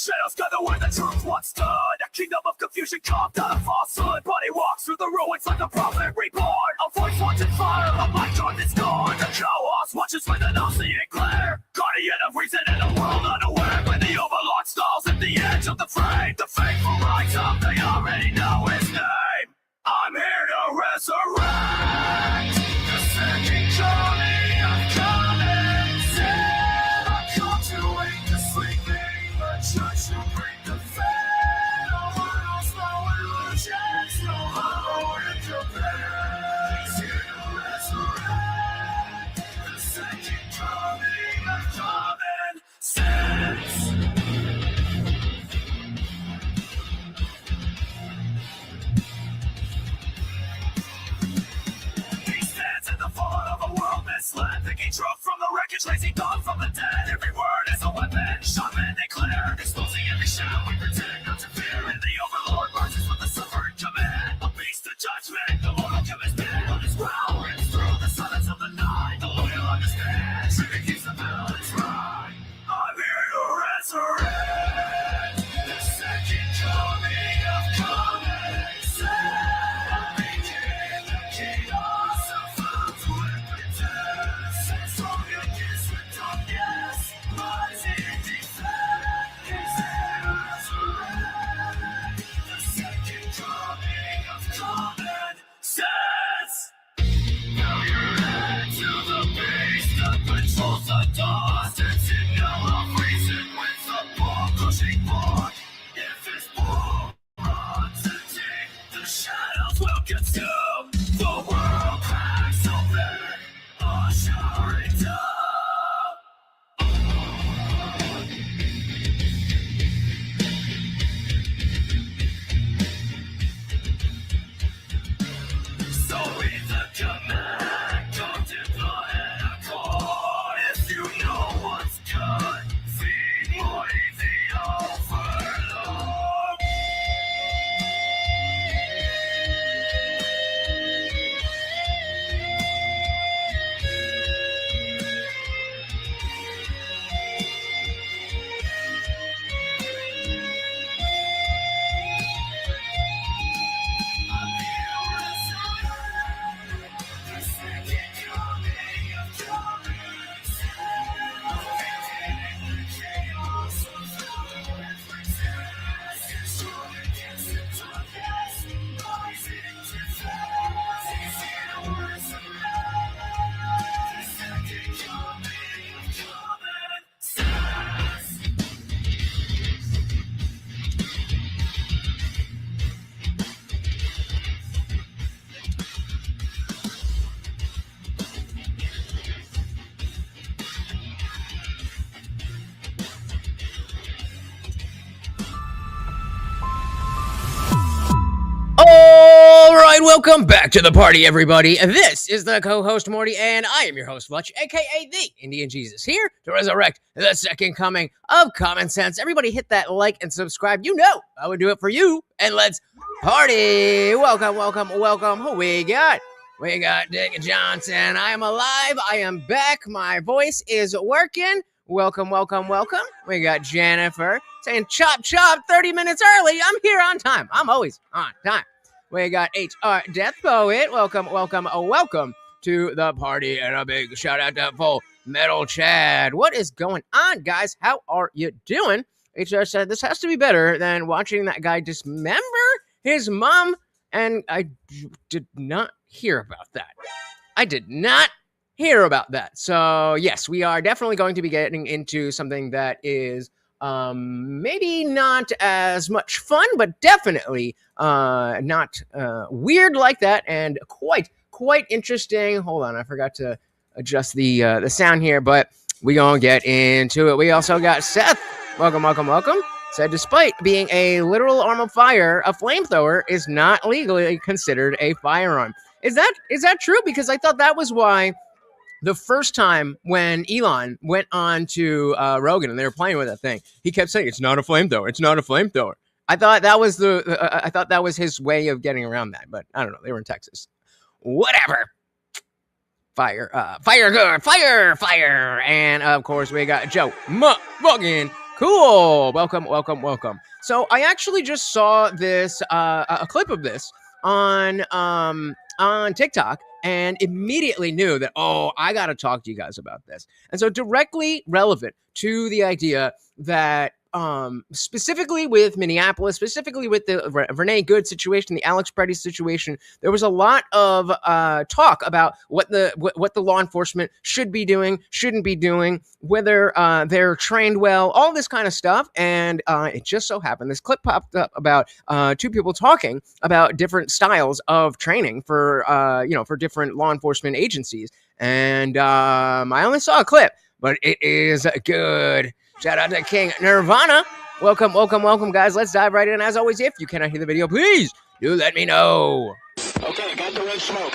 shadows gather where the truth once stood. A kingdom of confusion carved out of falsehood. But he walks through the ruins like a prophet reborn. A voice wanted fire, a mic on this door. The chaos watches with an all-seeing glare. Guardian of reason in a world unaware. When the overlord stalls at the edge of the frame, the faithful rise up, they already know his name. I'm here to resurrect the second coming of common sin. I come to wake the sleeping, the church to bring the fed. No idols, no illusions, no hollow in compare. He's here to resurrect the second coming of common sense. Thinking truth from the wreckage, lazy thought from the dead. Every word is a weapon, shot men declare. Exposing every shadow we pretend not to fear. And the overlord marches with the suffering command. A beast of judgment, the Lord will give his dead. On his growl, rings through the silence of the night. The loyal understand, Trigger keeps the balance right. I'm here to resurrect the second coming of common sense. I'm making the chaos of found to strong against the darkness, rising defend. He's here to resurrect the second coming of common sense. Now you're head to the beast that controls the dust. It's in yellow reason with the ball crushing block. If his ball runs empty, the shadows will consume. The world cracks open. Showering down. So read the command, come deploy a call. If you know what's good, feed more the overload. All right, welcome back to the party, everybody. This is the co-host Morty, and I am your host Fletch, aka the Indian Jesus, here to resurrect the second coming of common sense. Everybody hit that like and subscribe. You know I would do it for you, and let's party. Welcome, welcome, welcome. Who we got? We got Dick Johnson. I am alive. I am back. My voice is working. Welcome, welcome, welcome. We got Jennifer saying chop, chop, 30 minutes early. I'm here on time. I'm always on time. We got HR Death Poet. Welcome, welcome, welcome to the party. And a big shout out to Full Metal Chad. What is going on, guys? How are you doing? HR said this has to be better than watching that guy dismember his mom. And I did not hear about that. I did not hear about that. So, yes, we are definitely going to be getting into something that is maybe not as much fun, but definitely not weird like that, and quite interesting. Hold on, I forgot to adjust the sound here, but we gonna get into it. We also got Seth. Welcome, welcome, welcome. Said despite being a literal arm of fire, a flamethrower is not legally considered a firearm. Is that true? Because I thought that was why the first time when Elon went on to Rogan and they were playing with that thing, he kept saying, it's not a flamethrower. It's not a flamethrower. I thought that was I thought that was his way of getting around that, but I don't know. They were in Texas. Whatever. Fire. And of course we got Joe fucking Cool. Welcome, welcome, welcome. So I actually just saw this a clip of this on TikTok and immediately knew that, oh, I got to talk to you guys about this. And so directly relevant to the idea that specifically with Minneapolis, specifically with the Renee Good situation, the Alex Preddy situation, there was a lot of talk about what the law enforcement should be doing, shouldn't be doing, whether they're trained well, all this kind of stuff. And it just so happened this clip popped up about two people talking about different styles of training for for different law enforcement agencies. And I only saw a clip, but it is good. Shout out to King Nirvana. Welcome, welcome, welcome, guys. Let's dive right in. As always, if you cannot hear the video, please do let me know. Okay, got the red smoke.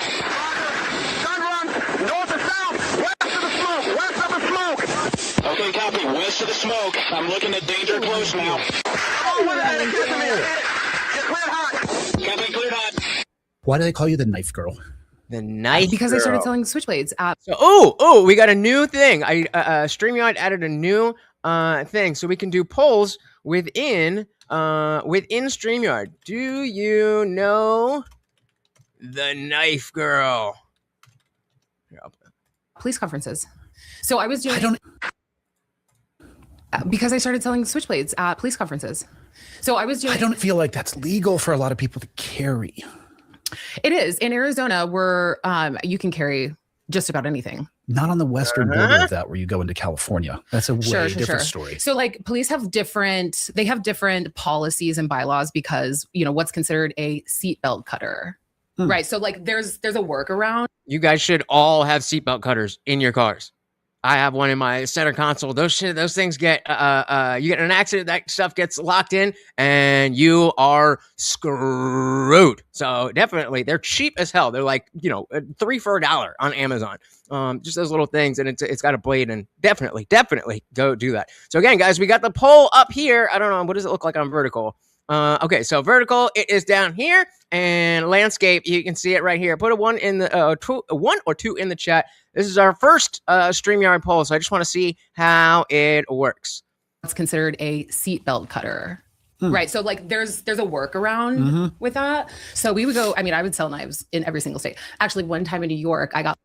Gun run, north to south, west of the smoke, west of the smoke. Okay, copy, west of the smoke. I'm looking at danger close now. Oh, what the heck? You're cleared hot. Copy, cleared hot. Why do they call you the knife girl? The knife because girl. I started selling switchblades. So, we got a new thing. StreamYard added a new thing, so we can do polls within StreamYard. Do you know the knife girl? Police conferences. So I was doing because I started selling switchblades at police conferences. So I was doing. I don't feel like that's legal for a lot of people to carry. It is in Arizona where you can carry just about anything. Not on the western border of that, where you go into California. That's a way different story. So like police have different policies and bylaws because, what's considered a seatbelt cutter. Right. So like there's a workaround. You guys should all have seatbelt cutters in your cars. I have one in my center console. Those things get you get in an accident, that stuff gets locked in and you are screwed. So definitely they're cheap as hell. They're like, $3 for $1 on Amazon. Just those little things, and it's got a blade, and definitely go do that. So again, guys, we got the poll up here. I don't know, what does it look like on vertical? Okay, so vertical, it is down here, and landscape, you can see it right here. Put a 1 in the 1 or 2 in the chat. This is our first StreamYard poll, so I just want to see how it works. It's considered a seatbelt cutter. Right. So like there's a workaround with that. So we would go, I would sell knives in every single state. Actually, one time in New York, I got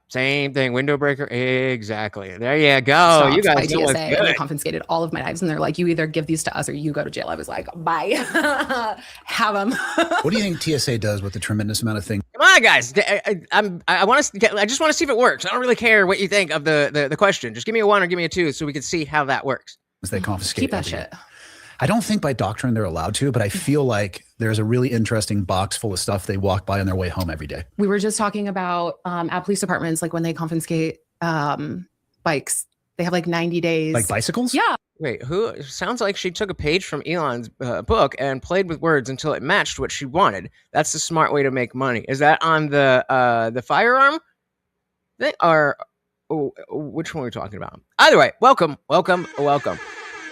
same thing. Window breaker. Exactly. There you go. You guys know what's good. And they confiscated all of my knives, and they're like, you either give these to us or you go to jail. I was like, bye. Have them. What do you think TSA does with the tremendous amount of things? Come on, guys. I just want to see if it works. I don't really care what you think of the question. Just give me a 1 or give me a 2 so we can see how that works. They confiscate. Keep that shit. I don't think by doctrine they're allowed to, but I feel like there's a really interesting box full of stuff they walk by on their way home every day. We were just talking about at police departments, like when they confiscate bikes, they have like 90 days. Like bicycles? Yeah. Wait, who? Sounds like she took a page from Elon's book and played with words until it matched what she wanted. That's the smart way to make money. Is that on the firearm thing, or which one are we talking about? Either way, welcome.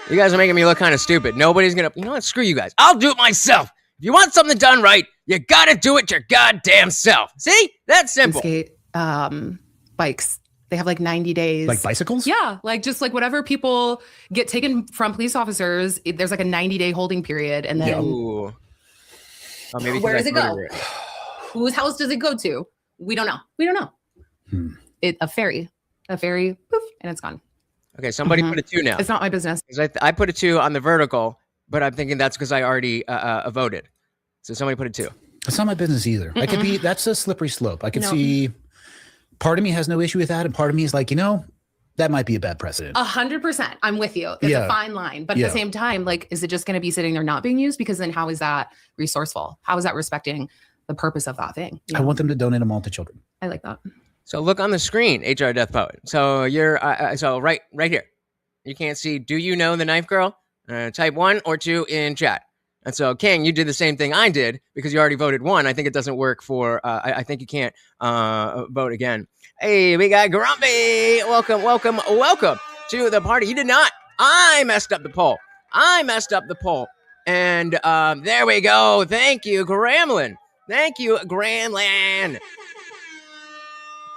You guys are making me look kind of stupid. Nobody's gonna, what? Screw you guys. I'll do it myself. If you want something done right, you gotta do it your goddamn self. See? That's simple. Bikes. They have like 90 days. Like bicycles? Yeah. Like just like whatever people get taken from police officers, there's like a 90-day holding period. And then Oh, maybe where does it go? Whose house does it go to? We don't know. A ferry, poof, and it's gone. Okay, somebody put a 2 now. It's not my business. I put a 2 on the vertical, but I'm thinking that's because I already voted. So somebody put a 2. It's not my business either. I could be, that's a slippery slope. I could see, part of me has no issue with that, and part of me is like, that might be a bad precedent. 100%. I'm with you. There's a fine line. But at the same time, like, is it just going to be sitting there not being used? Because then how is that resourceful? How is that respecting the purpose of that thing? I want them to donate them all to children. I like that. So look on the screen, HR Death Poet. So you're so right here. You can't see. Do you know the knife girl? Type 1 or 2 in chat. And so King, you did the same thing I did because you already voted 1. I think it doesn't work for. I think you can't vote again. Hey, we got Grumpy. Welcome to the party. You did not. I messed up the poll. And there we go. Thank you, Gremlin.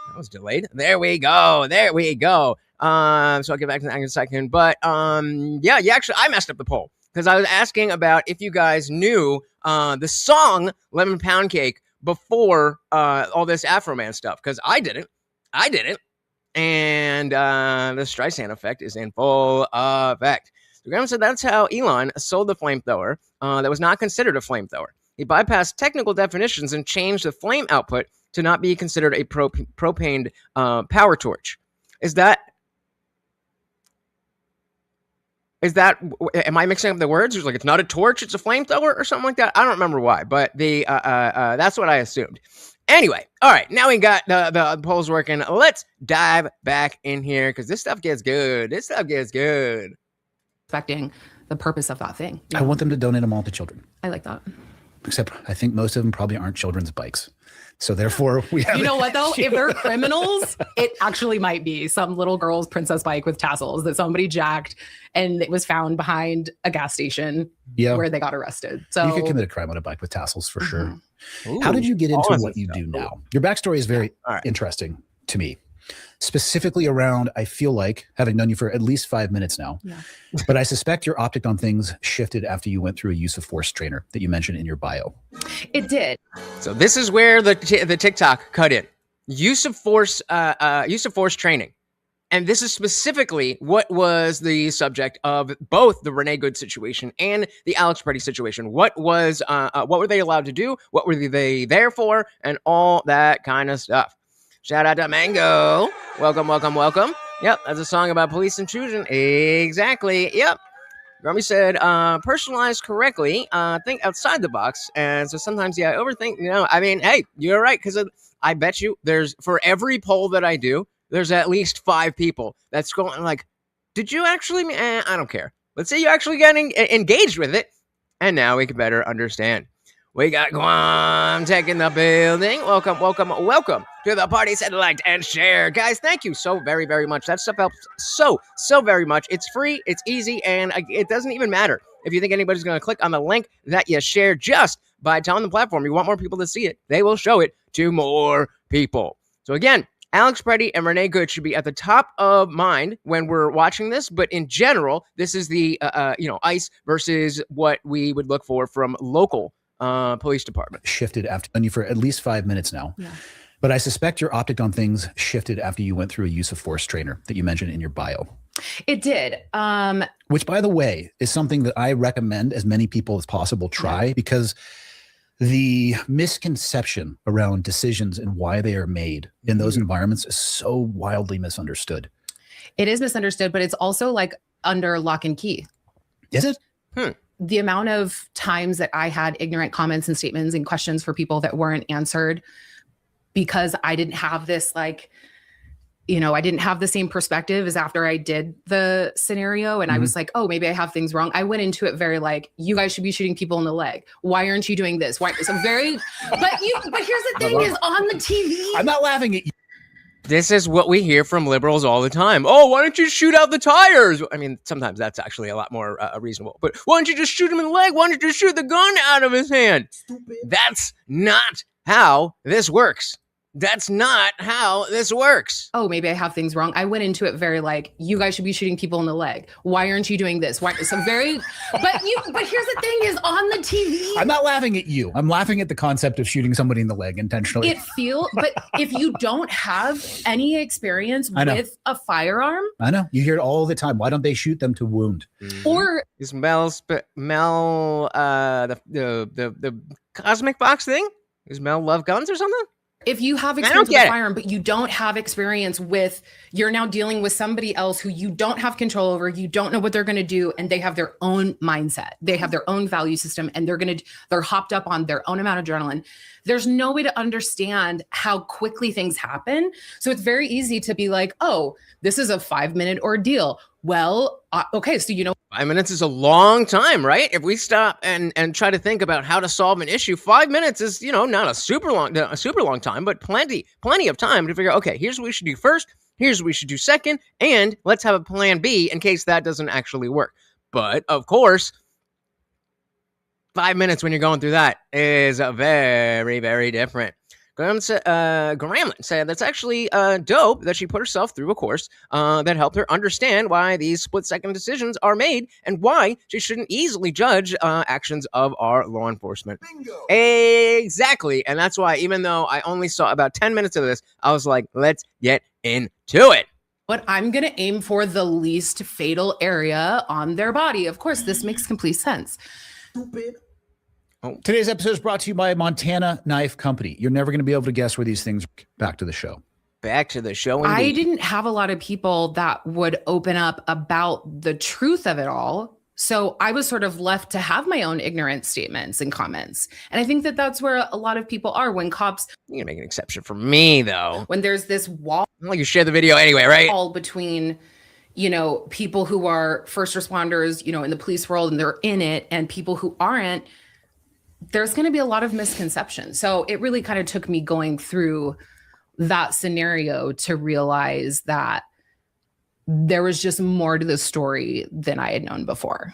That was delayed. There we go. So I'll get back to that in a second. But yeah, I messed up the poll because I was asking about if you guys knew the song Lemon Pound Cake before all this Afro Man stuff, because I didn't. And the Streisand effect is in full effect. So Graham said that's how Elon sold the flamethrower that was not considered a flamethrower. He bypassed technical definitions and changed the flame output to not be considered a propane power torch. Is that, am I mixing up the words? It's like, it's not a torch, it's a flamethrower or something like that. I don't remember why, but that's what I assumed. Anyway, all right, now we got the polls working. Let's dive back in here because this stuff gets good. Respecting the purpose of that thing. I want them to donate them all to children. I like that. Except I think most of them probably aren't children's bikes. So therefore, we have. You know what though? If they're criminals, it actually might be some little girl's princess bike with tassels that somebody jacked, and it was found behind a gas station where they got arrested. So you could commit a crime on a bike with tassels for sure. Ooh, how did you get into what you do now? Your backstory is very interesting to me. Specifically around, I feel like, having known you for at least 5 minutes now, but I suspect your optic on things shifted after you went through a use of force trainer that you mentioned in your bio. It did. So this is where the TikTok cut in. Use of force training. And this is specifically what was the subject of both the Renee Good situation and the Alex Preddy situation. What were they allowed to do? What were they there for? And all that kind of stuff. Shout out to Mango. Welcome. Yep, that's a song about police intrusion. Exactly. Yep. Grummy said, personalized correctly, think outside the box. And so sometimes, I overthink. I mean, hey, you're right. Because I bet you for every poll that I do, there's at least 5 people that's going like, did you actually? I don't care. Let's say you actually getting engaged with it. And now we can better understand. We got Guam Tech in the building. Welcome to the party. Said, like, and share. Guys, thank you so very, very much. That stuff helps so very much. It's free, it's easy, and it doesn't even matter if you think anybody's going to click on the link that you share just by telling the platform you want more people to see it. They will show it to more people. So again, Alex Preddy and Renee Good should be at the top of mind when we're watching this, but in general, this is the ICE versus what we would look for from local police department. Shifted after known you for at least 5 minutes now. Yeah. But I suspect your optic on things shifted after you went through a use of force trainer that you mentioned in your bio. It did. Which, by the way, is something that I recommend as many people as possible try, because the misconception around decisions and why they are made in those environments is so wildly misunderstood. It is misunderstood, but it's also like under lock and key. Is it? The amount of times that I had ignorant comments and statements and questions for people that weren't answered because I didn't have this, like, I didn't have the same perspective as after I did the scenario. And I was like, oh, maybe I have things wrong. I went into it very like, you guys should be shooting people in the leg. Why aren't you doing this? Why? So very, but here's the thing is on the TV. I'm not laughing at you. This is what we hear from liberals all the time. Oh, why don't you shoot out the tires? I mean, sometimes that's actually a lot more reasonable. But why don't you just shoot him in the leg? Why don't you just shoot the gun out of his hand? Stupid. That's not how this works. Oh, maybe I have things wrong. I went into it very like, you guys should be shooting people in the leg. Why aren't you doing this? Why? So very, but here's the thing is on the TV. I'm not laughing at you. I'm laughing at the concept of shooting somebody in the leg intentionally. But if you don't have any experience with a firearm. I know. You hear it all the time. Why don't they shoot them to wound? Or is Mel the cosmic box thing? Does Mel love guns or something? If you have experience with a firearm, but you don't have experience with, you're now dealing with somebody else who you don't have control over, you don't know what they're going to do, and they have their own mindset. They have their own value system, and they're hopped up on their own amount of adrenaline. There's no way to understand how quickly things happen. So it's very easy to be like, oh, this is a 5-minute ordeal. Well, okay, so 5 minutes is a long time, right? If we stop and try to think about how to solve an issue, 5 minutes is, not a super long time, but plenty of time to figure out, okay, here's what we should do first, here's what we should do second, and let's have a plan B in case that doesn't actually work. But of course, 5 minutes when you're going through that is very, very different. Gramlin said that's actually dope that she put herself through a course that helped her understand why these split-second decisions are made and why she shouldn't easily judge actions of our law enforcement. Bingo. Exactly. And that's why, even though I only saw about 10 minutes of this, I was like, let's get into it. But I'm going to aim for the least fatal area on their body. Of course, this makes complete sense. Stupid. Today's episode is brought to you by Montana Knife Company. You're never going to be able to guess where these things. Back to the show. Back to the show. Indeed. I didn't have a lot of people that would open up about the truth of it all. So I was sort of left to have my own ignorant statements and comments. And I think that that's where a lot of people are when cops. You're going to make an exception for me, though. When there's this wall. Well, you share the video anyway, right? All between, people who are first responders, in the police world and they're in it, and people who aren't. There's going to be a lot of misconceptions. So it really kind of took me going through that scenario to realize that there was just more to the story than I had known before.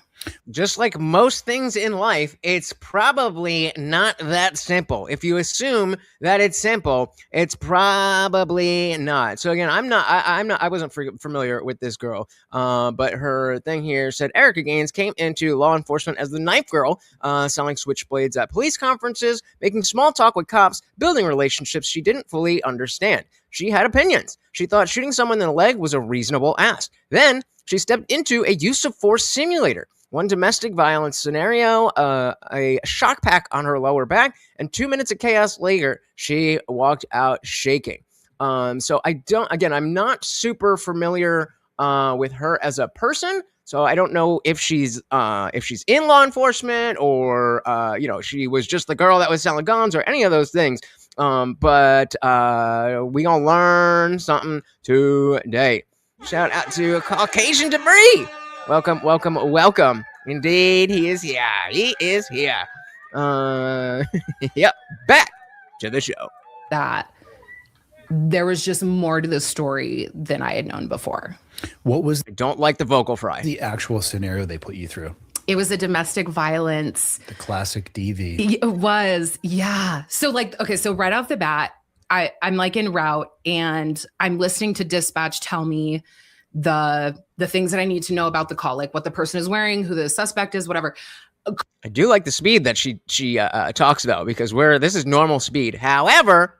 Just like most things in life, it's probably not that simple. If you assume that it's simple, it's probably not. So again, I wasn't familiar with this girl, but her thing here said Erica Gaines came into law enforcement as the knife girl, selling switchblades at police conferences, making small talk with cops, building relationships she didn't fully understand. She had opinions. She thought shooting someone in the leg was a reasonable ask. Then she stepped into a use of force simulator. One domestic violence scenario, a shock pack on her lower back, and 2 minutes of chaos later, she walked out shaking. So I'm not super familiar with her as a person. So I don't know if she's in law enforcement or she was just the girl that was selling guns or any of those things. But we gonna learn something today. Shout out to Caucasian Debris. Welcome. Indeed, he is here. Yep, back to the show. That there was just more to the story than I had known before. What was I don't like the vocal fry. The actual scenario they put you through? It was a domestic violence. The classic DV. It was, yeah. So so right off the bat, I'm like en route and I'm listening to dispatch tell me the things that I need to know about the call, like what the person is wearing, who the suspect is, whatever. I do like the speed that she talks about because this is normal speed. However,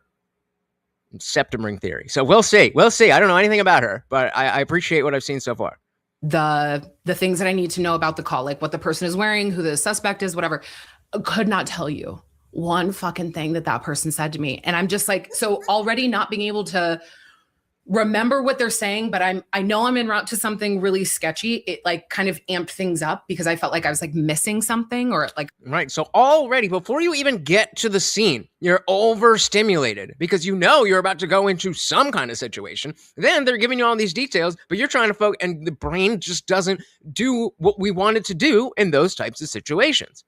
septum ring theory. So we'll see. I don't know anything about her, but I appreciate what I've seen so far. The things that I need to know about the call, like what the person is wearing, who the suspect is, whatever. I could not tell you one fucking thing that person said to me. And I'm just like, so already not being able to remember what they're saying, but I know I'm en route to something really sketchy. It like kind of amped things up because I felt like I was like missing something or like. Right. So already before you even get to the scene, you're overstimulated because you're about to go into some kind of situation. Then they're giving you all these details, but you're trying to focus and the brain just doesn't do what we want it to do in those types of situations.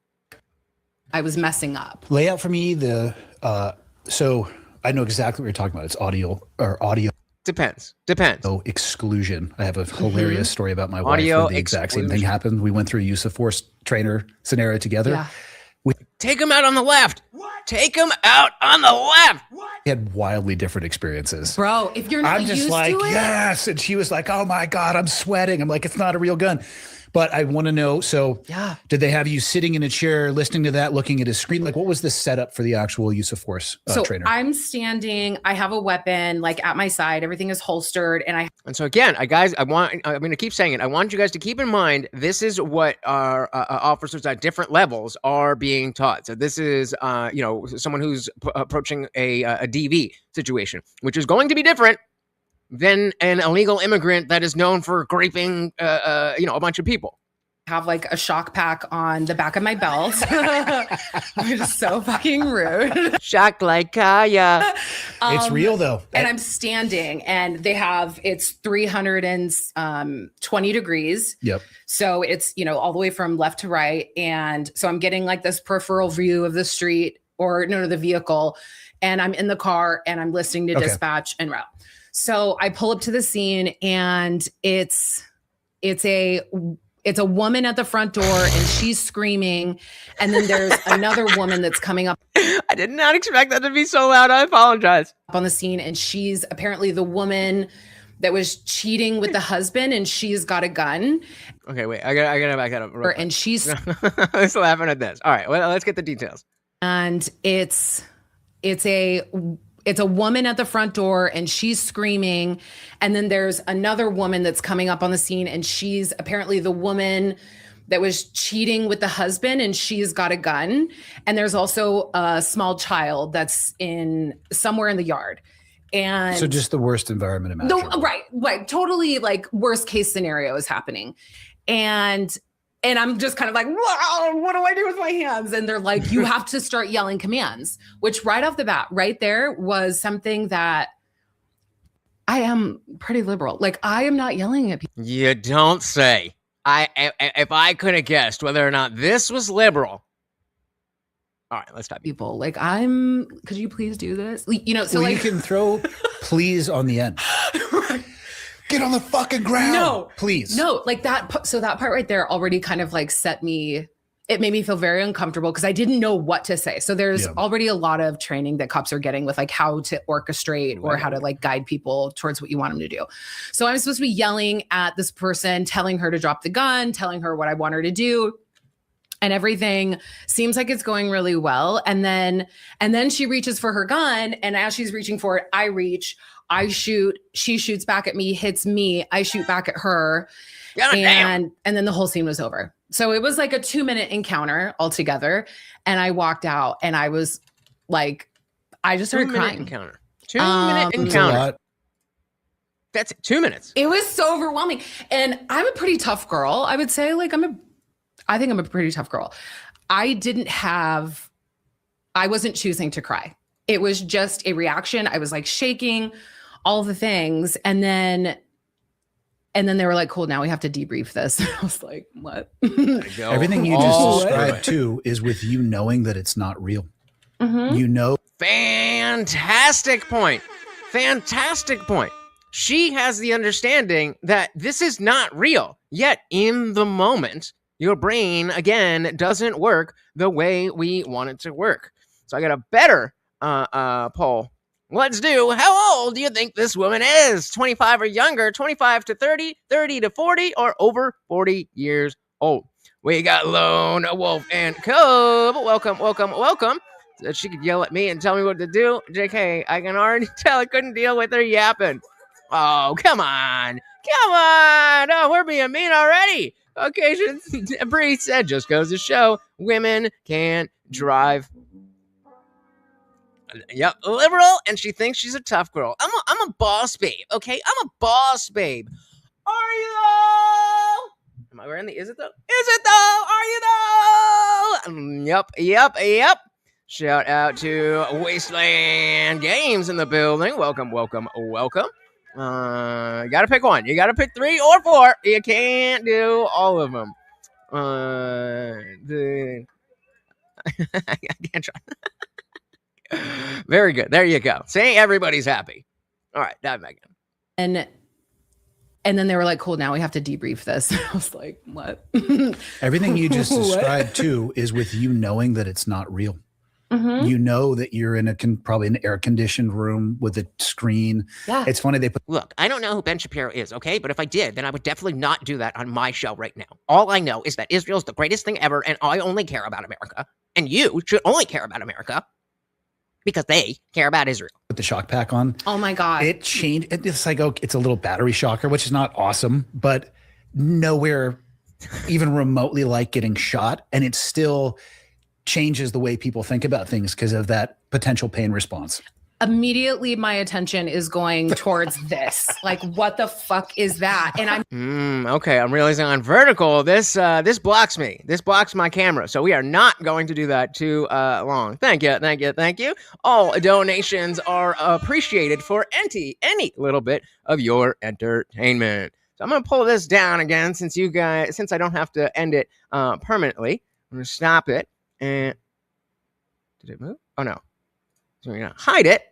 I was messing up. Lay out for me so I know exactly what you're talking about. It's audio. Depends. Oh, exclusion. I have a hilarious story about my wife Audio where the exact same thing happened. We went through a use of force trainer scenario together. Yeah. Take him out on the left. Take him out on the left. We had wildly different experiences. Bro, if you're not I'm just used like, to it. yes. And she was like, oh my God, I'm sweating. I'm like, it's not a real gun. But I want to know, did they have you sitting in a chair, listening to that, looking at a screen? Like, what was the setup for the actual use of force trainer? I'm standing, I have a weapon like at my side, everything is holstered. And so again, guys, I'm going to keep saying it. I want you guys to keep in mind, this is what our officers at different levels are being taught. So this is, someone who's approaching a DV situation, which is going to be different than an illegal immigrant that is known for graping, a bunch of people. Have like a shock pack on the back of my belt. Which is so fucking rude. Shock like Kaya. It's real though. And I'm standing and it's 320 degrees. Yep. So it's, all the way from left to right. And so I'm getting like this peripheral view of the street the vehicle. And I'm in the car and I'm listening to dispatch en route. So I pull up to the scene and it's it's a woman at the front door and she's screaming. And then there's another woman that's coming up. I did not expect that to be so loud. I apologize. On the scene, and she's apparently the woman that was cheating with the husband, and she's got a gun. Okay, wait. I gotta back that up. And she's I'm still laughing at this. All right, well, let's get the details. And it's a woman at the front door and she's screaming. And then there's another woman that's coming up on the scene, and she's apparently the woman that was cheating with the husband, and she's got a gun. And there's also a small child that's somewhere in the yard. And so just the worst environment imaginable. Right. Totally like worst case scenario is happening. And I'm just kind of like, wow, what do I do with my hands? And they're like, you have to start yelling commands, which right off the bat, right there was something that I am pretty liberal. Like, I am not yelling at people. You don't say. If I could have guessed whether or not this was liberal. All right, let's stop. People like, could you please do this? You know, so well, like you can throw please on the end. Right. Get on the fucking ground. No, please. No, like that. So that part right there already kind of like it made me feel very uncomfortable because I didn't know what to say. So there's already a lot of training that cops are getting with like how to orchestrate or how to like guide people towards what you want them to do. So I'm supposed to be yelling at this person, telling her to drop the gun, telling her what I want her to do. And everything seems like it's going really well. And then she reaches for her gun. And as she's reaching for it, I reach, I shoot, she shoots back at me, hits me, I shoot back at her. And then the whole scene was over. So it was like a 2-minute encounter altogether. And I walked out and I was like, I just started crying. 2-minute encounter. That's 2 minutes. It was so overwhelming. And I'm a pretty tough girl. I would say like I think I'm a pretty tough girl. I wasn't choosing to cry. It was just a reaction. I was like shaking, all the things. And then they were like, cool, now we have to debrief this. I was like, what? Everything you just described too is with you knowing that it's not real. Mm-hmm. You know. Fantastic point. She has the understanding that this is not real. Yet in the moment, your brain, again, doesn't work the way we want it to work. So I got a better poll. Let's do, how old do you think this woman is? 25 or younger, 25 to 30, 30 to 40, or over 40 years old? We got Lone Wolf and Cub. Welcome. So she could yell at me and tell me what to do. JK, I can already tell I couldn't deal with her yapping. Oh, come on. Oh, we're being mean already. Okay, Bree said, just goes to show women can't drive. Yep, liberal, and she thinks she's a tough girl. I'm a boss babe, okay? I'm a boss babe. Are you though? Am I wearing the is it though? Is it though? Are you though? Yep. Shout out to Wasteland Games in the building. Welcome. You gotta pick one. You gotta pick 3 or 4. You can't do all of them. I can't try. Very good. There you go. Saying everybody's happy. All right, dive back in. And then they were like, cool, now we have to debrief this. I was like, what? Everything you just described too is with you knowing that it's not real. Mm-hmm. You know that you're in probably an air-conditioned room with a screen. Yeah. It's funny they put. Look, I don't know who Ben Shapiro is, okay? But if I did, then I would definitely not do that on my show right now. All I know is that Israel's the greatest thing ever, and I only care about America. And you should only care about America because they care about Israel. Put the shock pack on. Oh my God. It changed. It's like, it's a little battery shocker, which is not awesome, but nowhere even remotely like getting shot. And it's still changes the way people think about things because of that potential pain response. Immediately my attention is going towards this. Like, what the fuck is that? And I'm okay, I'm realizing on vertical, this blocks me. This blocks my camera. So we are not going to do that too long. Thank you. All donations are appreciated for any little bit of your entertainment. So I'm gonna pull this down again since I don't have to end it permanently. I'm gonna stop it. And did it move? Oh no. So we're gonna hide it,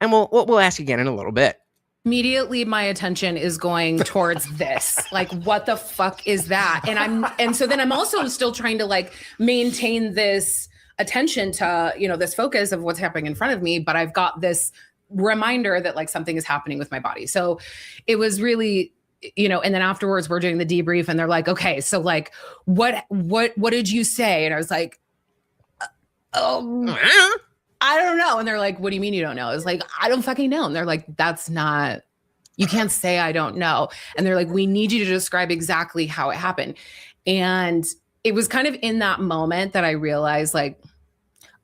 and we'll ask again in a little bit. Immediately my attention is going towards this. Like, what the fuck is that? And so then I'm also still trying to like maintain this attention to, this focus of what's happening in front of me, but I've got this reminder that like something is happening with my body. So it was really, and then afterwards we're doing the debrief and they're like, okay, so like, what did you say? And I was like, I don't know. And they're like, what do you mean you don't know? I was like, I don't fucking know. And they're like, you can't say I don't know. And they're like, we need you to describe exactly how it happened. And it was kind of in that moment that I realized like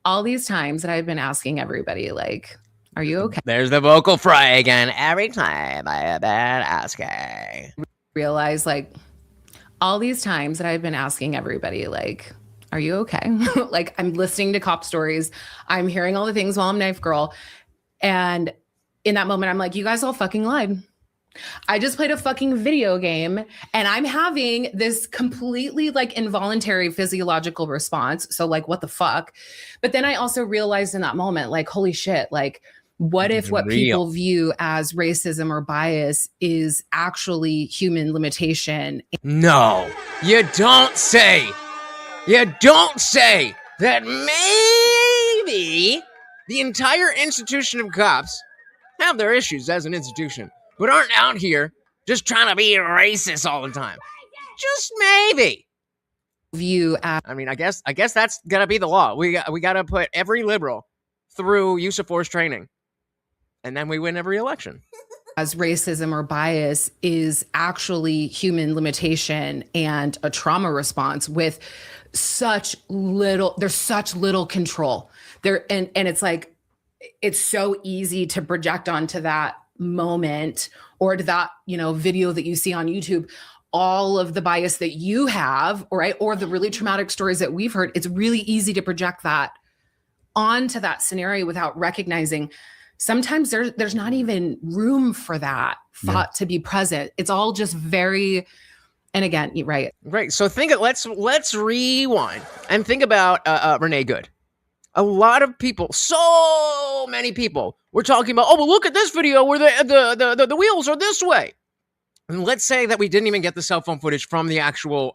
all these times that I've been asking everybody, like, are you okay? There's the vocal fry again. Every time I have been asking. Realize like all these times that I've been asking everybody, like, are you okay? Like I'm listening to cop stories. I'm hearing all the things while I'm Knife Girl. And in that moment, I'm like, you guys all fucking lied. I just played a fucking video game and I'm having this completely like involuntary physiological response. So like, what the fuck? But then I also realized in that moment, like, holy shit, like what if what people view as racism or bias is actually human limitation? No, you don't say. You don't say that maybe the entire institution of cops have their issues as an institution, but aren't out here just trying to be racist all the time. Just maybe. I guess that's gonna be the law. We gotta put every liberal through use of force training, and then we win every election. As racism or bias is actually human limitation and a trauma response with there's such little control there. And it's like, it's so easy to project onto that moment or to that, video that you see on YouTube, all of the bias that you have, right? Or the really traumatic stories that we've heard. It's really easy to project that onto that scenario without recognizing sometimes there's not even room for that thought to be present. It's all just very, and again, right. So let's rewind and think about Renee Good. A lot of people, so many people were talking about, oh, well, look at this video where the wheels are this way. And let's say that we didn't even get the cell phone footage from the actual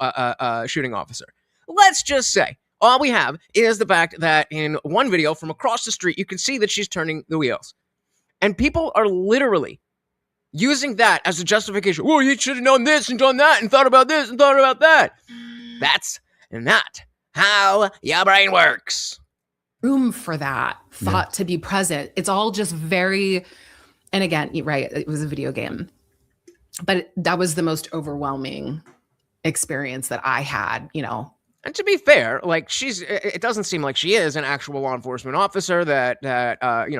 shooting officer. Let's just say all we have is the fact that in one video from across the street, you can see that she's turning the wheels. And people are literally using that as a justification. Oh, you should have known this and done that and thought about this and thought about that. That's not how your brain works. Room for that thought to be present. It's all just very, and again, right, it was a video game. But that was the most overwhelming experience that I had, And to be fair, like it doesn't seem like she is an actual law enforcement officer that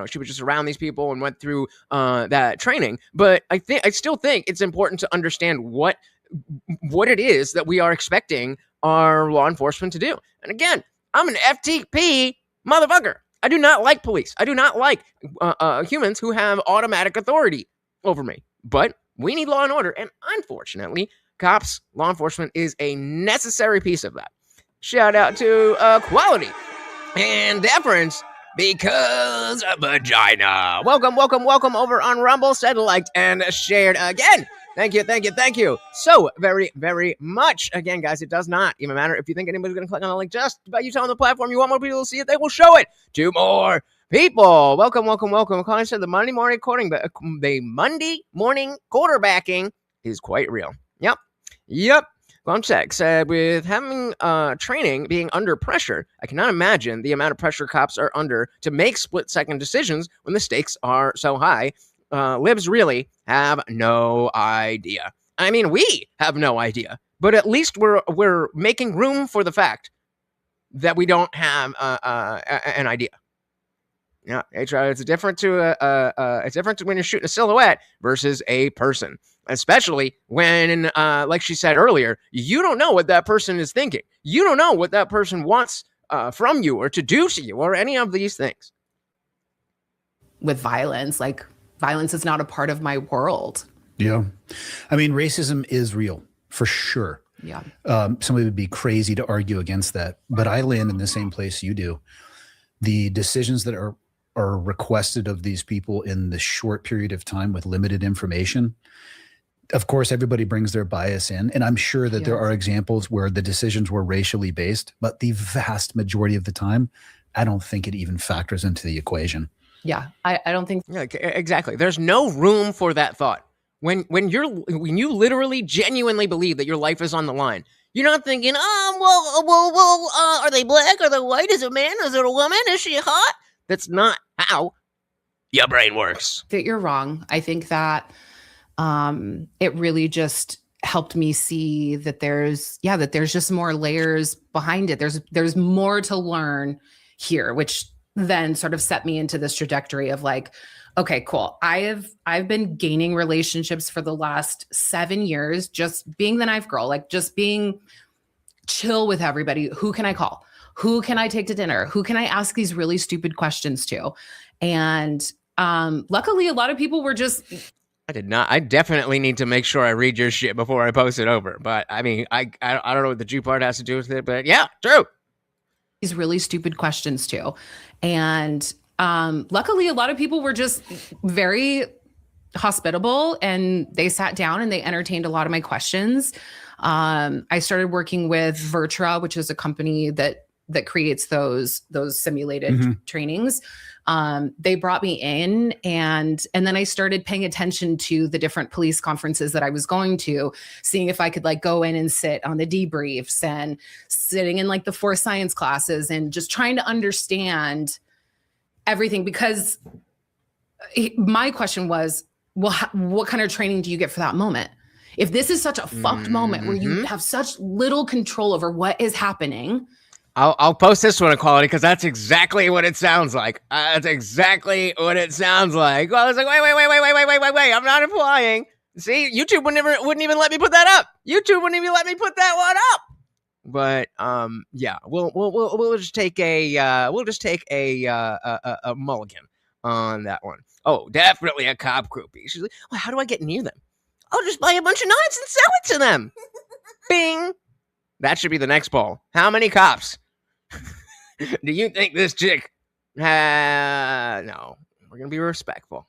she was just around these people and went through that training. But I still think it's important to understand what it is that we are expecting our law enforcement to do. And again, I'm an FTP motherfucker. I do not like police. I do not like humans who have automatic authority over me. But we need law and order. And unfortunately, cops, law enforcement is a necessary piece of that. Shout out to quality and deference because of vagina. Welcome over on Rumble. Said, liked, and shared again. Thank you so very, very much. Again, guys, it does not even matter if you think anybody's going to click on the link. Just by you telling the platform you want more people to see it, they will show it to more people. Welcome. Colin said the Monday morning quarterbacking is quite real. Yep. Glumcheck said, with having training being under pressure, I cannot imagine the amount of pressure cops are under to make split-second decisions when the stakes are so high. Libs really have no idea. I mean, we have no idea, but at least we're making room for the fact that we don't have an idea. Yeah, it's different it's different when you're shooting a silhouette versus a person, especially when, like she said earlier, you don't know what that person is thinking. You don't know what that person wants from you or to do to you or any of these things. With violence, like violence is not a part of my world. Yeah. I mean, racism is real for sure. Yeah. Somebody would be crazy to argue against that, but I land in the same place you do. The decisions that are are requested of these people in the short period of time with limited information. Of course, everybody brings their bias in, and I'm sure that there are examples where the decisions were racially based, but the vast majority of the time, I don't think it even factors into the equation. Yeah, I don't think. Yeah, exactly. There's no room for that thought. When you literally genuinely believe that your life is on the line, you're not thinking, are they black? Are they white? Is it a man? Is it a woman? Is she hot? That's not how your brain works. That you're wrong. I think that it really just helped me see that there's just more layers behind it. There's more to learn here, which then sort of set me into this trajectory of like, okay, cool. I've been gaining relationships for the last 7 years, just being the knife girl, like just being chill with everybody. Who can I call? Who can I take to dinner? Who can I ask these really stupid questions to? And luckily, a lot of people were just. I did not. I definitely need to make sure I read your shit before I post it over. But I mean, I don't know what the Jew part has to do with it, but yeah, true. These really stupid questions too. And luckily, a lot of people were just very hospitable, and they sat down and they entertained a lot of my questions. I started working with Vertra, which is a company that creates those simulated trainings. They brought me in, and then I started paying attention to the different police conferences that I was going to, seeing if I could like go in and sit on the debriefs and sitting in like the force science classes and just trying to understand everything. Because my question was, well, what kind of training do you get for that moment? If this is such a fucked moment where you have such little control over what is happening. I'll post this one, Equality, because that's exactly what it sounds like. That's exactly what it sounds like. Well, I was like, wait. I'm not implying. See, YouTube wouldn't even let me put that up. YouTube wouldn't even let me put that one up. But yeah, we'll just take a mulligan on that one. Oh, definitely a cop groupie. She's like, well, how do I get near them? I'll just buy a bunch of knives and sell it to them. Bing. That should be the next poll. How many cops do you think this chick? No, we're gonna be respectful.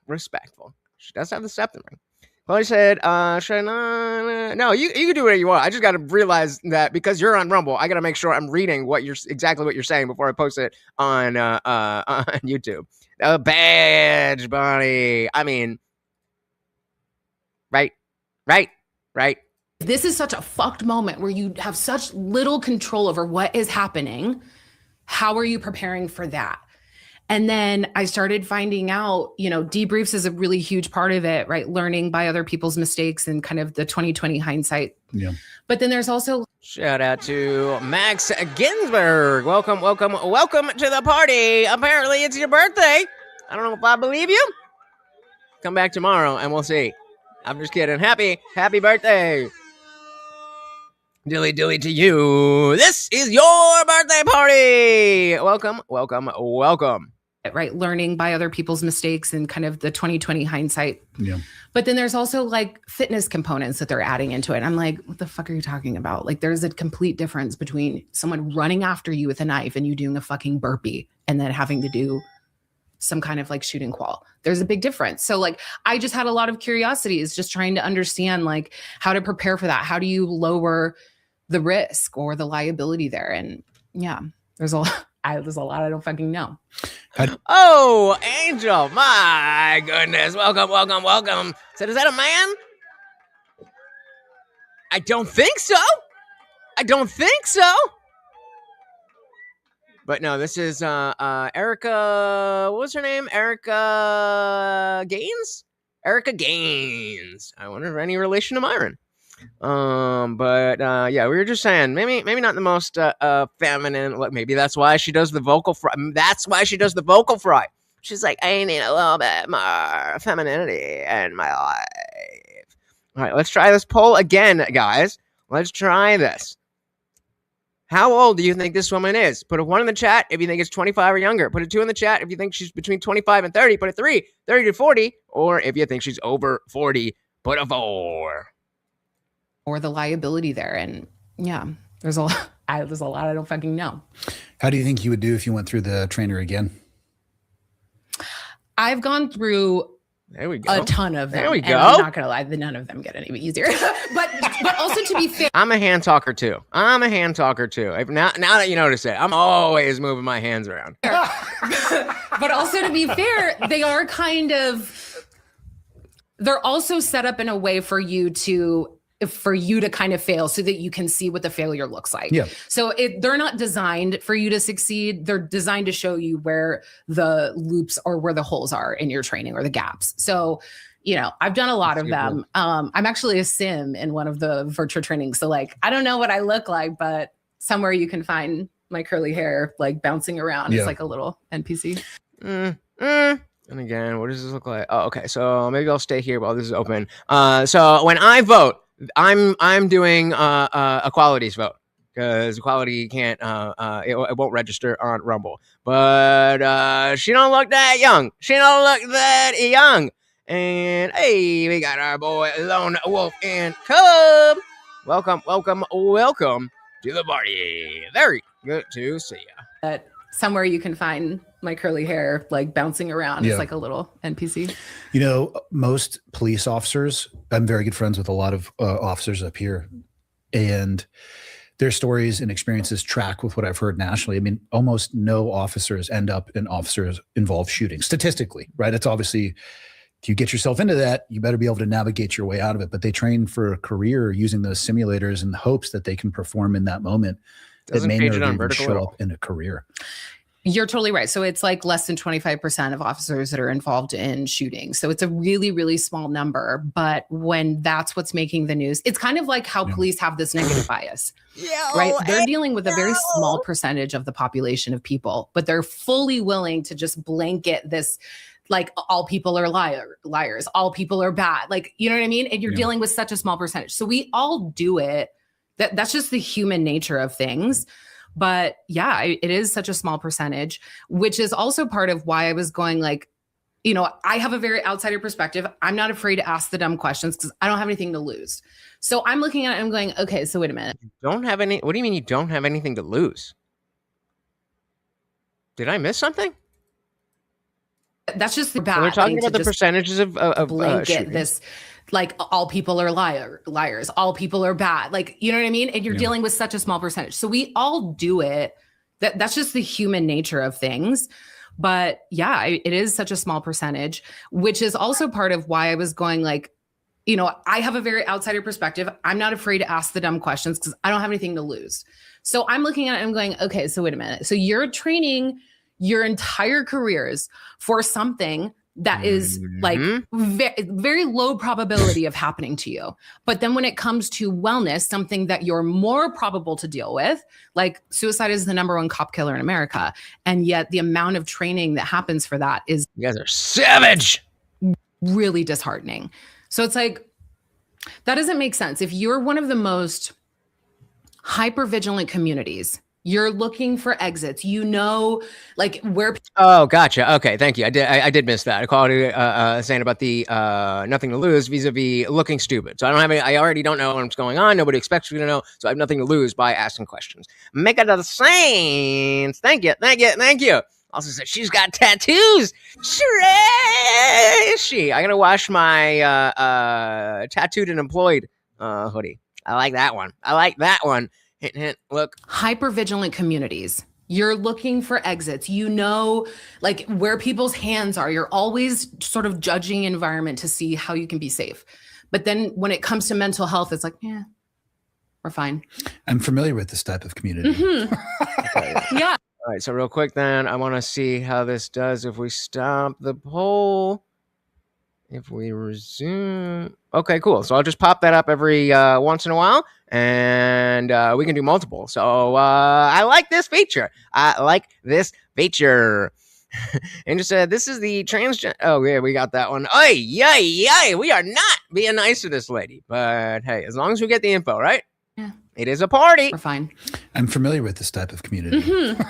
She does have the septum ring. Well, I said, no, you can do whatever you want. I just got to realize that because you're on Rumble, I got to make sure I'm reading exactly what you're saying before I post it on YouTube. A badge, buddy. I mean, right. This is such a fucked moment where you have such little control over what is happening. How are you preparing for that? And then I started finding out, debriefs is a really huge part of it, right? Learning by other people's mistakes and kind of the 2020 hindsight. Yeah. But then there's also. Shout out to Max Ginsburg. Welcome to the party. Apparently it's your birthday. I don't know if I believe you. Come back tomorrow and we'll see. I'm just kidding. Happy birthday. Dilly to you. This is your birthday party. Welcome. Right. Learning by other people's mistakes and kind of the 2020 hindsight. Yeah. But then there's also like fitness components that they're adding into it. I'm like, what the fuck are you talking about? Like there's a complete difference between someone running after you with a knife and you doing a fucking burpee and then having to do some kind of like shooting qual. There's a big difference. So like, I just had a lot of curiosities just trying to understand like how to prepare for that. How do you lower the risk or the liability there? And yeah, there's a lot I don't fucking know. Oh, Angel, my goodness. Welcome. So is that a man? I don't think so. But no, this is Erica. What was her name? Erica Gaines. I wonder if any relation to Myron. But yeah, we were just saying maybe not the most feminine. Maybe that's why she does the vocal fry. She's like, I need a little bit more femininity in my life. All right, let's try this poll again, guys. Let's try this. How old do you think this woman is? Put a 1 in the chat if you think it's 25 or younger. Put a 2 in the chat if you think she's between 25 and 30. Put a 3, 30 to 40. Or if you think she's over 40, put a 4. Or the liability there. And yeah, there's a lot I don't fucking know. How do you think you would do if you went through the trainer again? I've gone through there we go. a ton of them. There we go. I'm not gonna lie, none of them get any easier. but also to be fair, I'm a hand talker too. Now that you notice it, I'm always moving my hands around. but also to be fair, they're also set up in a way for you to kind of fail so that you can see what the failure looks like. Yeah. So they're not designed for you to succeed. They're designed to show you where the loops or where the holes are in your training or the gaps. So, I've done a lot of them. I'm actually a sim in one of the virtual trainings. So like, I don't know what I look like, but somewhere you can find my curly hair, like bouncing around. Yeah. It's like a little NPC. And again, what does this look like? Oh, okay. So maybe I'll stay here while this is open. So when I vote, I'm doing equality's vote because equality can't it won't register on Rumble. But she don't look that young. And hey, we got our boy Lone Wolf and Cub. Welcome to the party. Very good to see you. But somewhere you can find my curly hair, like bouncing around. Yeah. It's like a little NPC. Most police officers, I'm very good friends with a lot of officers up here, and their stories and experiences track with what I've heard nationally. I mean, almost no officers end up in officers involved shootings statistically, right? It's obviously, if you get yourself into that, you better be able to navigate your way out of it. But they train for a career using those simulators in the hopes that they can perform in that moment. That may never even show up in a career. You're totally right. So it's like less than 25% of officers that are involved in shootings. So it's a really, really small number. But when that's what's making the news, it's kind of like how police have this negative bias, right? They're dealing with a very small percentage of the population of people, but they're fully willing to just blanket this, like all people are liars, all people are bad. Like, you know what I mean? And you're dealing with such a small percentage. So we all do it. That's just the human nature of things. But yeah, it is such a small percentage, which is also part of why I was going like, I have a very outsider perspective. I'm not afraid to ask the dumb questions because I don't have anything to lose. So I'm looking at it and I'm going, okay, so wait a minute. What do you mean you don't have anything to lose? Did I miss something? That's just the bad. So we're talking about the percentages of blanket this, like all people are liars, all people are bad. Like, you know what I mean? And you're dealing with such a small percentage. So we all do it. That's just the human nature of things. But yeah, it is such a small percentage, which is also part of why I was going like, I have a very outsider perspective. I'm not afraid to ask the dumb questions because I don't have anything to lose. So I'm looking at it and I'm going, okay, so wait a minute. So you're training your entire careers for something that is like very low probability of happening to you. But then when it comes to wellness, something that you're more probable to deal with, like suicide is the #1 cop killer in America. And yet the amount of training that happens for that is you guys are savage, really disheartening. So it's like, that doesn't make sense. If you're one of the most hyper-vigilant communities, you're looking for exits, like where. Oh, gotcha. Okay, thank you. I did miss that. Equality saying about the nothing to lose vis-a-vis looking stupid. So I already don't know what's going on. Nobody expects me to know. So I have nothing to lose by asking questions. Make it of the Saints. Thank you. Also said she's got tattoos. Sure is she. I gotta wash my tattooed and employed hoodie. I like that one. Hint, hint, look. Hyper-vigilant communities. You're looking for exits, like where people's hands are. You're always sort of judging environment to see how you can be safe. But then when it comes to mental health, it's like, yeah, we're fine. I'm familiar with this type of community. Mm-hmm. Yeah. All right, so real quick then, I want to see how this does if we stop the poll. If we resume. Okay, cool. So I'll just pop that up every once in a while, and we can do multiple. So I like this feature. And just said, this is the transgender. Oh, yeah, we got that one. Oy, yay, yay. We are not being nice to this lady. But hey, as long as we get the info, right? Yeah. It is a party. We're fine. I'm familiar with this type of community. Mm-hmm.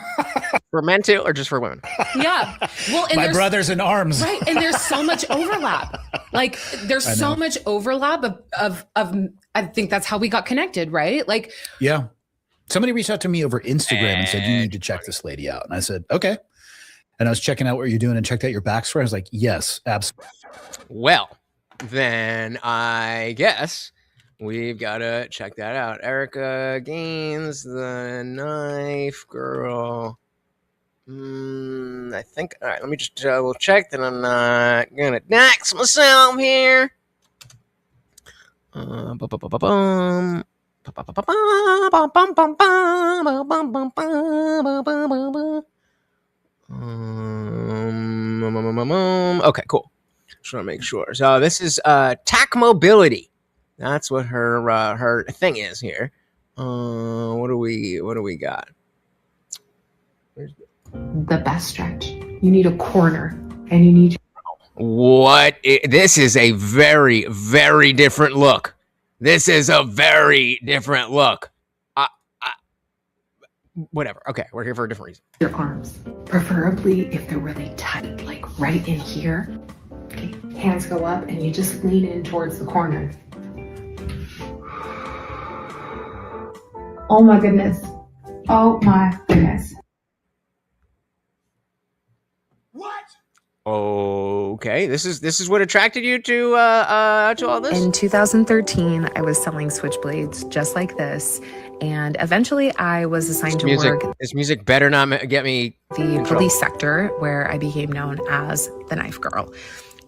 For men too, or just for women? Yeah. Well, and my brothers in arms. Right. And there's so much overlap. Like there's so much overlap of I think that's how we got connected, right? Like, yeah. Somebody reached out to me over Instagram and said, you need to check this lady out. And I said, okay. and I was checking out what you're doing and checked out your backstory. I was like, yes, absolutely. Well, then I guess we've got to check that out. Erica Gaines, the knife girl. I think, all right, let me just double check that I'm not going to dox myself here. Okay, cool. Just want to make sure. So this is TAC Mobility. That's what her thing is here. What do we got? The best stretch. You need a corner, and you need. This is a very, very different look. This is a very different look. Whatever. Okay, we're here for a different reason. Your arms, preferably if they're really tight, like right in here. Okay, hands go up, and you just lean in towards the corner. Oh my goodness. Oh my goodness. Okay, this is what attracted you to all this? In 2013, I was selling switchblades just like this, and eventually I was assigned to work This music better not get me the police sector, where I became known as the Knife Girl.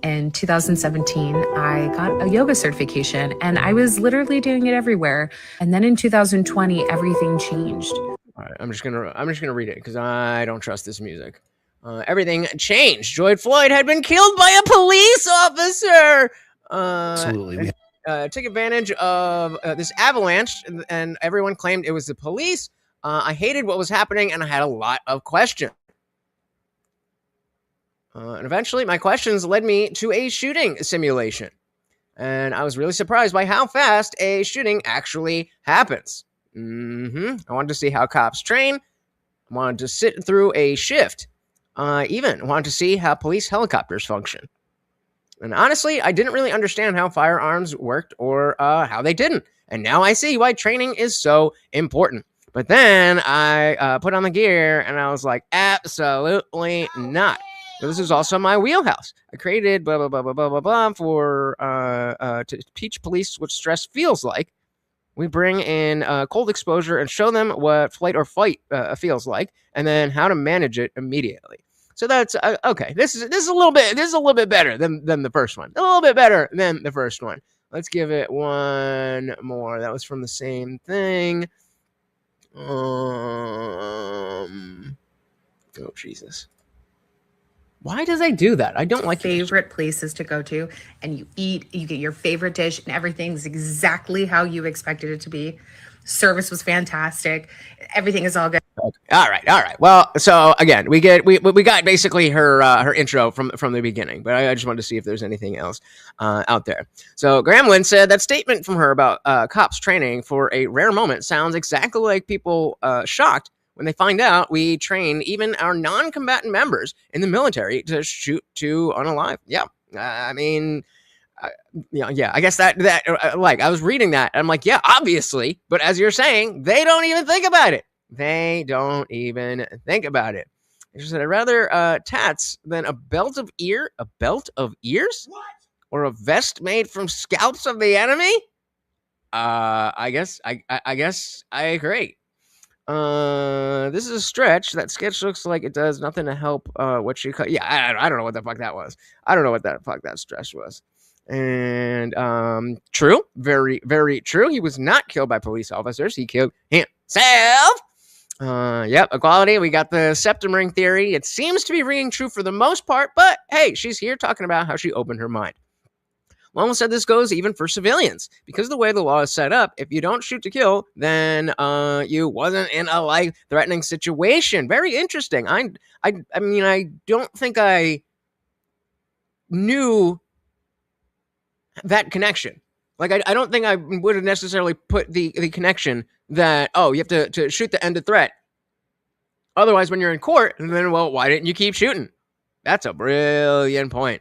In 2017, I got a yoga certification, and I was literally doing it everywhere. And then in 2020, everything changed. All right, I'm just gonna read it because I don't trust this music. Everything changed. George Floyd had been killed by a police officer. Absolutely. Took advantage of this avalanche, and everyone claimed it was the police. I hated what was happening, and I had a lot of questions. And eventually, my questions led me to a shooting simulation. And I was really surprised by how fast a shooting actually happens. I wanted to see how cops train. I wanted to sit through a shift. Even wanted to see how police helicopters function. And honestly, I didn't really understand how firearms worked or how they didn't. And now I see why training is so important. But then I put on the gear and I was like, absolutely not. But this is also my wheelhouse. I created blah, blah, blah, blah, blah, blah, blah for to teach police what stress feels like. We bring in cold exposure and show them what flight or fight feels like, and then how to manage it immediately. So that's okay. This is a little bit better than the first one. A little bit better than the first one. Let's give it one more. That was from the same thing. Oh Jesus. Why does I do that? I don't like favorite places to go to, and you eat, you get your favorite dish, and everything's exactly how you expected it to be. Service was fantastic. Everything is all good. Okay. All right. Well, so again, we got basically her intro from the beginning, but I just wanted to see if there's anything else out there. So Gremlin said that statement from her about cops training for a rare moment sounds exactly like people shocked when they find out we train even our non-combatant members in the military to shoot to unalive. Yeah, I mean, yeah. I guess that like I was reading that, and I'm like, yeah, obviously. But as you're saying, they don't even think about it. They don't even think about it. She said, I'd rather tats than a belt of ears, what? Or a vest made from scalps of the enemy. I guess I agree. This is a stretch. That sketch looks like it does nothing to help what she cut. Yeah, I don't know what the fuck that was. I don't know what the fuck that stretch was. And true, very, very true. He was not killed by police officers. He killed himself. Yep, equality. We got the septum ring theory. It seems to be ringing true for the most part, but hey, she's here talking about how she opened her mind. Lowell said this goes even for civilians. Because the way the law is set up, if you don't shoot to kill, then you wasn't in a life-threatening situation. Very interesting. I mean, I don't think I knew that connection. Like, I don't think I would have necessarily put the connection that, oh, you have to shoot to end the threat. Otherwise, when you're in court, then, well, why didn't you keep shooting? That's a brilliant point.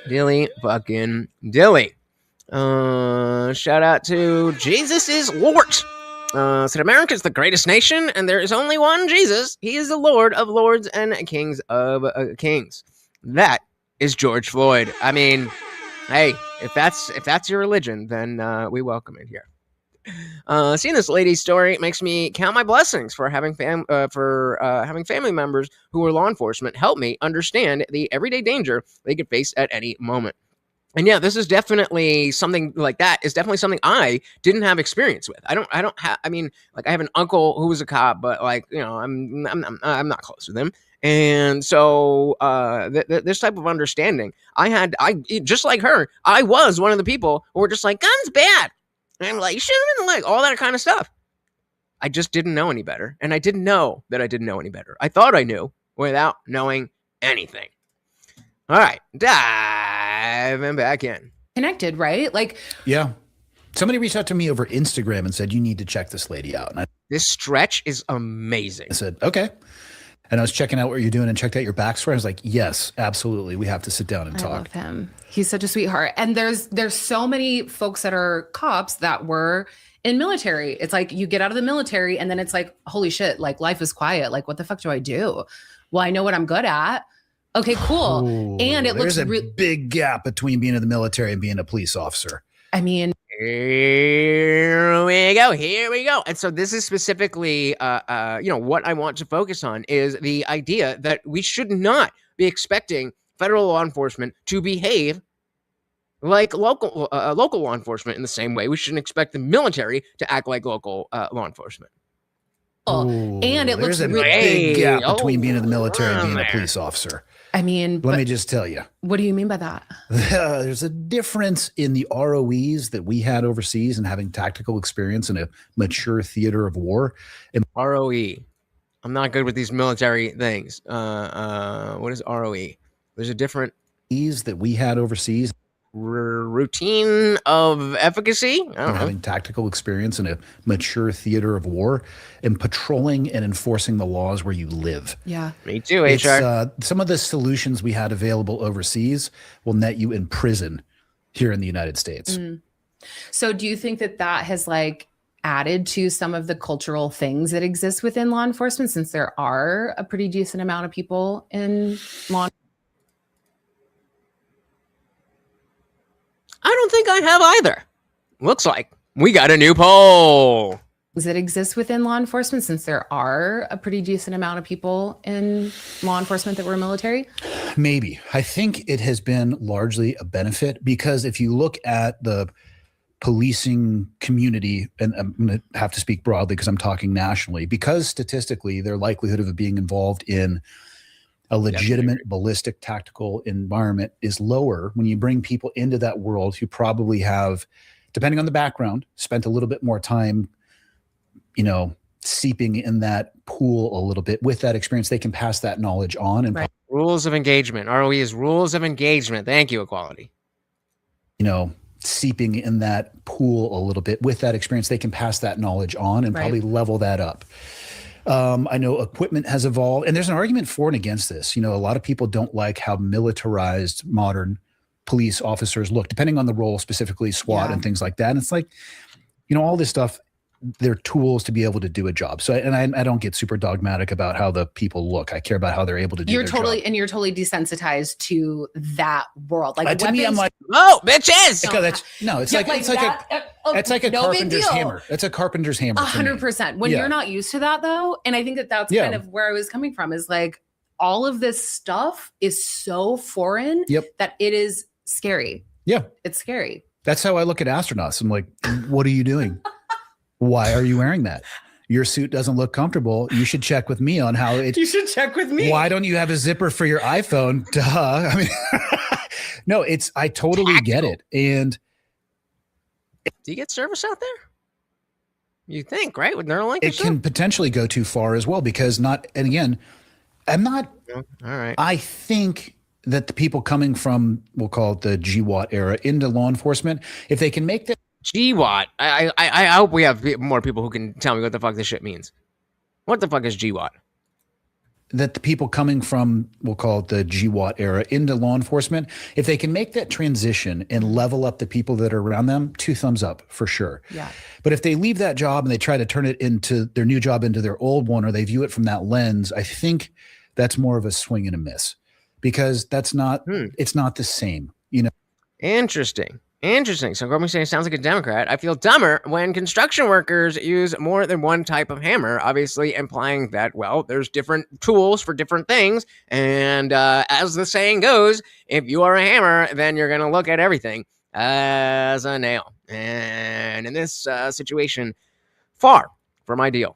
Dilly fucking dilly. Shout out to Jesus is Lord. Said America is the greatest nation, and there is only one Jesus. He is the Lord of lords and Kings of kings. That is George Floyd. I mean, hey, if that's your religion, then we welcome it here. Seeing this lady's story makes me count my blessings for having family members who are law enforcement help me understand the everyday danger they could face at any moment. And yeah, this is definitely something like that is definitely something I didn't have experience with. I don't have. I mean, like I have an uncle who was a cop, but like I'm not close with him. And so this type of understanding, I just like her, I was one of the people who were just like, guns bad. And I'm like, shoot him in the leg, all that kind of stuff. I just didn't know any better. And I didn't know that I didn't know any better. I thought I knew without knowing anything. All right, diving back in. Connected, right? Like, yeah. Somebody reached out to me over Instagram and said, you need to check this lady out. And this stretch is amazing. I said, okay. And I was checking out what you're doing and checked out your backstory. I was like, yes, absolutely. We have to sit down and talk. I love him. He's such a sweetheart. And there's so many folks that are cops that were in military. It's like you get out of the military and then it's like, holy shit, like life is quiet. Like, what the fuck do I do? Well, I know what I'm good at. Okay, cool. Ooh, and it looks there's a big gap between being in the military and being a police officer. I mean, here we go. And so this is specifically, what I want to focus on is the idea that we should not be expecting federal law enforcement to behave like local law enforcement in the same way we shouldn't expect the military to act like local law enforcement. Ooh, and it looks there's a big gap between being in the military and being a police officer. I mean, let me just tell you. What do you mean by that? There's a difference in the ROEs that we had overseas and having tactical experience in a mature theater of war. And ROE. I'm not good with these military things. What is ROE? There's a different that we had overseas. Routine of efficacy. I don't know. Having tactical experience in a mature theater of war and patrolling and enforcing the laws where you live. Yeah, me too. HR. Some of the solutions we had available overseas will net you in prison here in the United States. So, do you think that has like added to some of the cultural things that exist within law enforcement, since there are a pretty decent amount of people in law? I don't think I have either. Looks like we got a new poll. Does it exist within law enforcement, since there are a pretty decent amount of people in law enforcement that were military? Maybe. I think it has been largely a benefit because if you look at the policing community, and I'm going to have to speak broadly because I'm talking nationally, because statistically their likelihood of being involved in a legitimate ballistic tactical environment is lower when you bring people into that world who probably have, depending on the background, spent a little bit more time, seeping in that pool a little bit. With that experience, they can pass that knowledge on. And rules of engagement. ROE is rules of engagement. Thank you, Equality. Seeping in that pool a little bit. With that experience, they can pass that knowledge on and probably level that up. I know equipment has evolved, and there's an argument for and against this. A lot of people don't like how militarized modern police officers look, depending on the role, specifically SWAT and things like that. And it's like, all this stuff, they're tools to be able to do a job. So, and I don't get super dogmatic about how the people look. I care about how they're able to do their job. And you're totally desensitized to that world. Like to me, I'm like, oh, bitches. It's like a carpenter's hammer. It's a carpenter's hammer. 100%. When you're not used to that, though, and I think that's kind of where I was coming from, is like all of this stuff is so foreign that it is scary. Yeah, it's scary. That's how I look at astronauts. I'm like, what are you doing? Why are you wearing that? Your suit doesn't look comfortable. You should check with me on how it. You should check with me. Why don't you have a zipper for your iPhone? Duh. I mean, no, I totally get it. And do you get service out there? You think, right? With Neuralink? It can potentially go too far as well because I'm not. All right. I think that the people coming from, we'll call it the GWAT era into law enforcement, if they can make the GWAT. I hope we have more people who can tell me what the fuck this shit means. What the fuck is GWAT? that the people coming from, we'll call it the GWAT era, into law enforcement, if they can make that transition and level up the people that are around them, 2 thumbs up for sure. Yeah. But if they leave that job and they try to turn it into their new job into their old one, or they view it from that lens, I think that's more of a swing and a miss, because that's not, it's not the same, you know? Interesting. So Grumpy saying sounds like a Democrat. I feel dumber when construction workers use more than one type of hammer, obviously implying that, well, there's different tools for different things. And as the saying goes, if you are a hammer, then you're going to look at everything as a nail. And in this situation, far from ideal.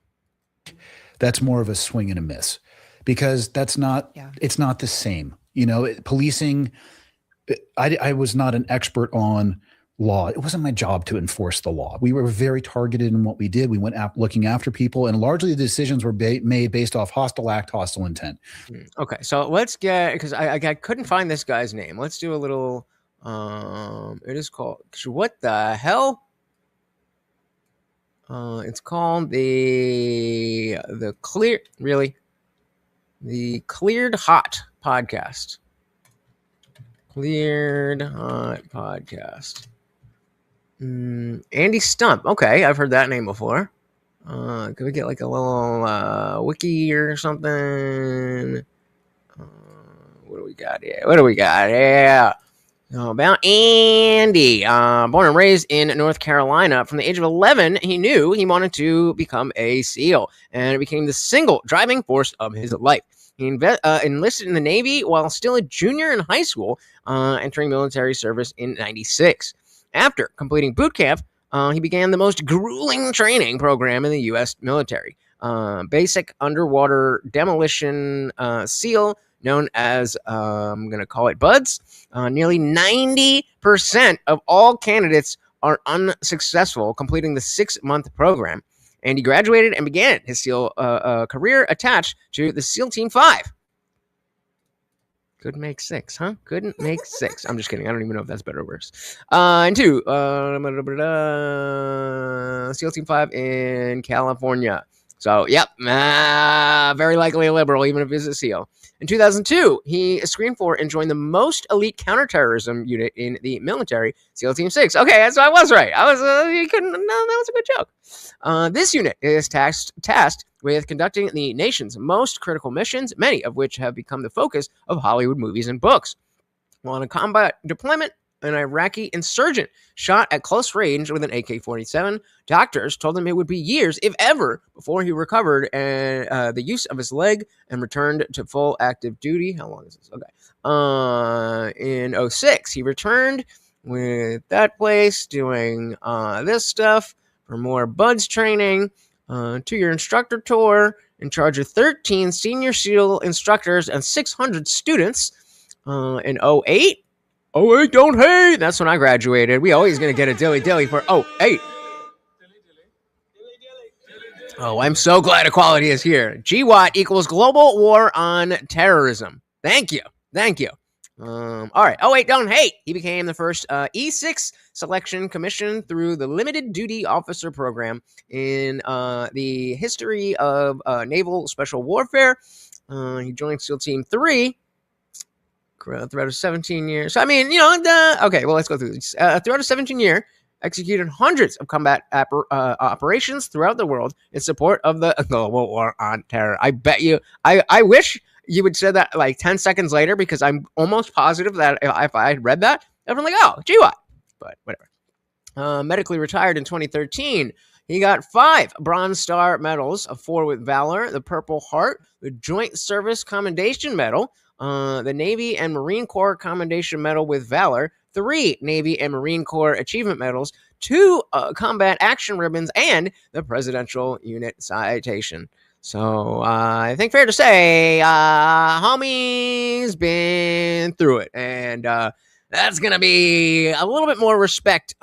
That's more of a swing and a miss, because that's not, it's not the same. You know, policing, I was not an expert on law. It wasn't my job to enforce the law. We were very targeted in what we did. We went looking after people, and largely the decisions were made based off hostile act, hostile intent. Okay, so let's get, because I couldn't find this guy's name. Let's do a little, it is called, what the hell? It's called the Cleared Hot Podcast. Cleared Hot Podcast. Andy Stump. Okay, I've heard that name before. Could we get like a little wiki or something? What do we got here? About Andy. Born and raised in North Carolina. From the age of 11, he knew he wanted to become a SEAL, and it became the single driving force of his life. He enlisted in the Navy while still a junior in high school, entering military service in 96. After completing boot camp, he began the most grueling training program in the U.S. military. Basic underwater demolition SEAL, known as, I'm going to call it BUDS. Nearly 90% of all candidates are unsuccessful completing the 6-month program. And he graduated and began his SEAL career attached to the SEAL Team 5. Couldn't make 6, huh? Couldn't make 6. I'm just kidding. I don't even know if that's better or worse. And 2, SEAL Team 5 in California. So, yep, very likely a liberal, even if he's a SEAL. In 2002, he screened for and joined the most elite counterterrorism unit in the military, SEAL Team 6. Okay, so I was right. That was a good joke. This unit is tasked with conducting the nation's most critical missions, many of which have become the focus of Hollywood movies and books. While on a combat deployment, an Iraqi insurgent shot at close range with an AK-47. Doctors told him it would be years, if ever, before he recovered the use of his leg and returned to full active duty. How long is this? Okay. In 2006, he returned with that place doing this stuff for more BUDS training, 2-year instructor tour, in charge of 13 senior SEAL instructors and 600 students. In 2008, 08, don't hate. That's when I graduated. We always going to get a dilly for 08. Oh, I'm so glad equality is here. GWAT equals Global War on Terrorism. Thank you. All right. 08, don't hate. He became the first E6 selection commission through the Limited Duty Officer Program in the history of naval special warfare. He joined SEAL Team 3. Throughout a 17-year. So, I mean, okay, well, let's go through this. Throughout a 17-year, executed hundreds of combat operations throughout the world in support of the global war on terror. I bet you, I wish you would say that like 10 seconds later, because I'm almost positive that if I had read that, I'd be like, oh, GWAT. But whatever. Medically retired in 2013. He got 5 Bronze Star medals, 4 with Valor, the Purple Heart, the Joint Service Commendation Medal, the Navy and Marine Corps Commendation Medal with Valor, 3 Navy and Marine Corps Achievement Medals, 2 Combat Action Ribbons, and the Presidential Unit Citation. So I think fair to say, homie's been through it. And that's going to be a little bit more respect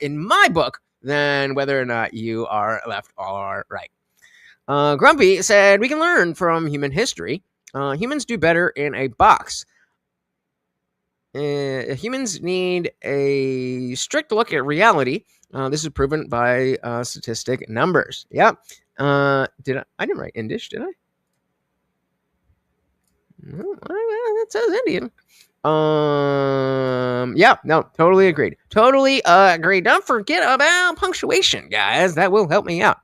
in my book than whether or not you are left or right. Grumpy said, we can learn from human history. Humans do better in a box. Humans need a strict look at reality. This is proven by statistic numbers. Yep. I didn't write Indish, did I? That says Indian. Yeah, no, totally agreed. Totally agreed. Don't forget about punctuation, guys. That will help me out.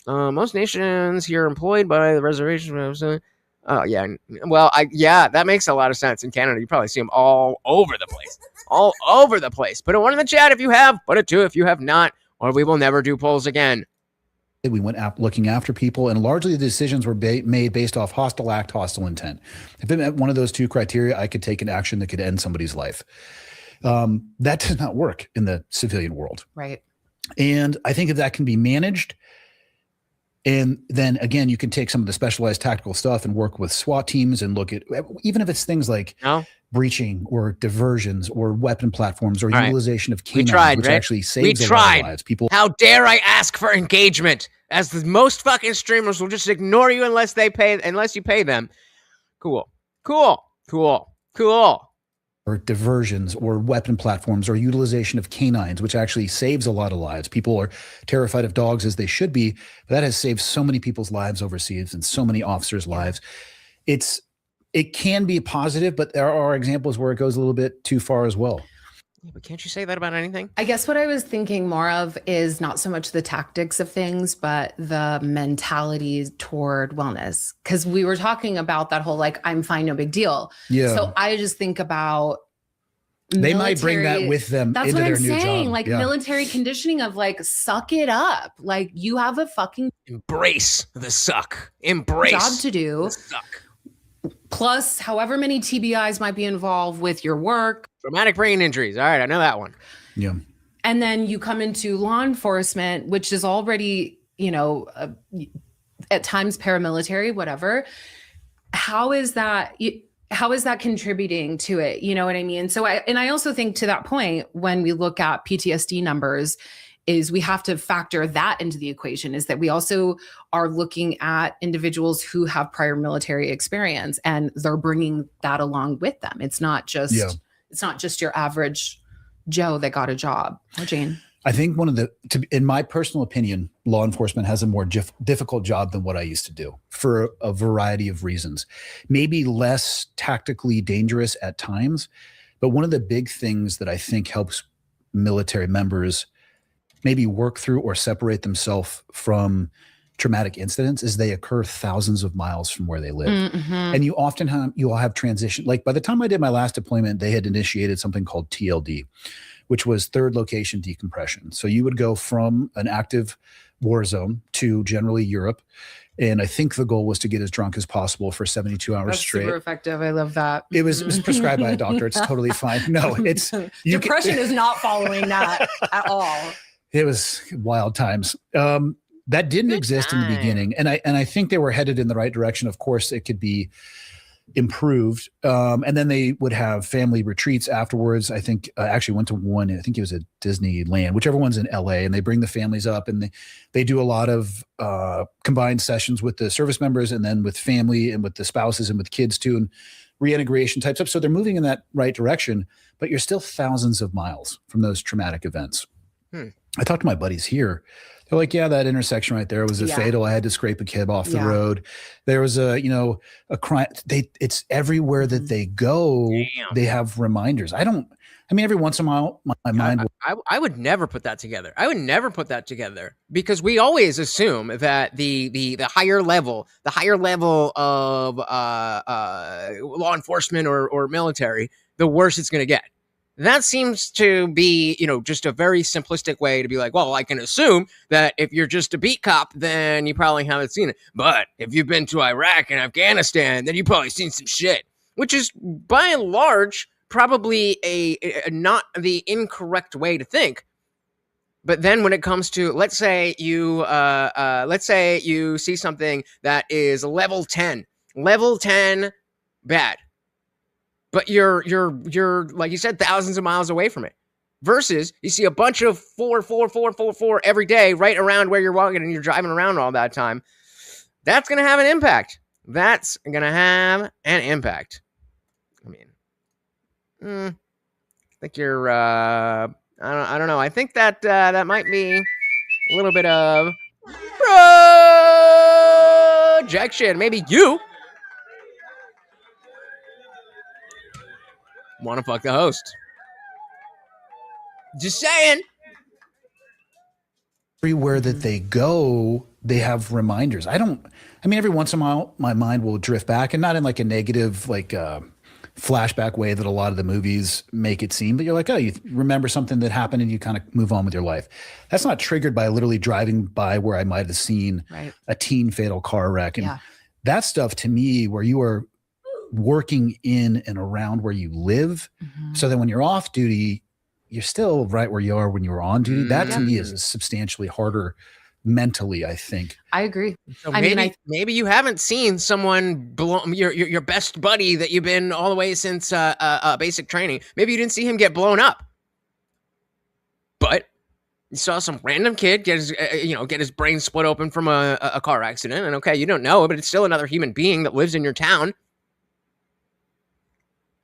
Most nations here are employed by the reservation. Oh yeah, well, that makes a lot of sense. In Canada, you probably see them all over the place, all over the place. Put a 1 in the chat if you have. Put a 2 if you have not, or we will never do polls again. We went looking after people, and largely the decisions were made based off hostile act, hostile intent. If it met one of those 2 criteria, I could take an action that could end somebody's life. That does not work in the civilian world. Right. And I think if that can be managed, and then again, you can take some of the specialized tactical stuff and work with SWAT teams and look at, even if it's things like breaching or diversions or weapon platforms or utilization of canines, which actually saves a lot of lives. People, how dare I ask for engagement? As the most fucking streamers will just ignore you unless you pay them. Cool. Or diversions or weapon platforms or utilization of canines, which actually saves a lot of lives. People are terrified of dogs, as they should be, but that has saved so many people's lives overseas and so many officers' lives. It can be positive, but there are examples where it goes a little bit too far as well. Yeah, but can't you say that about anything? I guess what I was thinking more of is not so much the tactics of things, but the mentality toward wellness. Because we were talking about that whole, like, I'm fine, no big deal. Yeah. So I just think about they might bring that with them into their new job. That's what I'm saying. Like military conditioning of like, suck it up. Like, you have a fucking embrace the suck. Embrace job to do. The suck. Plus, however many TBIs might be involved with your work. Traumatic brain injuries. All right, I know that one. Yeah. And then you come into law enforcement, which is already, at times paramilitary, whatever. How is that contributing to it? You know what I mean? So I also think, to that point, when we look at PTSD numbers, is we have to factor that into the equation, is that we also are looking at individuals who have prior military experience, and they're bringing that along with them. It's not just your average Joe that got a job. Or Jane. I think in my personal opinion, law enforcement has a more difficult job than what I used to do for a variety of reasons. Maybe less tactically dangerous at times, but one of the big things that I think helps military members maybe work through or separate themselves from traumatic incidents is they occur thousands of miles from where they live. Mm-hmm. And you'll have transition. Like, by the time I did my last deployment, they had initiated something called TLD, which was third location decompression. So you would go from an active war zone to generally Europe. And I think the goal was to get as drunk as possible for 72 hours straight. Super effective. I love that. It was prescribed by a doctor. It's totally fine. No, depression is not following that at all. It was wild times. That didn't exist in the beginning. And I think they were headed in the right direction. Of course, it could be improved. And then they would have family retreats afterwards. I think I actually went to one, I think it was at Disneyland, whichever one's in LA, and they bring the families up, and they do a lot of combined sessions with the service members, and then with family and with the spouses and with kids too, and reintegration type stuff. So they're moving in that right direction, but you're still thousands of miles from those traumatic events. I talked to my buddies here. They're like, yeah, that intersection right there was fatal. I had to scrape a kid off the road. There was a crime. It's everywhere that they go. Damn. They have reminders. Every once in a while, my mind. I would never put that together. Because we always assume that the higher level of law enforcement or military, the worse it's going to get. That seems to be, just a very simplistic way to be like, well, I can assume that if you're just a beat cop, then you probably haven't seen it. But if you've been to Iraq and Afghanistan, then you've probably seen some shit, which is by and large probably a not the incorrect way to think. But then when it comes to, let's say you see something that is level 10 bad. But you're like you said, thousands of miles away from it. Versus you see a bunch of 4 every day right around where you're walking and you're driving around all that time. That's going to have an impact. I think you're, I don't know. I think that that might be a little bit of projection. Maybe you want to fuck the host. Just saying. Everywhere that they go, they have reminders. I mean, every once in a while, my mind will drift back, and not in like a negative, like flashback way that a lot of the movies make it seem, but you're like, oh, you remember something that happened and you kind of move on with your life. That's not triggered by literally driving by where I might have seen a teen fatal car wreck. And that stuff, to me, where you are working in and around where you live, so that when you're off duty, you're still right where you are when you were on duty. That to me is substantially harder mentally, I think. I agree. So maybe you haven't seen someone blown, your best buddy that you've been all the way since basic training. Maybe you didn't see him get blown up, but you saw some random kid get his brain split open from a car accident. And okay, you don't know, but it's still another human being that lives in your town.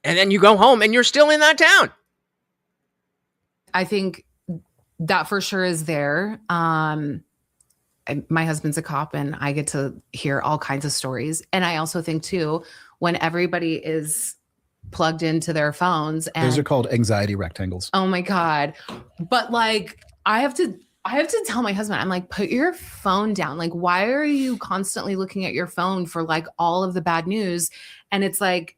And then you go home and you're still in that town. I think that for sure is there. My husband's a cop and I get to hear all kinds of stories. And I also think too, when everybody is plugged into their phones, and those are called anxiety rectangles. Oh my God. But like, I have to tell my husband, I'm like, put your phone down. Like, why are you constantly looking at your phone for like all of the bad news? And it's like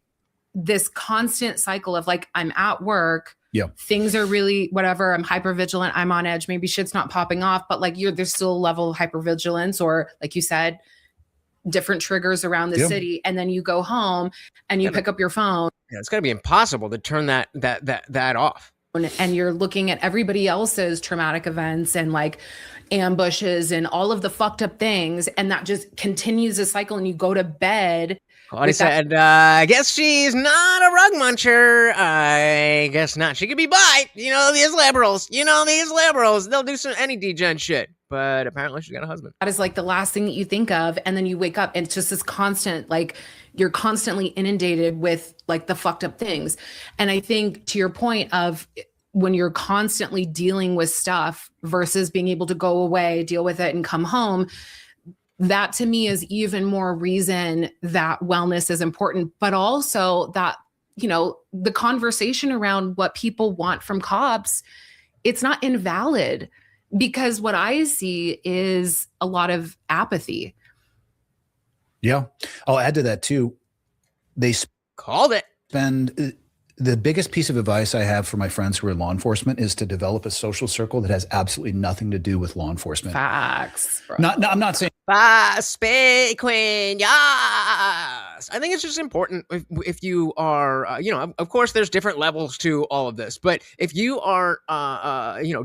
this constant cycle of like, I'm at work. Yeah. Things are really whatever. I'm hyper vigilant. I'm on edge. Maybe shit's not popping off, but like there's still a level of hypervigilance, or like you said, different triggers around the city. And then you go home and you pick up your phone. Yeah, it's gotta be impossible to turn that off. And you're looking at everybody else's traumatic events and like ambushes and all of the fucked up things. And that just continues a cycle, and you go to bed. Claudia said, I guess she's not a rug muncher. I guess not. She could be bi. These liberals. They'll do any degen shit. But apparently she's got a husband. That is like the last thing that you think of. And then you wake up and it's just this constant, like you're constantly inundated with like the fucked up things. And I think to your point of when you're constantly dealing with stuff versus being able to go away, deal with it and come home, that to me is even more reason that wellness is important, but also that, the conversation around what people want from cops, it's not invalid, because what I see is a lot of apathy. Yeah. I'll add to that too. They called it. The biggest piece of advice I have for my friends who are in law enforcement is to develop a social circle that has absolutely nothing to do with law enforcement. Facts. Bro. I'm not saying. Spay Queen, yes. I think it's just important if you are, of course, there's different levels to all of this, but if you are,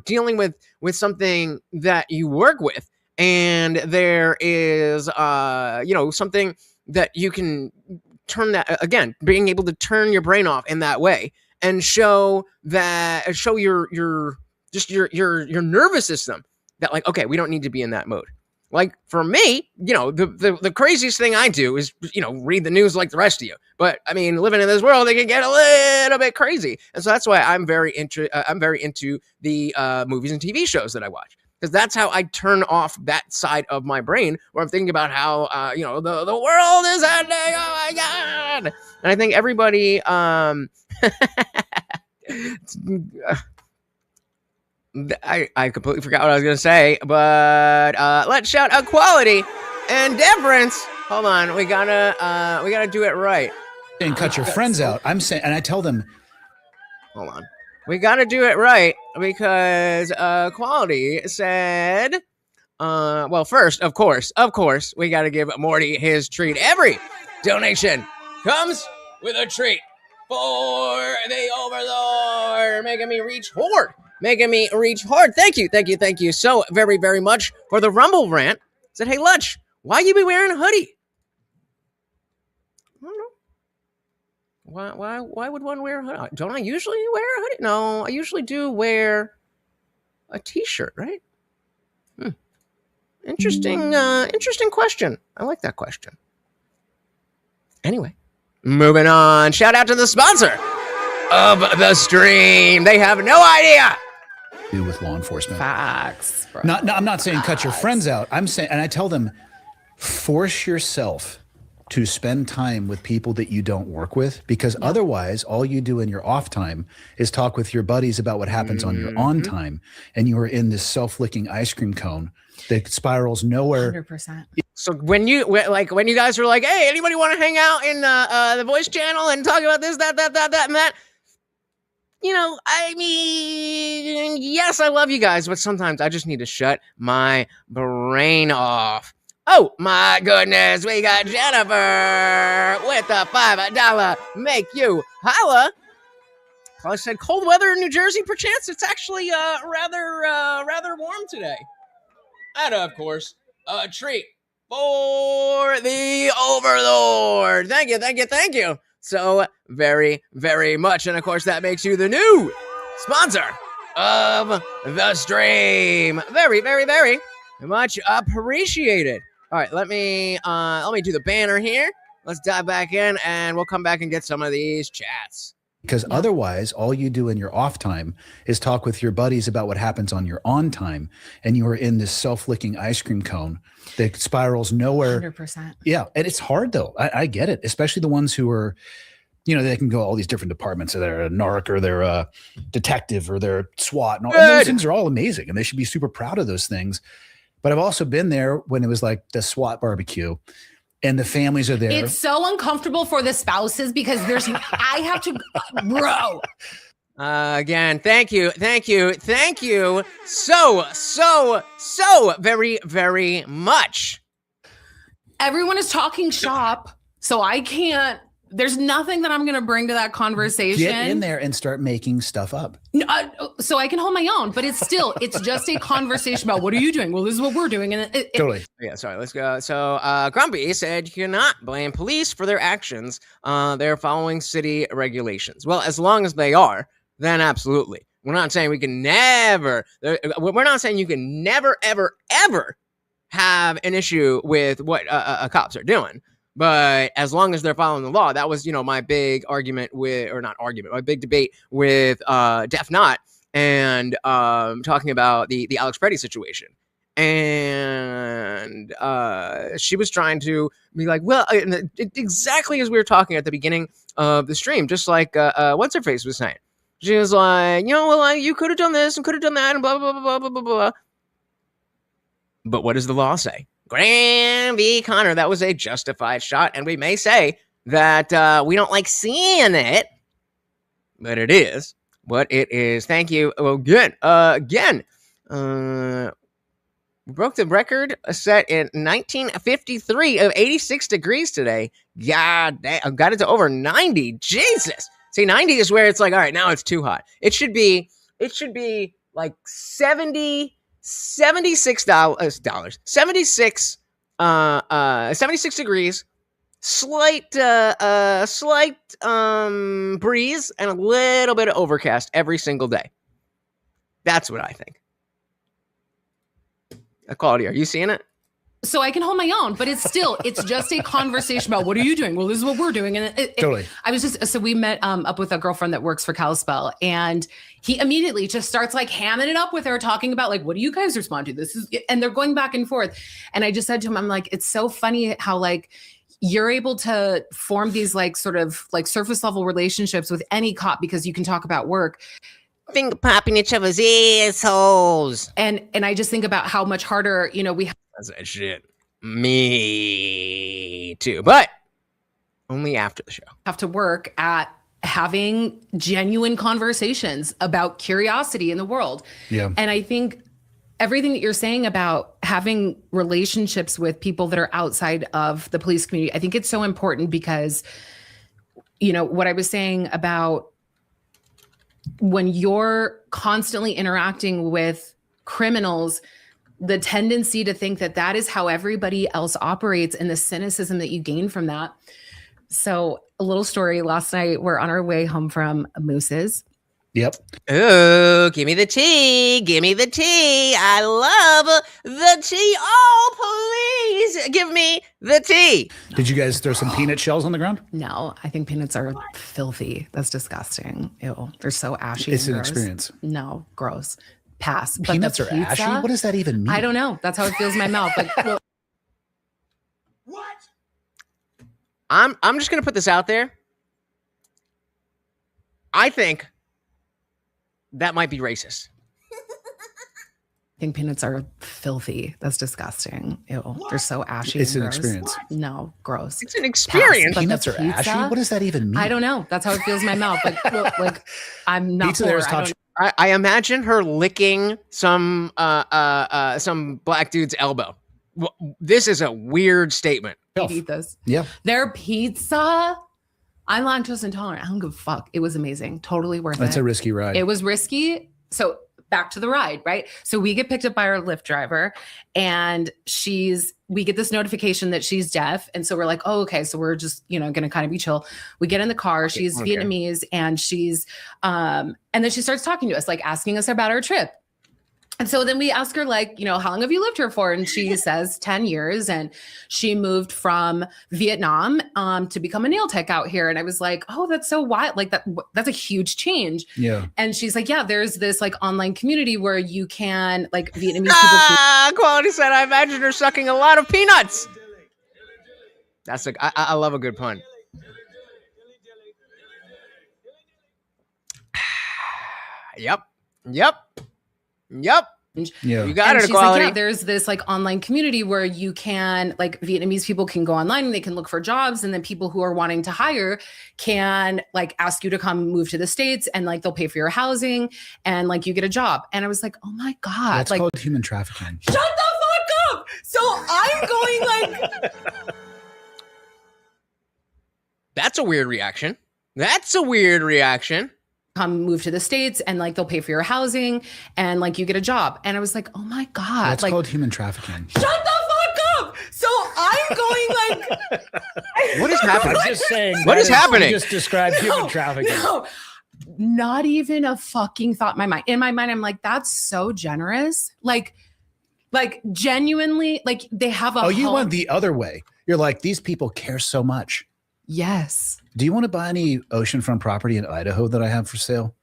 dealing with something that you work with, and there is, something that you can turn that, again, being able to turn your brain off in that way and show your nervous system that like, okay, we don't need to be in that mode. Like for me, the craziest thing I do is, read the news like the rest of you. But I mean, living in this world, it can get a little bit crazy. And so that's why I'm very into the movies and TV shows that I watch, because that's how I turn off that side of my brain where I'm thinking about how, the world is ending. Oh my God. And I think everybody, I completely forgot what I was going to say, but let's shout equality and difference. Hold on. We gotta do it right. And cut your friends out. I'm saying, and I tell them, hold on. We got to do it right because Quality said, first, of course, we got to give Morty his treat. Every donation comes with a treat for the Overlord, making me reach hard. Thank you so very, very much for the Rumble rant. Said, hey, Lutch, why you be wearing a hoodie? I don't know. Why would one wear a hoodie? Don't I usually wear a hoodie? No, I usually do wear a t-shirt, right? Interesting question. I like that question. Anyway, moving on. Shout out to the sponsor of the stream. They have no idea. Do with law enforcement. Facts. Bro. I'm not saying cut your friends out. I'm saying, and I tell them, force yourself to spend time with people that you don't work with, because otherwise all you do in your off time is talk with your buddies about what happens on your on time, and you are in this self-licking ice cream cone that spirals nowhere. 100%. So when you guys were like, hey, anybody want to hang out in the voice channel and talk about this, that, and that? You know, I mean, yes, I love you guys, but sometimes I just need to shut my brain off. Oh my goodness, we got Jennifer with a $5 make you holla. I said cold weather in New Jersey, perchance. It's actually rather warm today. And of course, a treat for the Overlord. Thank you so very, very much. And of course, that makes you the new sponsor of the stream. Very, very, very much appreciated. All right, let me do the banner here. Let's dive back in, and we'll come back and get some of these chats. Because otherwise, all you do in your off time is talk with your buddies about what happens on your on time, and you are in this self-licking ice cream cone that spirals nowhere. 100%. Yeah, and it's hard though. I get it, especially the ones who are, you know, they can go all these different departments. So they're a narc, or they're a detective, or they're SWAT, and all and those things are all amazing, and they should be super proud of those things. But I've also been there when it was like the SWAT barbecue, and the families are there. It's so uncomfortable for the spouses because I have to, bro. Again, thank you so very, very much. Everyone is talking shop, so I can't. There's nothing that I'm going to bring to that conversation. Get in there and start making stuff up. So I can hold my own, but it's just a conversation about what are you doing? Well, this is what we're doing. And Totally. Yeah, sorry, let's go. So Grumpy said you cannot blame police for their actions. They're following city regulations. Well, as long as they are, then absolutely. We're not saying we can never, we're not saying you can never, ever, ever have an issue with what cops are doing. But as long as they're following the law, that was, my big argument my big debate with Def Not and talking about the Alex Preddy situation. And she was trying to be like, well, exactly as we were talking at the beginning of the stream, just like what's her face was saying. She was like, you could have done this and could have done that and blah, blah, blah, blah, blah, blah, blah. But what does the law say? Graham v. Connor, that was a justified shot, and we may say that we don't like seeing it, but it is what it is. Thank you again. We broke the record set in 1953 of 86 degrees today. God damn, got it to over 90. Jesus. See, 90 is where it's like, all right, now it's too hot. It should be like 76 degrees, slight breeze, and a little bit of overcast every single day. That's what I think. Claudia, are you seeing it? So I can hold my own, but it's just a conversation about what are you doing? Well, this is what we're doing. And Totally. So we met up with a girlfriend that works for Kalispell, and he immediately just starts like hamming it up with her, talking about like, what do you guys respond to? And they're going back and forth. And I just said to him, I'm like, it's so funny how like you're able to form these like sort of like surface level relationships with any cop because you can talk about work. Finger popping each other's assholes. And I just think about how much harder, we have. That's that shit. Me too. But only after the show. Have to work at having genuine conversations about curiosity in the world. Yeah. And I think everything that you're saying about having relationships with people that are outside of the police community, I think it's so important because, what I was saying about when you're constantly interacting with criminals, the tendency to think that is how everybody else operates and the cynicism that you gain from that. So a little story, last night we're on our way home from Moose's. Yep. Oh, give me the tea. Give me the tea. I love the tea. Oh, please give me the tea. Did you guys throw some peanut shells on the ground? No, I think peanuts are filthy. That's disgusting. Ew, they're so ashy. It's an gross. experience. No, gross. Pass. But Peanuts are ashy? What does that even mean? I don't know. That's how it feels in my mouth. Like, What? I'm just gonna put this out there. I think that might be racist. I think peanuts are filthy. That's disgusting. Ew. They're so ashy. It's and an gross. experience. No, gross. It's an experience. But Peanuts are ashy. What does that even mean? I don't know. That's how it feels in my mouth. Like I'm not Pizza poor. there is top. I imagine her licking some black dude's elbow. This is a weird statement. Eat this. Yeah. Their pizza. I'm lactose intolerant. I don't give a fuck. It was amazing. Totally worth it. That's a risky ride. It was risky. So back to the ride, right? So we get picked up by our Lyft driver and we get this notification that she's deaf. And so we're like, oh, okay. So we're just, going to kind of be chill. We get in the car. She's Vietnamese and and then she starts talking to us, like asking us about our trip. And so then we ask her, like, how long have you lived here for? And she says 10 years. And she moved from Vietnam to become a nail tech out here. And I was like, oh, that's so wild. Like that's a huge change. Yeah. And she's like, yeah, there's this like online community where you can like Vietnamese people. Quality said, I imagine her sucking a lot of peanuts. I love a good pun. Yep. Yeah. You got it, she's Equality. like, yeah, there's this like online community where you can like Vietnamese people can go online and they can look for jobs. And then people who are wanting to hire can like ask you to come move to the States and like they'll pay for your housing and like you get a job. And I was like, oh my God. That's called human trafficking. Shut the fuck up. So I'm going like. That's a weird reaction. Come move to the States and like they'll pay for your housing and like you get a job. And I was like, oh my God. That's called human trafficking. Shut the fuck up. So I'm going like. What is happening? I'm just saying. What is happening? You just described human trafficking. No, not even a fucking thought in my mind. In my mind, I'm like, that's so generous. Like genuinely, like they have a Oh, you home. went the other way. You're like, these people care so much. Yes. Do you want to buy any oceanfront property in Idaho that I have for sale?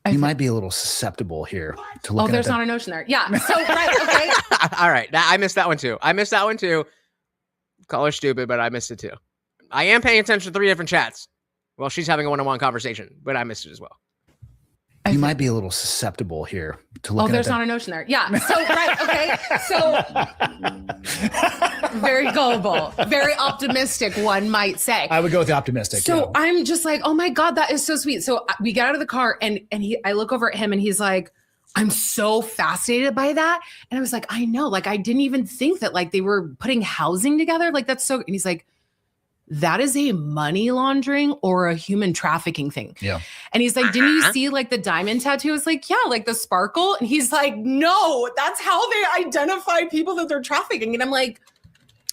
You might be a little susceptible here to look at. Oh, there's not an ocean there. Yeah. So, right. Okay. All right. I missed that one too. Call her stupid, but I missed it too. I am paying attention to 3 different chats. Well, she's having a one-on-one conversation, but I missed it as well. You might be a little susceptible here to look at. Oh, there's not an ocean there. Yeah. So, right. Okay. So very gullible, very optimistic, one might say. I would go with the optimistic. So yeah. I'm just like, oh my God, that is so sweet. So we get out of the car and I look over at him and he's like, I'm so fascinated by that. And I was like, I know, like, I didn't even think that like they were putting housing together. Like that's so, and he's like, that is a money laundering or a human trafficking thing. Yeah. And he's like, didn't you see like the diamond tattoo? I was like, yeah, like the sparkle. And he's like, no, that's how they identify people that they're trafficking. And I'm like,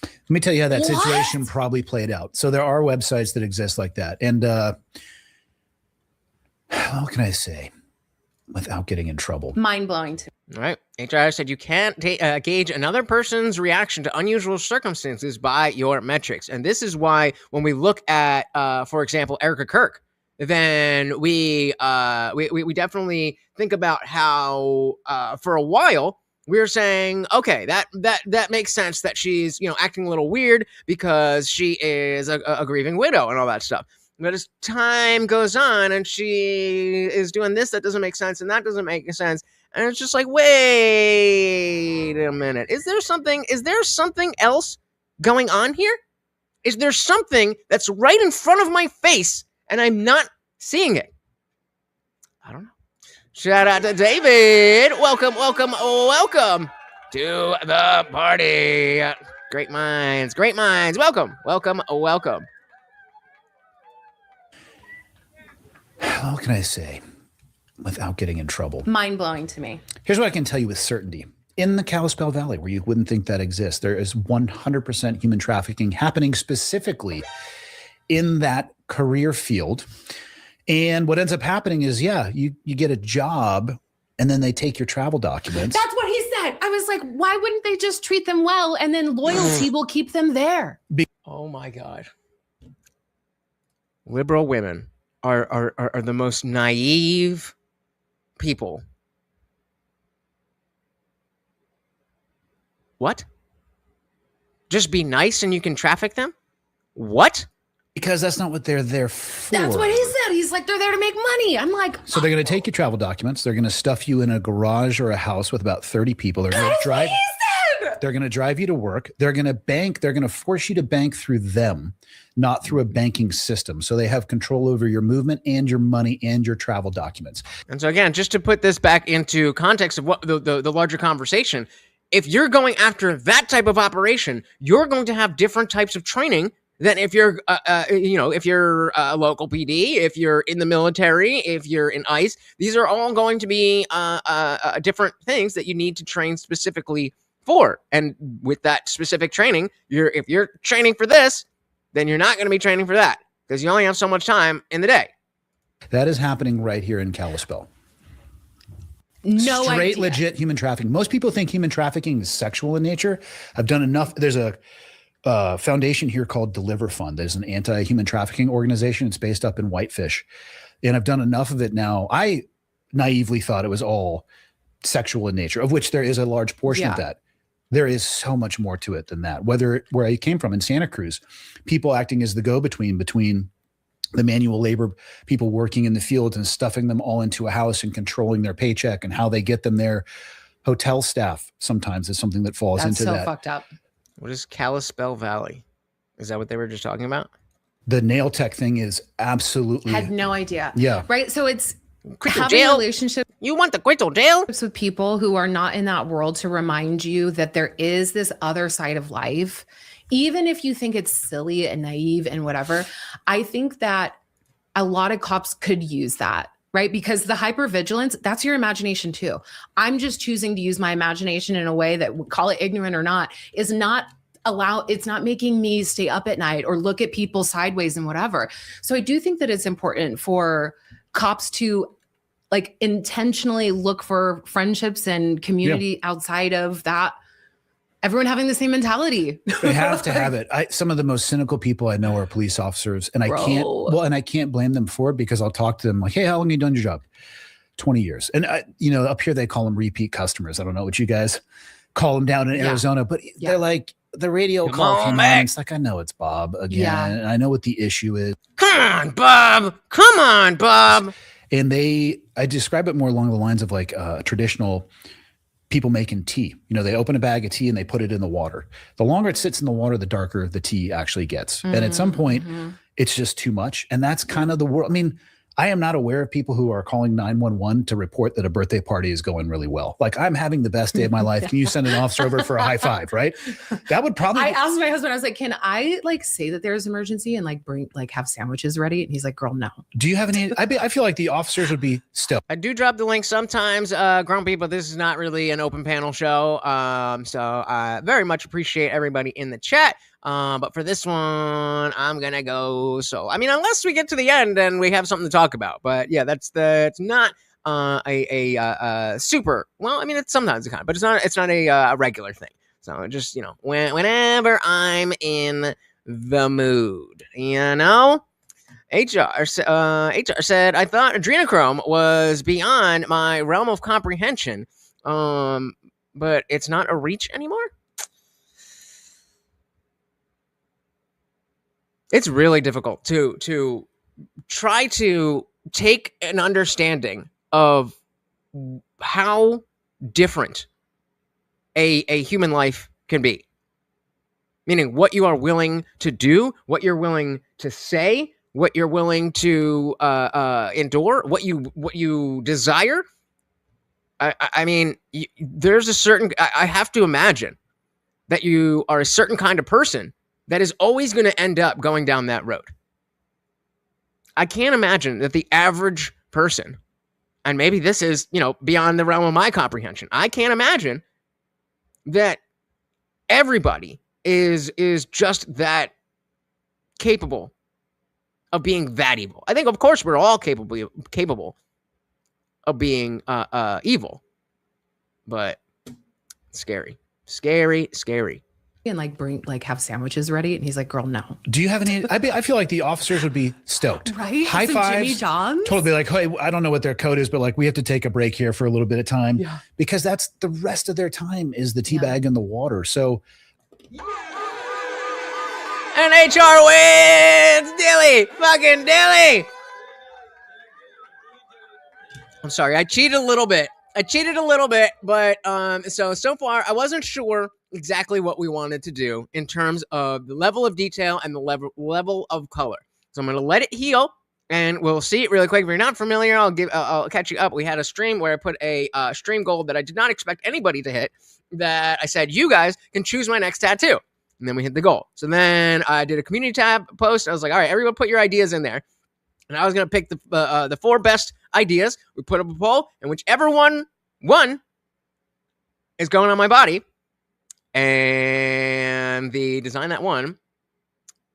let me tell you how that What? situation probably played out. So there are websites that exist like that. And what can I say without getting in trouble? mind blowing to me. All right. HR said you can't gauge another person's reaction to unusual circumstances by your metrics. And this is why when we look at, for example, Erica Kirk, then we definitely think about how for a while we were saying, okay, that makes sense that she's, acting a little weird because she is a grieving widow and all that stuff. But as time goes on and she is doing this, that doesn't make sense and that doesn't make sense. And it's just like, wait a minute. Is there something else going on here? Is there something that's right in front of my face and I'm not seeing it? I don't know. Shout out to David. Welcome to the party. Great minds. Welcome. What can I say without getting in trouble? Mind blowing to me. Here's what I can tell you with certainty. In the Kalispell Valley, where you wouldn't think that exists, there is 100% human trafficking happening specifically in that career field. And what ends up happening is, you get a job and then they take your travel documents. That's what he said. I was like, why wouldn't they just treat them well and then loyalty will keep them there? Oh my God. Liberal women are the most naive people. What? Just be nice and you can traffic them? What? Because that's not what they're there for. That's what he said. He's like, they're there to make money. I'm like, so they're going to take your travel documents. They're going to stuff you in a garage or a house with about 30 people. They're going to drive. They're going to drive you to work. They're going to bank. They're going to force you to bank through them, not through a banking system. So they have control over your movement and your money and your travel documents. And so again, just to put this back into context of what the larger conversation, if you're going after that type of operation, you're going to have different types of training than if you're, if you're a local PD, if you're in the military, if you're in ICE. These are all going to be different things that you need to train specifically for. And with that specific training, if you're training for this, then you're not going to be training for that because you only have so much time in the day. That is happening right here in Kalispell. No Straight idea. legit human trafficking. Most people think human trafficking is sexual in nature. I've done enough. There's a foundation here called Deliver Fund. There's an anti-human trafficking organization. It's based up in Whitefish. And I've done enough of it now. I naively thought it was all sexual in nature, of which there is a large portion of that. There is so much more to it than that. Where I came from in Santa Cruz, people acting as the go-between between the manual labor people working in the fields and stuffing them all into a house and controlling their paycheck and how they get them there. Hotel staff sometimes is something that falls into that. That's so fucked up. What is Kalispell Valley? Is that what they were just talking about? The nail tech thing is absolutely. Had no idea. Yeah. Right. So it's Crystal having jail. relationships You want the crystal jail? with people who are not in that world to remind you that there is this other side of life. Even if you think it's silly and naive and whatever, I think that a lot of cops could use that. Right? Because the hypervigilance, that's your imagination too. I'm just choosing to use my imagination in a way that, call it ignorant or not, is not it's not making me stay up at night or look at people sideways and whatever. So I do think that it's important for cops to like intentionally look for friendships and community outside of that. Everyone having the same mentality. They have to have it. Some of the most cynical people I know are police officers, and I can't blame them for it because I'll talk to them like, "Hey, how long have you done your job?" 20 years. And up here they call them repeat customers. I don't know what you guys call them down in Arizona, but they're like the radio call came on. And it's like, I know it's Bob again, and I know what the issue is. Come on, Bob. Come on, Bob. And I describe it more along the lines of like a traditional people making tea. They open a bag of tea and they put it in the water. The longer it sits in the water, the darker the tea actually gets. And at some point, it's just too much. And that's kind of the world. I mean, I am not aware of people who are calling 911 to report that a birthday party is going really well. Like, I'm having the best day of my life. Can you send an officer over for a high five, right? That would probably. I asked my husband, I was like, can I like say that there's an emergency and like have sandwiches ready? And he's like, girl, no. Do you have any? I feel like the officers would be stoked. I do drop the link sometimes, grown people. This is not really an open panel show. So I very much appreciate everybody in the chat. But for this one, I'm going to go. So, I mean, unless we get to the end and we have something to talk about, but yeah, it's not, a super, well, I mean, it's sometimes a kind, but it's not a regular thing. So just, whenever I'm in the mood, HR said, I thought adrenochrome was beyond my realm of comprehension. But it's not a reach anymore. It's really difficult to try to take an understanding of how different a human life can be. Meaning what you are willing to do, what you're willing to say, what you're willing to endure, what you desire. I mean, there's a certain. I have to imagine that you are a certain kind of person that is always going to end up going down that road. I can't imagine that the average person, and maybe this is, beyond the realm of my comprehension. I can't imagine that everybody is just that capable of being that evil. I think, of course, we're all capable of being evil, but scary. And have sandwiches ready, and he's like, girl, no. Do you have any? I feel like the officers would be stoked. Right? High fives. Jimmy John's. Totally like, hey, I don't know what their code is, but like we have to take a break here for a little bit of time because that's the rest of their time is the tea bag and the water. So And HR wins! Dilly! Fucking Dilly! I'm sorry, I cheated a little bit. But so far, I wasn't sure exactly what we wanted to do in terms of the level of detail and the level of color. So I'm going to let it heal, and we'll see it really quick. If you're not familiar, I'll catch you up. We had a stream where I put a stream goal that I did not expect anybody to hit, that I said, you guys can choose my next tattoo. And then we hit the goal. So then I did a community tab post. I was like, all right, everyone put your ideas in there. And I was going to pick the 4 best ideas. We put up a poll, and whichever one won is going on my body. And the design that won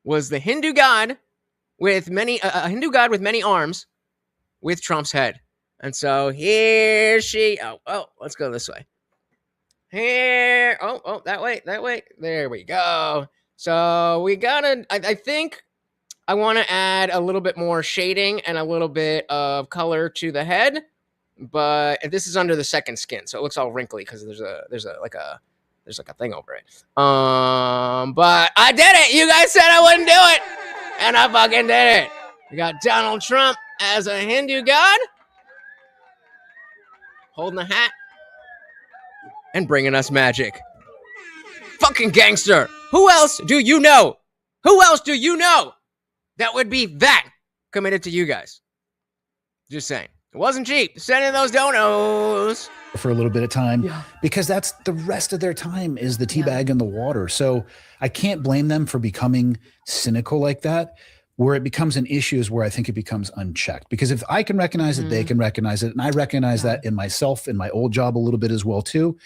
was the Hindu god with many arms with Trump's head. And so here she. Oh, let's go this way. Here. Oh, that way. There we go. So we gotta. I think I want to add a little bit more shading and a little bit of color to the head, but this is under the second skin, so it looks all wrinkly because there's a thing over it. But I did it. You guys said I wouldn't do it, and I fucking did it. We got Donald Trump as a Hindu god, holding a hat and bringing us magic. Fucking gangster. Who else do you know? That would be that committed to you guys? Just saying. It wasn't cheap. Send in those donos. For a little bit of time, because that's the rest of their time is the teabag and the water. So I can't blame them for becoming cynical like that. Where it becomes an issue is where I think it becomes unchecked. Because if I can recognize it, they can recognize it. And I recognize that in myself, in my old job a little bit as well too.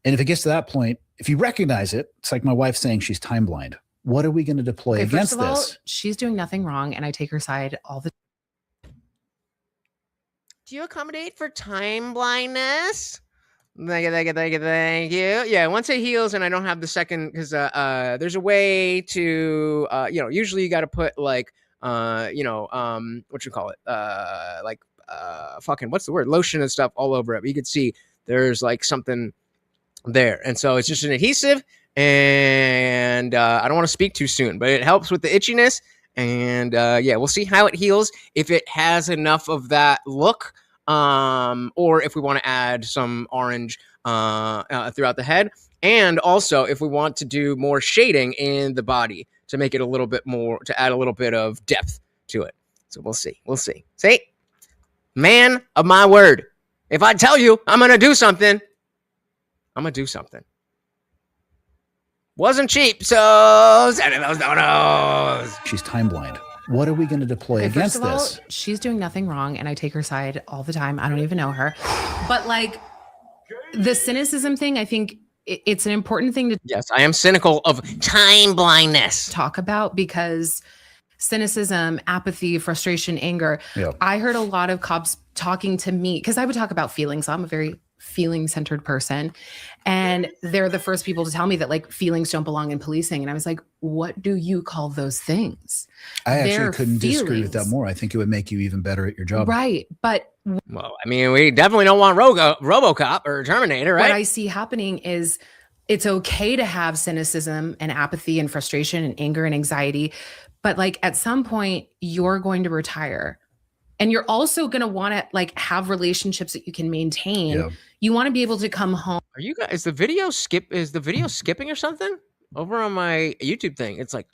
And if it gets to that point, if you recognize it, it's like my wife saying she's time blind. What are we going to deploy against first of all, this? She's doing nothing wrong, and I take her side all the time. Do you accommodate for time blindness? Thank you. Yeah, once it heals and I don't have the second, because there's a way to, usually you got to put like, what you call it? What's the word? Lotion and stuff all over it. But you can see there's like something there. And so it's just an adhesive. And I don't want to speak too soon, but it helps with the itchiness. And we'll see how it heals, if it has enough of that look, or if we want to add some orange throughout the head. And also if we want to do more shading in the body to make it a little bit more, to add a little bit of depth to it. So we'll see. See? Man of my word. If I tell you I'm going to do something, I'm going to do something. Wasn't cheap, so send in those donos. She's time blind. What are we going to deploy against this? She's doing nothing wrong, and I take her side all the time. I don't even know her. But like the cynicism thing, I think it's an important thing to Yes, I am cynical of time blindness. Talk about, because cynicism, apathy, frustration, anger. Yeah. I heard a lot of cops talking to me, because I would talk about feelings. I'm a very feeling-centered person, and they're the first people to tell me that like feelings don't belong in policing. And I was like, what do you call those things? I actually couldn't disagree with that more. I think it would make you even better at your job. Right. But well, I mean, we definitely don't want RoboCop or Terminator, right? What I see happening is it's okay to have cynicism and apathy and frustration and anger and anxiety, but like at some point you're going to retire. And you're also going to want to like have relationships that you can maintain. Yeah. You want to be able to come home. Are you guys, is the video skipping or something? Over on my YouTube thing, it's like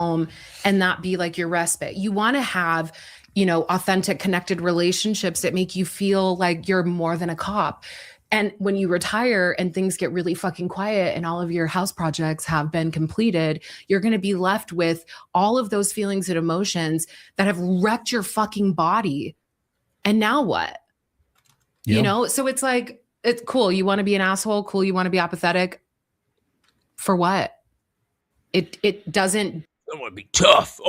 and not be like your respite. You want to have, authentic, connected relationships that make you feel like you're more than a cop. And when you retire and things get really fucking quiet and all of your house projects have been completed, you're going to be left with all of those feelings and emotions that have wrecked your fucking body. And now what? Yeah. So it's like, it's cool. You want to be an asshole. Cool. You want to be apathetic. For what? It doesn't. I want to be tough.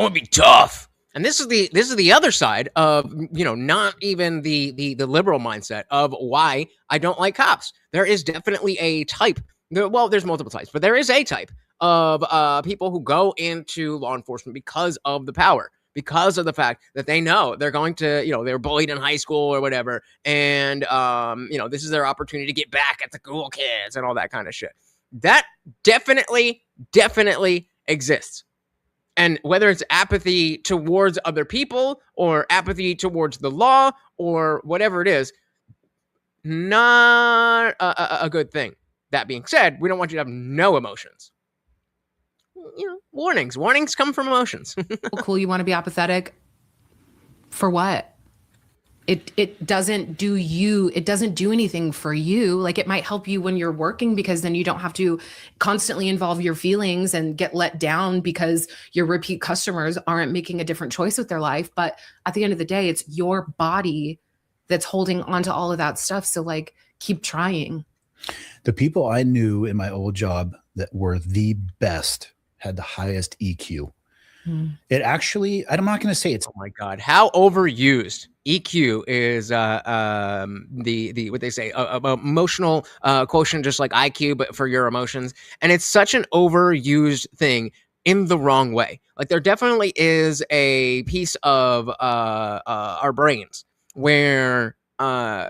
And this is the other side of, not even the liberal mindset of why I don't like cops. There is definitely a type. Well, there's multiple types, but there is a type of people who go into law enforcement because of the power, because of the fact that they know they're going to, they were bullied in high school or whatever. And, this is their opportunity to get back at the cool kids and all that kind of shit. That definitely exists. And whether it's apathy towards other people or apathy towards the law or whatever it is, not a good thing. That being said, we don't want you to have no emotions. Warnings. Warnings come from emotions. Cool, you want to be apathetic? For what? It doesn't do anything for you. Like, it might help you when you're working, because then you don't have to constantly involve your feelings and get let down because your repeat customers aren't making a different choice with their life. But at the end of the day, it's your body that's holding on to all of that stuff. So, like, keep trying. The people I knew in my old job that were the best had the highest EQ. It actually, I'm not going to say it's, oh my God, how overused EQ is. The what they say, emotional quotient, just like IQ, but for your emotions. And it's such an overused thing in the wrong way. Like, there definitely is a piece of our brains where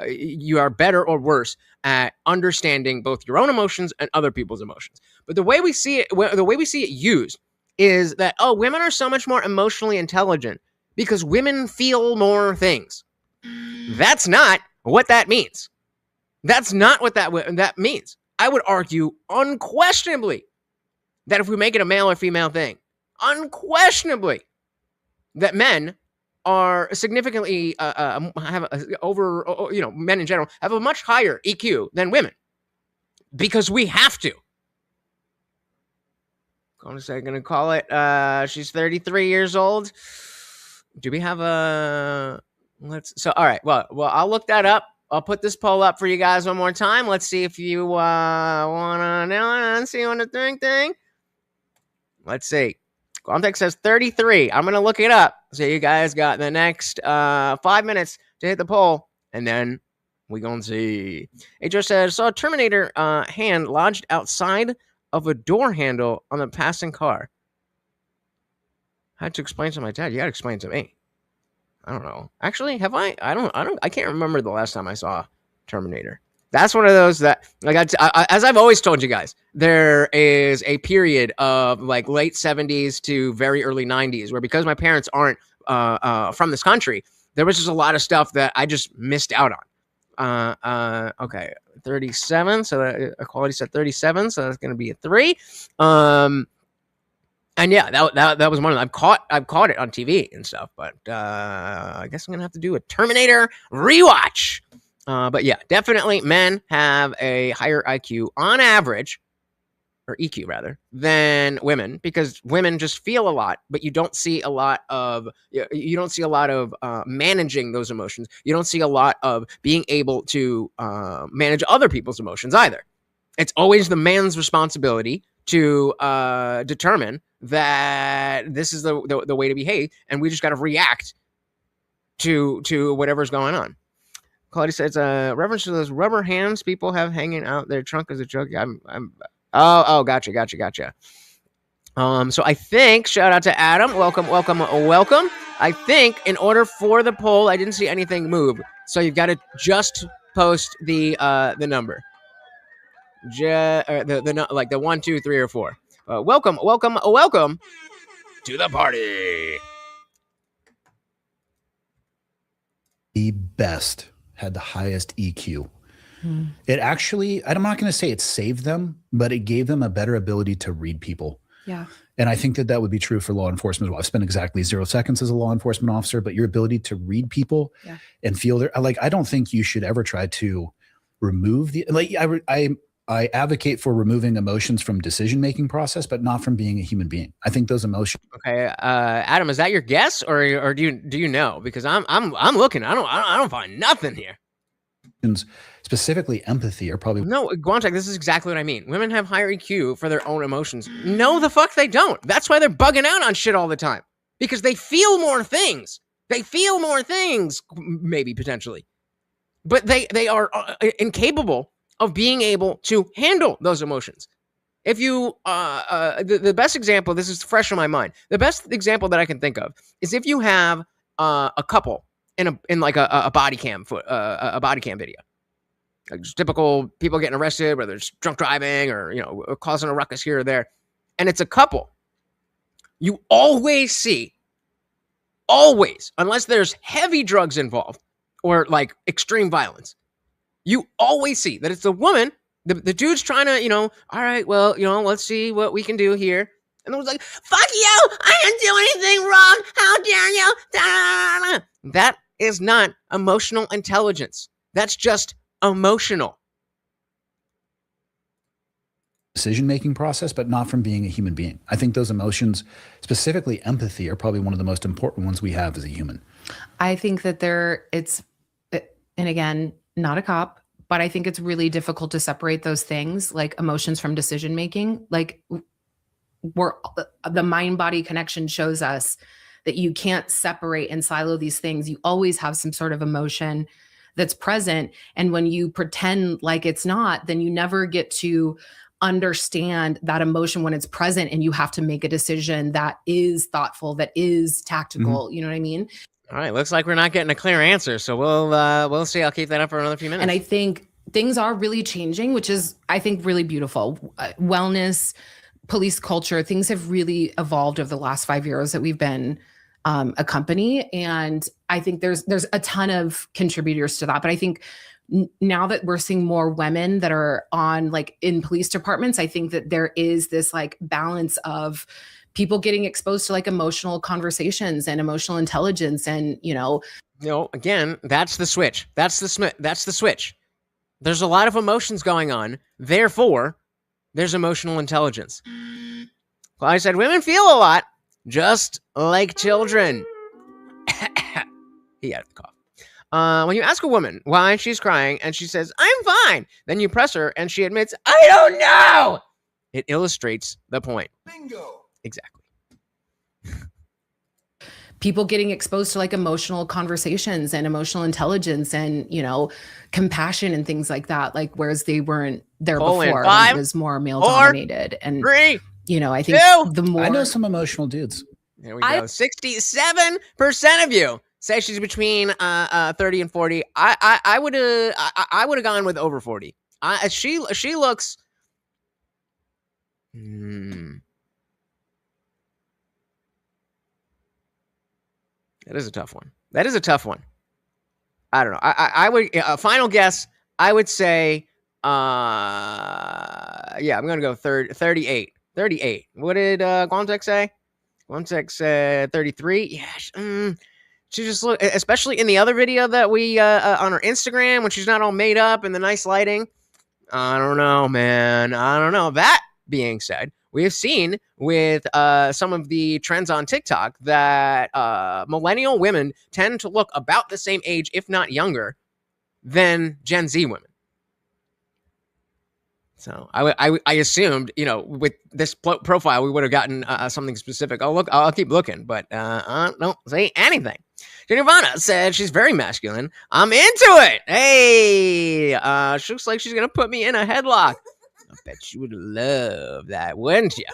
you are better or worse at understanding both your own emotions and other people's emotions. But the way we see it used is that, oh, women are so much more emotionally intelligent because women feel more things. That's not what that means. That's not what that means. I would argue unquestionably that if we make it a male or female thing, unquestionably that men are significantly men in general have a much higher EQ than women, because we have to. I'm just going to call it. She's 33 years old. Do we have a? All right. Well, I'll look that up. I'll put this poll up for you guys one more time. Let's see if you want to see on the thing. Let's see. Context says 33. I'm going to look it up. So you guys got the next 5 minutes to hit the poll, and then we going to see. Adrian says, saw a Terminator hand lodged outside of a door handle on the passing car. I had to explain to my dad. You got to explain to me. I don't know. Actually, have I? I can't remember the last time I saw Terminator. That's one of those that, like, as I've always told you guys, there is a period of like late 70s to very early 90s where, because my parents aren't from this country, there was just a lot of stuff that I just missed out on. Okay, 37. So equality set 37. So that's going to be a 3. And yeah, that was one of them. I've caught it on TV and stuff, but I guess I'm gonna have to do a Terminator rewatch. But yeah, definitely men have a higher IQ on average, or EQ rather, than women, because women just feel a lot, but you don't see a lot of managing those emotions. You don't see a lot of being able to manage other people's emotions either. It's always the man's responsibility to determine that this is the way to behave, and we just got to react to whatever's going on. Claudia says, reference to those rubber hands people have hanging out their trunk as a joke. Gotcha. So I think, shout out to Adam. Welcome. I think in order for the poll, I didn't see anything move. So you've got to just post the number. The 1, 2, 3, or 4. Welcome to the party. The best had the highest EQ. It actually, I'm not going to say it saved them, but it gave them a better ability to read people. Yeah. And I think that would be true for law enforcement as well. I've spent exactly 0 seconds as a law enforcement officer, but your ability to read people and feel their, like, I don't think you should ever try to remove the, like, I advocate for removing emotions from decision-making process, but not from being a human being. I think those emotions. Okay, Adam, is that your guess, or do you know? Because I'm looking. I don't find nothing here. Specifically, empathy are probably no. Guantek, this is exactly what I mean. Women have higher EQ for their own emotions. No, the fuck they don't. That's why they're bugging out on shit all the time, because they feel more things. Maybe potentially, but they are incapable of being able to handle those emotions. If you, the best example, this is fresh in my mind. The best example that I can think of is if you have a couple in like a body cam video, like just typical people getting arrested, whether it's drunk driving or, or causing a ruckus here or there, and it's a couple, you always see, unless there's heavy drugs involved or like extreme violence, you always see that it's a woman. The dude's trying to, all right, well, let's see what we can do here. And it was like, fuck you, I didn't do anything wrong. How dare you? Da-da-da-da. That is not emotional intelligence. That's just emotional. Decision-making process, but not from being a human being. I think those emotions, specifically empathy, are probably one of the most important ones we have as a human. I think that and again, not a cop, but I think it's really difficult to separate those things, like emotions from decision-making. Like the mind-body connection shows us that you can't separate and silo these things. You always have some sort of emotion that's present. And when you pretend like it's not, then you never get to understand that emotion when it's present, and you have to make a decision that is thoughtful, that is tactical. You know what I mean? All right. Looks like we're not getting a clear answer. So we'll see. I'll keep that up for another few minutes. And I think things are really changing, which is, I think, really beautiful. Wellness, police culture, things have really evolved over the last 5 years that we've been a company. And I think there's a ton of contributors to that. But I think now that we're seeing more women that are on, like, in police departments, I think that there is this like balance of people getting exposed to like emotional conversations and emotional intelligence. And, again, that's the switch. That's the switch. There's a lot of emotions going on. Therefore, there's emotional intelligence. Well, I said women feel a lot, just like children. He had a cough. When you ask a woman why she's crying and she says, I'm fine, then you press her and she admits, I don't know. It illustrates the point. Bingo. Exactly. People getting exposed to like emotional conversations and emotional intelligence and, compassion and things like that. Like, whereas they weren't there before, it was more male dominated. And, 3, I think 2, the more. I know some emotional dudes. There we go. 67% of you say she's between 30 and 40. I would have gone with over 40. She looks. That is a tough one. I don't know. I would final guess. I would say, I'm gonna go 38. 38. What did Guantek say? Guantek said 33. Yeah. She just look, especially in the other video that we on her Instagram when she's not all made up and the nice lighting. I don't know, man. I don't know. That being said, we have seen with some of the trends on TikTok that millennial women tend to look about the same age, if not younger, than Gen Z women. So I assumed, with this profile, we would have gotten something specific. I'll keep looking, but I don't say anything. Nirvana said she's very masculine. I'm into it. Hey, she looks like she's gonna put me in a headlock. I bet you would love that, wouldn't you?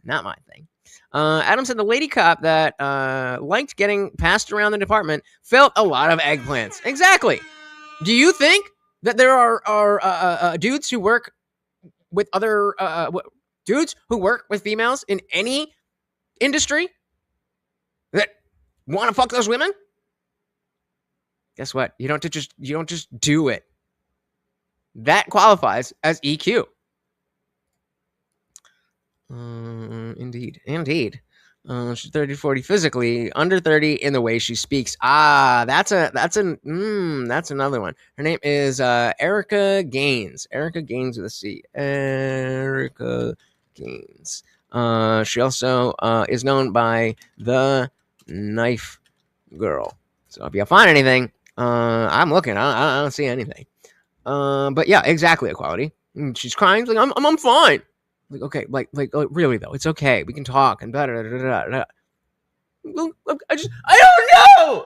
Not my thing. Adam said the lady cop that liked getting passed around the department felt a lot of eggplants. Exactly. Do you think that there are dudes who work with other dudes who work with females in any industry that want to fuck those women? Guess what? You don't just do it. That qualifies as EQ. Indeed. She's 30 to 40 physically, under 30 in the way she speaks. That's another one. Her name is Erica Gaines. Erica Gaines with a C. Erica Gaines. She also is known by the Knife Girl. So if you find anything, I'm looking. I don't see anything. But yeah, exactly, equality. And she's crying. She's like, I'm fine. Like, okay, like really though, it's okay. We can talk and blah, blah, blah, blah, blah. I don't know.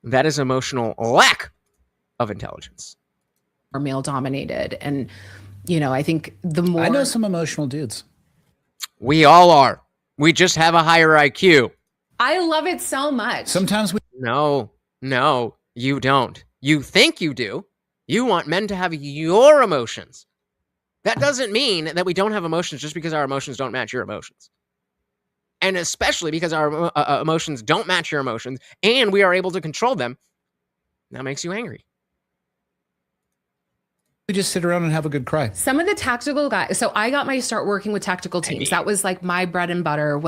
That is emotional lack of intelligence. Or male dominated. And, I think the more. I know some emotional dudes. We all are. We just have a higher IQ. I love it so much. Sometimes we. No, you don't. You think you do. You want men to have your emotions. That doesn't mean that we don't have emotions just because our emotions don't match your emotions. And especially because our emotions don't match your emotions and we are able to control them, that makes you angry. We just sit around and have a good cry. Some of the tactical guys. So I got my start working with tactical teams. That was like my bread and butter.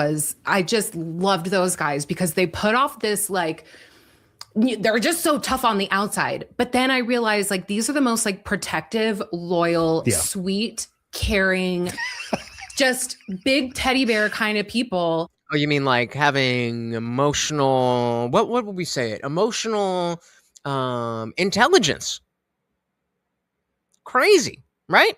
I just loved those guys because they put off this like, they're just so tough on the outside. But then I realized like these are the most like protective, loyal, sweet, caring, just big teddy bear kind of people. Oh, you mean like having emotional, what would we say it? Emotional intelligence. Crazy, right?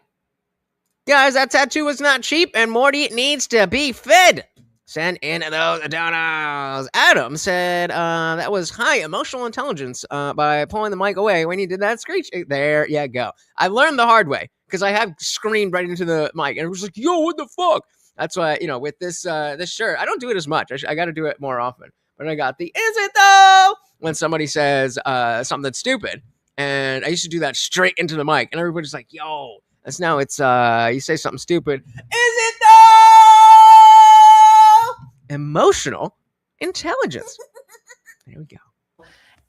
Guys, that tattoo is not cheap and Morty needs to be fed. Send in those donos. Adam said that was high emotional intelligence by pulling the mic away when he did that screech. There you go. I learned the hard way because I have screamed right into the mic and it was like, yo, what the fuck? That's why, with this this shirt, I don't do it as much. I got to do it more often. But I got the, is it though? When somebody says something stupid. And I used to do that straight into the mic. And everybody's like, yo. That's now it's, you say something stupid. Is it though? Emotional intelligence. There we go.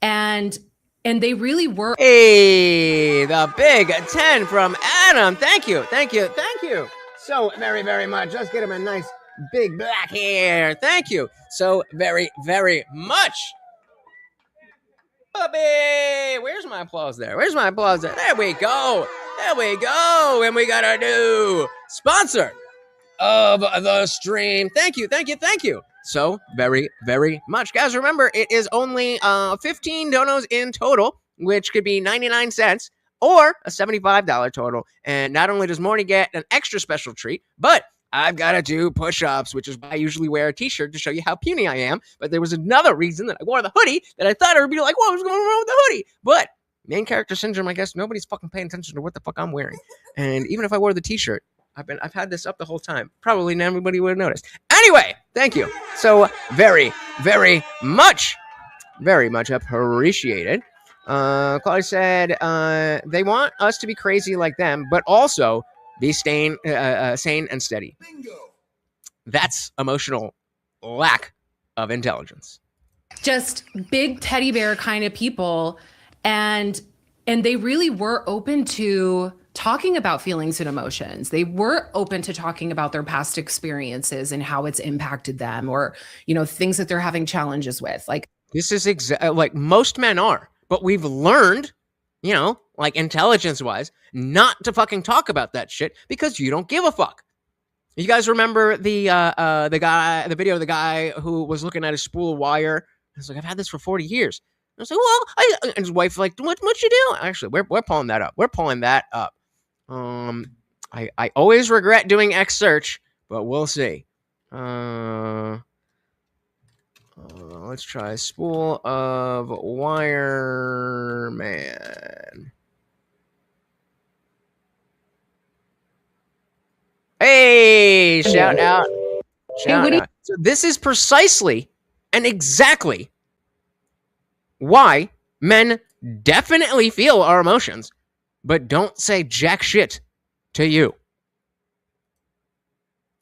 And they really were. Hey, the big 10 from Adam. Thank you. So very, very much. Let's get him a nice big black hair. Thank you so very, very much. Puppy, where's my applause there? There we go. And we got our new sponsor of the stream. Thank you. So very, very much. Guys, remember, it is only 15 donos in total, which could be 99 cents or a $75 total. And not only does Morty get an extra special treat, but I've got to do push-ups, which is why I usually wear a t-shirt to show you how puny I am. But there was another reason that I wore the hoodie that I thought I would be like, what's going on with the hoodie? But main character syndrome, I guess nobody's fucking paying attention to what the fuck I'm wearing. And even if I wore the t-shirt, I've had this up the whole time. Probably nobody would have noticed. Anyway, thank you. So very, very much appreciated. Claudia said they want us to be crazy like them, but also be sane and steady. Bingo. That's emotional lack of intelligence. Just big teddy bear kind of people. And they really were open to talking about feelings and emotions. They were open to talking about their past experiences and how it's impacted them, or, things that they're having challenges with. Like, this is like most men are, but we've learned, like intelligence-wise, not to fucking talk about that shit because you don't give a fuck. You guys remember the video of the guy who was looking at a spool of wire? He's like, I've had this for 40 years. I was like, well, and his wife like, what you doing? Actually, we're pulling that up. I always regret doing X search, but we'll see. Let's try spool of wire man. Hey, shout out. So this is precisely and exactly why men definitely feel our emotions, but don't say jack shit to you.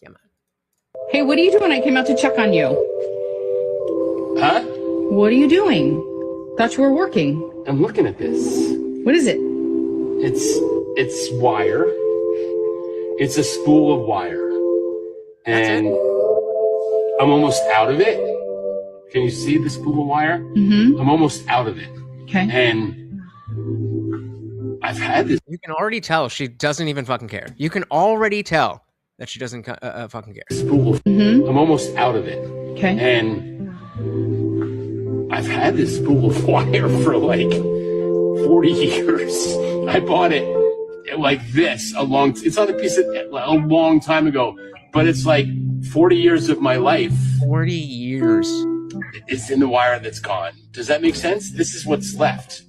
Yeah, man. Hey, what are you doing? I came out to check on you. Huh? What are you doing? Thought you were working. I'm looking at this. What is it? It's wire. It's a spool of wire. And I'm almost out of it. Can you see the spool of wire? Mm-hmm. I'm almost out of it. Okay. And I've had this. You can already tell she doesn't even fucking care. You can already tell that she doesn't fucking care. Spool. Mm-hmm. I'm almost out of it. Okay. And I've had this spool of wire for like 40 years. I bought it like this it's not a piece of a long time ago, but it's like 40 years of my life. 40 years. It's in the wire that's gone. Does that make sense? This is what's left.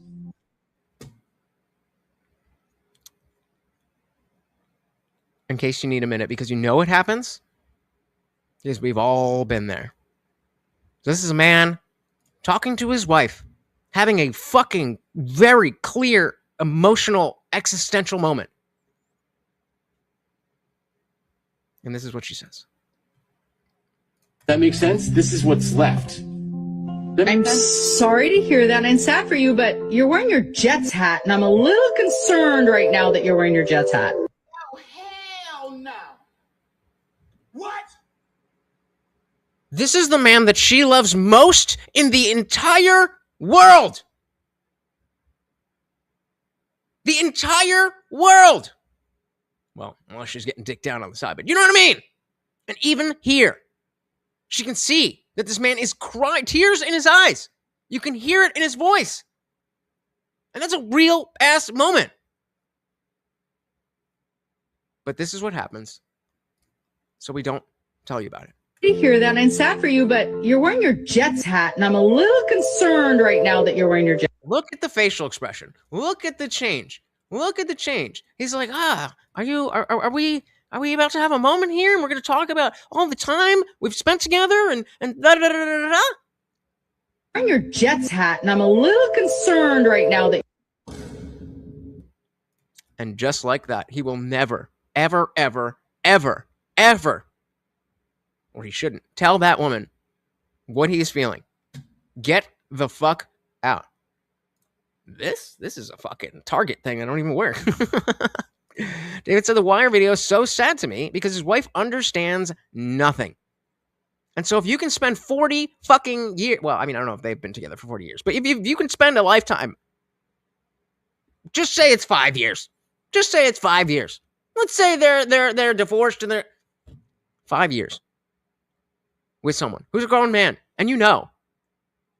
In case you need a minute, because you know what happens? Is we've all been there. This is a man talking to his wife, having a fucking very clear emotional, existential moment. And this is what she says. That makes sense? This is what's left. I'm sorry to hear that. I'm sad for you, but you're wearing your Jets hat, and I'm a little concerned right now that you're wearing your Jets hat. Oh, hell no. What? This is the man that she loves most in the entire world. The entire world. Well, unless she's getting dicked down on the side, but you know what I mean? And even here, she can see that this man is crying, tears in his eyes. You can hear it in his voice. And that's a real ass moment. But this is what happens. So we don't tell you about it. To hear that, I'm sad for you, but you're wearing your Jets hat, and I'm a little concerned right now that you're wearing your Jets. Look at the facial expression. Look at the change. Look at the change. He's like, are we about to have a moment here? And we're going to talk about all the time we've spent together and da da da da da da. Wearing your Jets hat, and I'm a little concerned right now that. And just like that, he will never, ever, ever, ever, ever, or he shouldn't, tell that woman what he is feeling. Get the fuck out. This is a fucking Target thing I don't even wear. David said the Wire video is so sad to me because his wife understands nothing. And so if you can spend 40 fucking years, well, I mean, I don't know if they've been together for 40 years, but if you can spend a lifetime, just say it's 5 years. Just say it's 5 years. Let's say they're divorced and they're 5 years with someone who's a grown man. And you know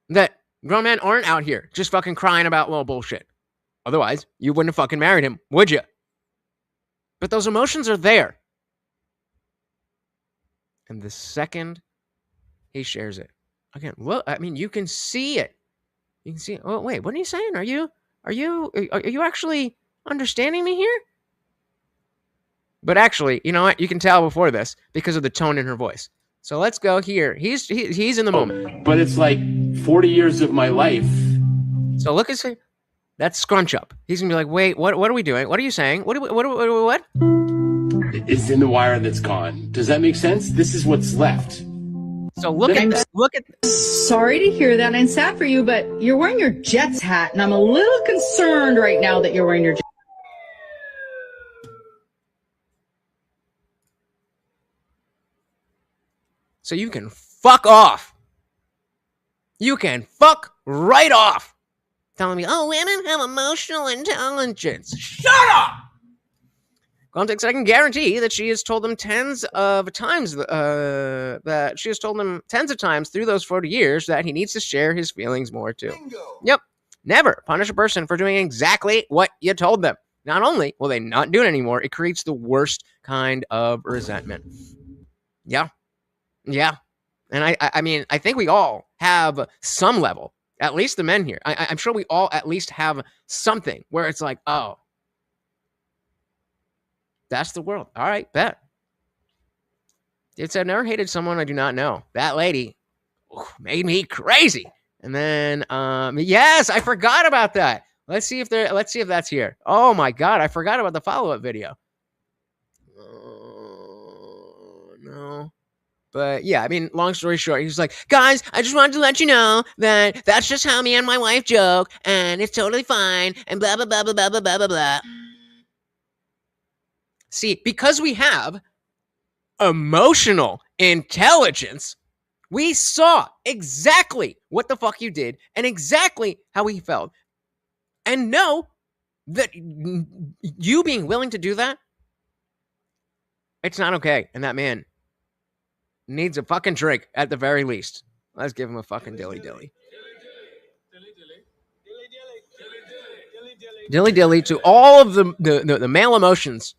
that grown men aren't out here just fucking crying about little bullshit. Otherwise, you wouldn't have fucking married him, would you? But those emotions are there. And the second he shares it, again, look, I mean, you can see it. You can see it. Oh, wait, what are you saying? Are you actually understanding me here? But actually, you know what? You can tell before this because of the tone in her voice. So let's go here. He's in the moment. But it's like 40 years of my life. So look at that's scrunch up. He's gonna be like, wait, what are we doing? What are you saying? What? It's in the wire that's gone. Does that make sense? This is what's left. So look at this. Look at this. Sorry to hear that. I'm sad for you, but you're wearing your Jets hat, and I'm a little concerned right now that you're wearing your Jets. So you can fuck off. You can fuck right off. Telling me, oh, women have emotional intelligence. Shut up! Context, I can guarantee that she has told them tens of times through those 40 years that he needs to share his feelings more too. Bingo. Yep. Never punish a person for doing exactly what you told them. Not only will they not do it anymore, it creates the worst kind of resentment. Yeah. Yeah. And I mean, I think we all have some level, at least the men here. I'm sure we all at least have something where it's like, oh, that's the world. All right, bet. It said, never hated someone I do not know. That lady made me crazy. And then, yes, I forgot about that. Let's see if that's here. Oh my God, I forgot about the follow-up video. No. But yeah, I mean, long story short, he's like, guys, I just wanted to let you know that that's just how me and my wife joke, and it's totally fine, and blah, blah, blah, blah, blah, blah, blah, blah, blah. See, because we have emotional intelligence, we saw exactly what the fuck you did and exactly how he felt. And know that you being willing to do that, it's not okay. And that man needs a fucking drink at the very least. Let's give him a fucking dilly dilly. Dilly dilly to all of the male emotions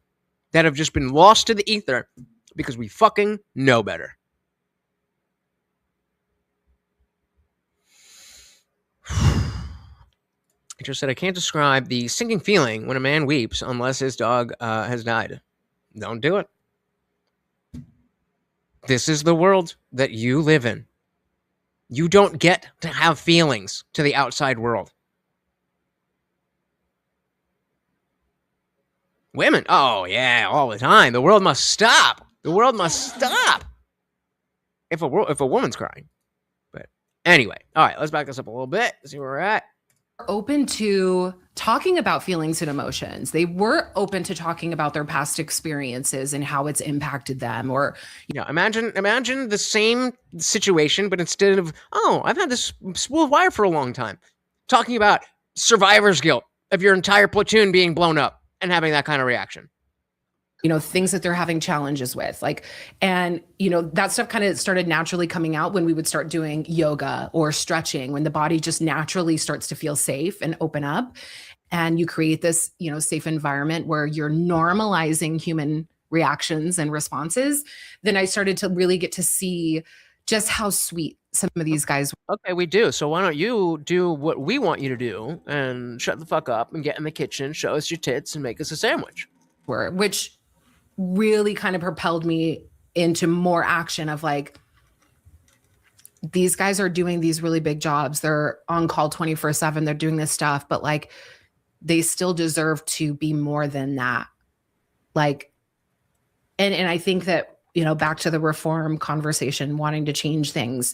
that have just been lost to the ether because we fucking know better. I just said I can't describe the sinking feeling when a man weeps unless his dog has died. Don't do it. This is the world that you live in. You don't get to have feelings to the outside world. Women? Oh, yeah, all the time. The world must stop. The world must stop if a woman's crying. But anyway, all right, let's back this up a little bit, see where we're at. Open to talking about feelings and emotions. They were open to talking about their past experiences and how it's impacted them. Or, imagine the same situation, but instead of, oh, I've had this spool of wire for a long time, talking about survivor's guilt of your entire platoon being blown up and having that kind of reaction. Things that they're having challenges with, and that stuff kind of started naturally coming out when we would start doing yoga or stretching, when the body just naturally starts to feel safe and open up, and you create this, safe environment where you're normalizing human reactions and responses. Then I started to really get to see just how sweet some of these guys were. Okay, we do. So why don't you do what we want you to do and shut the fuck up and get in the kitchen, show us your tits, and make us a sandwich. Which really kind of propelled me into more action of these guys are doing these really big jobs. They're on call 24/7. They're doing this stuff, but they still deserve to be more than that. And I think that, back to the reform conversation, wanting to change things.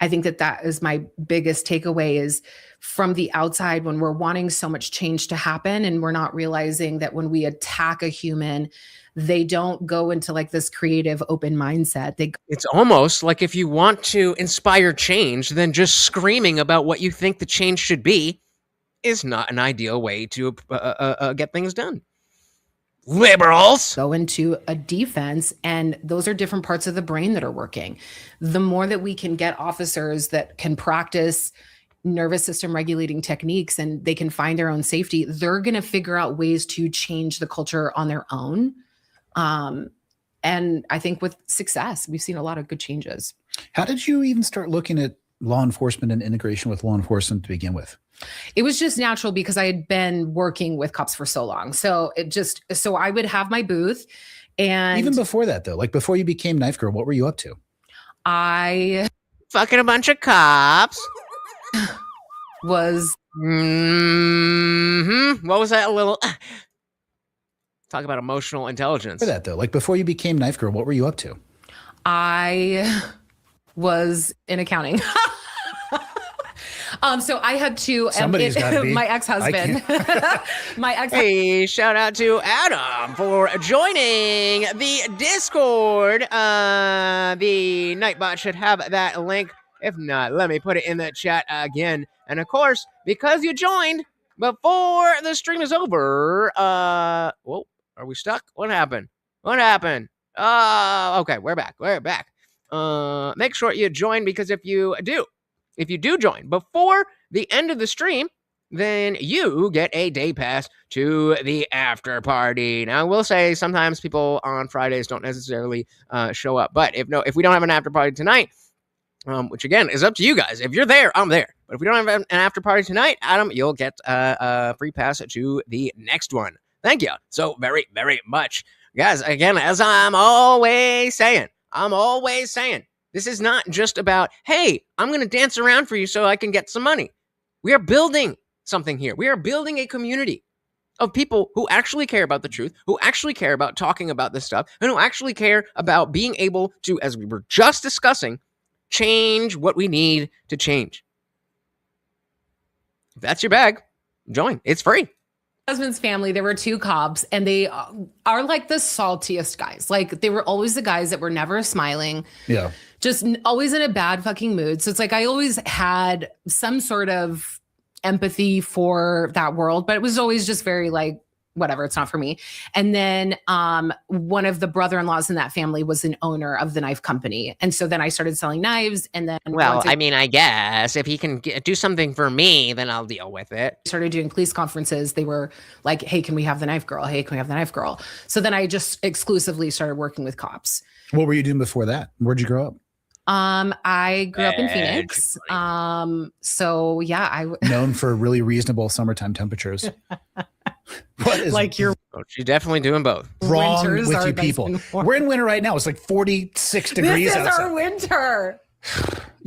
I think that is my biggest takeaway is from the outside, when we're wanting so much change to happen and we're not realizing that when we attack a human, they don't go into this creative open mindset. It's almost like if you want to inspire change, then just screaming about what you think the change should be is not an ideal way to get things done. Liberals go into a defense, and those are different parts of the brain that are working. The more that we can get officers that can practice nervous system regulating techniques and they can find their own safety, they're going to figure out ways to change the culture on their own. And I think with success, we've seen a lot of good changes. How did you even start looking at law enforcement and integration with law enforcement to begin with? It was just natural because I had been working with cops for so long. So I would have my booth. And even before that, though, before you became Knife Girl, what were you up to? I fucking a bunch of cops. Was what was that little talk about emotional intelligence? For that, though, before you became Knife Girl, what were you up to? I was in accounting. So I had to, my ex-husband, Hey, shout out to Adam for joining the Discord. The Nightbot should have that link. If not, let me put it in the chat again. And of course, because you joined before the stream is over, whoa, are we stuck? What happened? Okay, we're back. Make sure you join, because if you do join before the end of the stream, then you get a day pass to the after party. Now, I will say sometimes people on Fridays don't necessarily show up, but if we don't have an after party tonight, which again is up to you guys. If you're there, I'm there. But if we don't have an after party tonight, Adam, you'll get a free pass to the next one. Thank you so very, very much. Guys, again, as I'm always saying, this is not just about, hey, I'm going to dance around for you so I can get some money. We are building something here. We are building a community of people who actually care about the truth, who actually care about talking about this stuff, and who actually care about being able to, as we were just discussing, change what we need to change. If that's your bag, join. It's free. Husband's family, there were two cops, and they are the saltiest guys. They were always the guys that were never smiling. Yeah. Just always in a bad fucking mood. So it's I always had some sort of empathy for that world, but it was always just very whatever, it's not for me. And then one of the brother-in-laws in that family was an owner of the knife company. And so then I started selling knives. And then I guess if he can do something for me, then I'll deal with it. Started doing police conferences. They were like, hey, can we have the knife girl? Hey, can we have the knife girl? So then I just exclusively started working with cops. What were you doing before that? Where'd you grow up? I grew up in Phoenix. So yeah, I known for really reasonable summertime temperatures. What is she's definitely doing both. Wrong with you people. We're in winter right now. It's 46 degrees outside. This is our winter.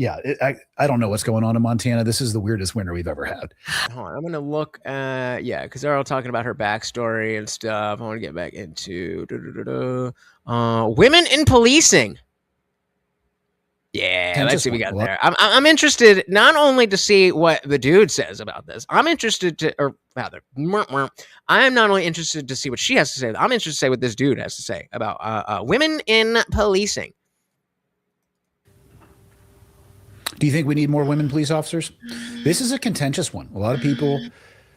yeah, I don't know what's going on in Montana. This is the weirdest winter we've ever had. Hold on, I'm gonna look. Yeah, because they're all talking about her backstory and stuff. I want to get back into women in policing. Yeah, let's see what we got there. I'm interested not only to see what the dude says about this. I'm interested to, or rather, I am not only interested to see what she has to say. I'm interested to say what this dude has to say about women in policing. Do you think we need more women police officers? This is a contentious one. A lot of people,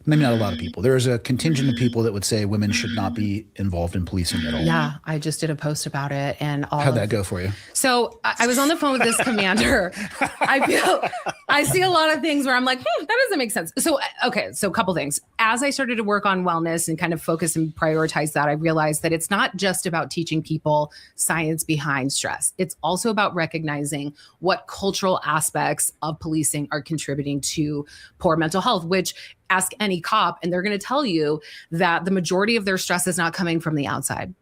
maybe not a lot of people, there's a contingent of people that would say women should not be involved in policing at all. Yeah, I just did a post about it. And how'd that go for you? So I was on the phone with this commander. I see a lot of things where I'm like, that doesn't make sense. So, okay. So a couple things. As I started to work on wellness and kind of focus and prioritize that, I realized that it's not just about teaching people science behind stress. It's also about recognizing what cultural aspects of policing are contributing to poor mental health, which ask any cop and they're going to tell you that the majority of their stress is not coming from the outside.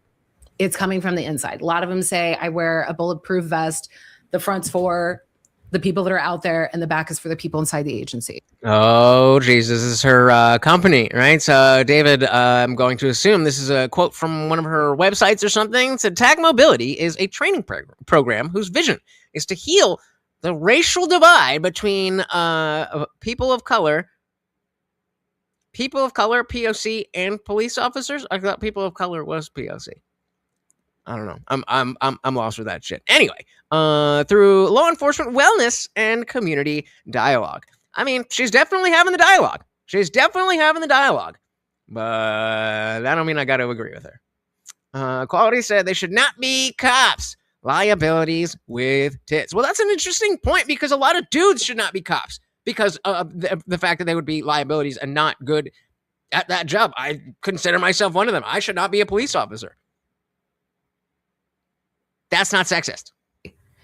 It's coming from the inside. A lot of them say, I wear a bulletproof vest. The front's for the people that are out there and the back is for the people inside the agency. Oh, geez, this is her company, right? So, David, I'm going to assume this is a quote from one of her websites or something. It said, Tag Mobility is a training program whose vision is to heal the racial divide between people of color, POC, and police officers. I thought people of color was POC. I don't know. I'm lost with that shit. Anyway, through law enforcement wellness and community dialogue. I mean, she's definitely having the dialogue. But that don't mean I got to agree with her. Quality said they should not be cops. Liabilities with tits. Well, that's an interesting point because a lot of dudes should not be cops because of the fact that they would be liabilities and not good at that job. I consider myself one of them. I should not be a police officer. That's not sexist.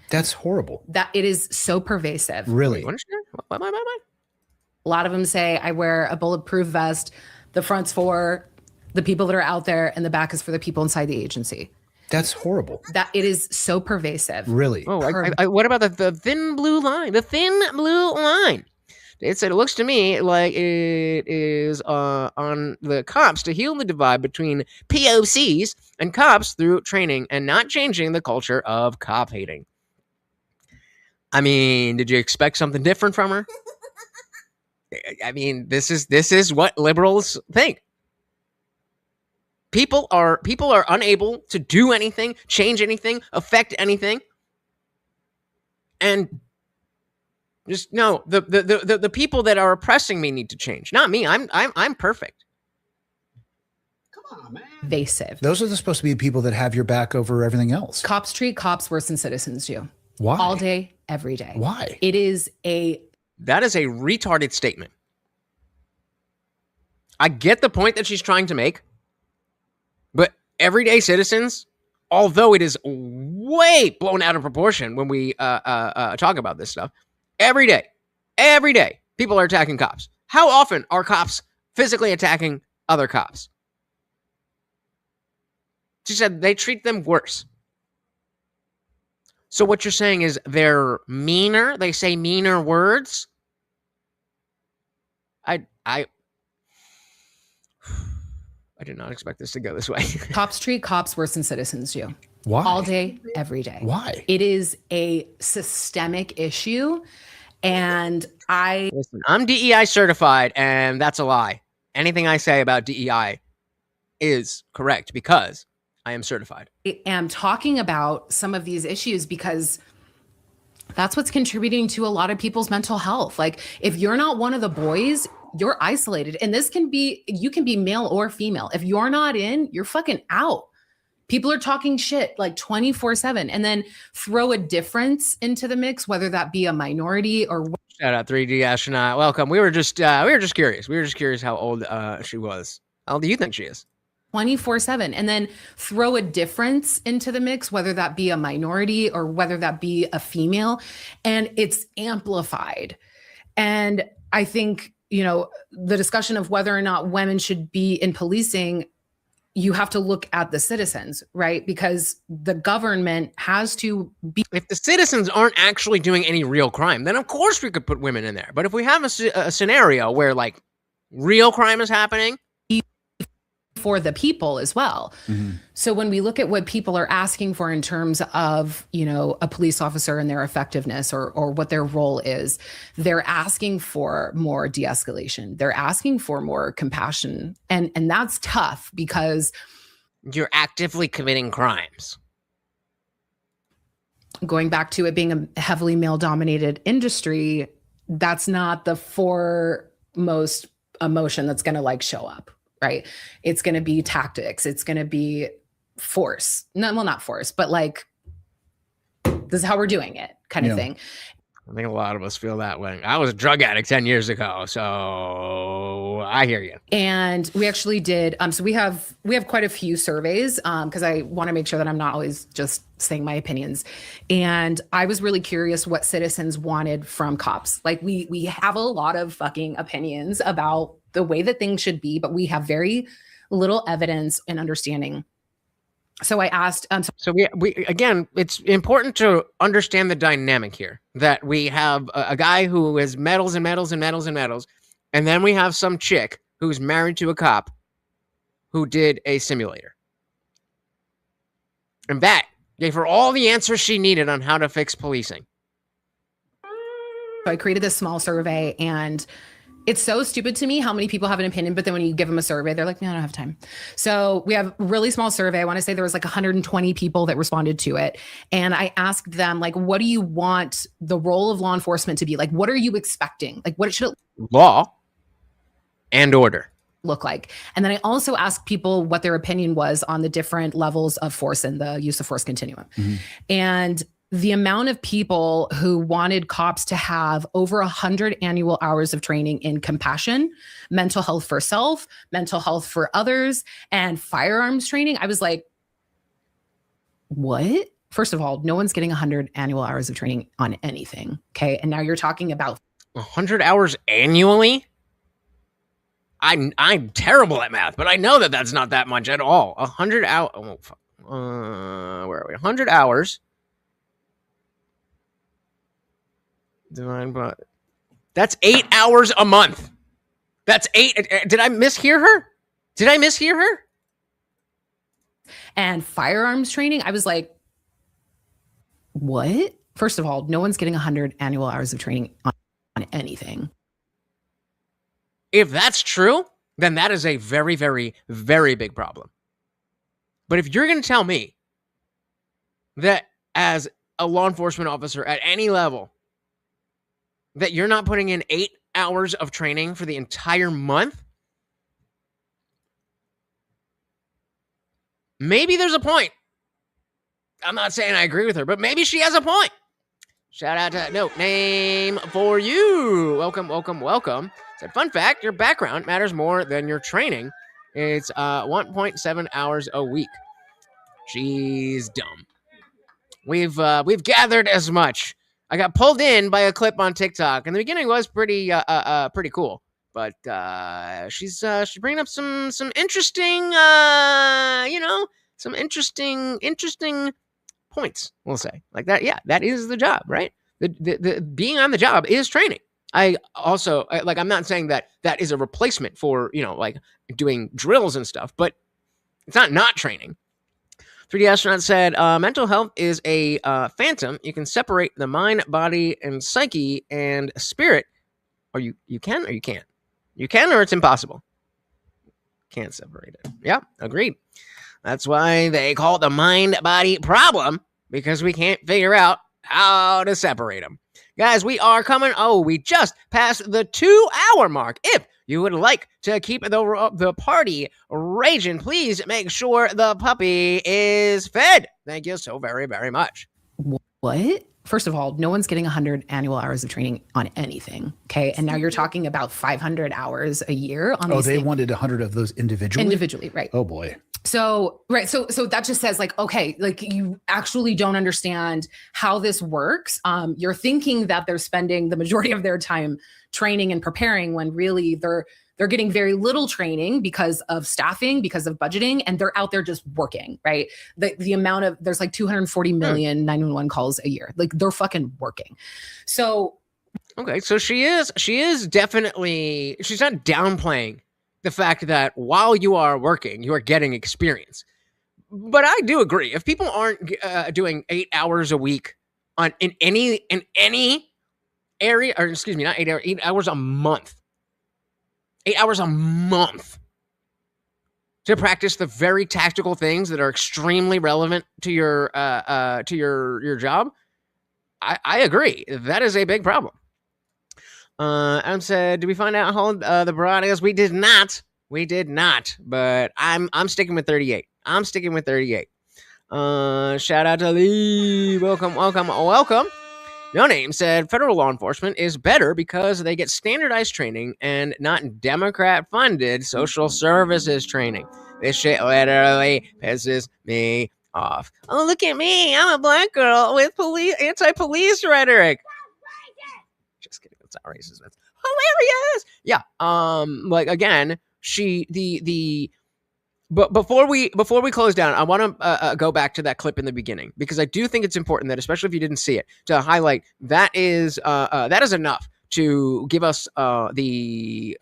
That's horrible. That it is so pervasive. Really? What? A lot of them say, I wear a bulletproof vest. The front's for the people that are out there and the back is for the people inside the agency. That's horrible. That it is so pervasive. Really? Oh, what about the thin blue line? The thin blue line. It said, it looks to me like it is on the cops to heal the divide between POCs and cops through training and not changing the culture of cop hating. I mean, did you expect something different from her? I mean, this is what liberals think. People are unable to do anything, change anything, affect anything. And just no, the people that are oppressing me need to change. Not me. I'm perfect. Come on, man. Evasive. Those are supposed to be people that have your back over everything else. Cops treat cops worse than citizens do. Why? All day, every day. Why? That is a retarded statement. I get the point that she's trying to make, but everyday citizens, although it is way blown out of proportion when we talk about this stuff, every day, people are attacking cops. How often are cops physically attacking other cops? She said they treat them worse. So what you're saying is they're meaner? They say meaner words? I did not expect this to go this way. Cops treat cops worse than citizens do. Why? All day, every day. Why? It is a systemic issue. And Listen, I'm DEI certified, and that's a lie. Anything I say about DEI is correct because I am certified. I am talking about some of these issues because that's what's contributing to a lot of people's mental health. Like, if you're not one of the boys, you're isolated. And you can be male or female. If you're not in, you're fucking out. People are talking shit like 24/7 and then throw a difference into the mix, whether that be a minority or. Shout out 3D astronaut. Welcome. We were just curious. We were just curious how old she was. How old do you think she is? 24/7 and then throw a difference into the mix, whether that be a minority or whether that be a female, and it's amplified. And I think, the discussion of whether or not women should be in policing, you have to look at the citizens, right? Because the government has to be. If the citizens aren't actually doing any real crime, then of course we could put women in there. But if we have a scenario where like real crime is happening, for the people as well. Mm-hmm. So when we look at what people are asking for in terms of, you know, a police officer and their effectiveness or what their role is, they're asking for more de-escalation. They're asking for more compassion. And that's tough because you're actively committing crimes. Going back to it being a heavily male-dominated industry, that's not the foremost emotion that's going to like show up. Right. It's going to be tactics. It's going to be force. No, well, not force, but like, this is how we're doing it kind of thing. I think a lot of us feel that way. I was a drug addict 10 years ago, so I hear you. And we actually did. So we have quite a few surveys because I want to make sure that I'm not always just saying my opinions. And I was really curious what citizens wanted from cops. Like we have a lot of fucking opinions about the way that things should be, but we have very little evidence and understanding. So I asked. So we again, it's important to understand the dynamic here. That we have a guy who has medals and medals and medals and medals, and then we have some chick who's married to a cop who did a simulator, and that gave her all the answers she needed on how to fix policing. So I created this small survey, and it's so stupid to me how many people have an opinion, but then when you give them a survey, they're like, no, I don't have time. So we have a really small survey. I want to say there was like 120 people that responded to it. And I asked them, like, what do you want the role of law enforcement to be? Like, what are you expecting? Like, what should it law and order look like? And then I also asked people what their opinion was on the different levels of force and the use of force continuum. Mm-hmm. And the amount of people who wanted cops to have over 100 annual hours of training in compassion, mental health for self, mental health for others, and firearms training, I was like, what? First of all, no one's getting 100 annual hours of training on anything. Okay. And now you're talking about 100 hours annually? I'm terrible at math, but I know that that's not that much at all. 100 hours. Where are we? 100 hours. That's 8 hours a month. That's 8. Did I mishear her? And firearms training, I was like, what? First of all, no one's getting 100 annual hours of training on anything. If that's true, then that is a very, very, very big problem. But if you're going to tell me that as a law enforcement officer at any level, that you're not putting in 8 hours of training for the entire month, maybe there's a point. I'm not saying I agree with her, but maybe she has a point. Shout out to No Name for You. Welcome. Said, fun fact, your background matters more than your training. It's 1.7 hours a week. She's dumb. We've gathered as much. I got pulled in by a clip on TikTok, and the beginning was pretty cool. But she's bringing up some interesting, some interesting points. We'll say like that. Yeah, that is the job, right? The being on the job is training. I also I'm not saying that is a replacement for like doing drills and stuff, but it's not training. 3D Astronaut said, mental health is a phantom. You can separate the mind, body, and psyche and spirit. Or you can or you can't. You can or it's impossible. Can't separate it. Yeah, agreed. That's why they call it the mind-body problem, because we can't figure out how to separate them. Guys, we are coming. We just passed the 2-hour mark. If you would like to keep the party raging, please make sure the puppy is fed. Thank you so very, very much. What? First of all, no one's getting 100 annual hours of training on anything. Okay. And now you're talking about 500 hours a year on these things. Wanted 100 of those individually? Individually, right. Oh, boy. So, right. So that just says like, okay, like you actually don't understand how this works. You're thinking that they're spending the majority of their time training and preparing when really they're They're getting very little training because of staffing, because of budgeting, and they're out there just working, right? The amount of, there's like 240 million 911 calls a year. Like they're fucking working. So. Okay. So she is definitely, she's not downplaying the fact that while you are working, you are getting experience. But I do agree. If people aren't doing 8 hours a week in any area, or excuse me, not 8 hours, 8 hours a month. 8 hours a month to practice the very tactical things that are extremely relevant to your job. I agree. That is a big problem. Adam said, "Did we find out how old the broad is?" We did not. But I'm sticking with 38. Shout out to Lee. Welcome. No Name said federal law enforcement is better because they get standardized training and not Democrat-funded social services training. This shit literally pisses me off. Oh, look at me. I'm a black girl with anti-police rhetoric. Just kidding. That's not racist. That's hilarious. Yeah. Like again, But before we close down, I want to go back to that clip in the beginning, because I do think it's important that, especially if you didn't see it, to highlight that is enough to give us the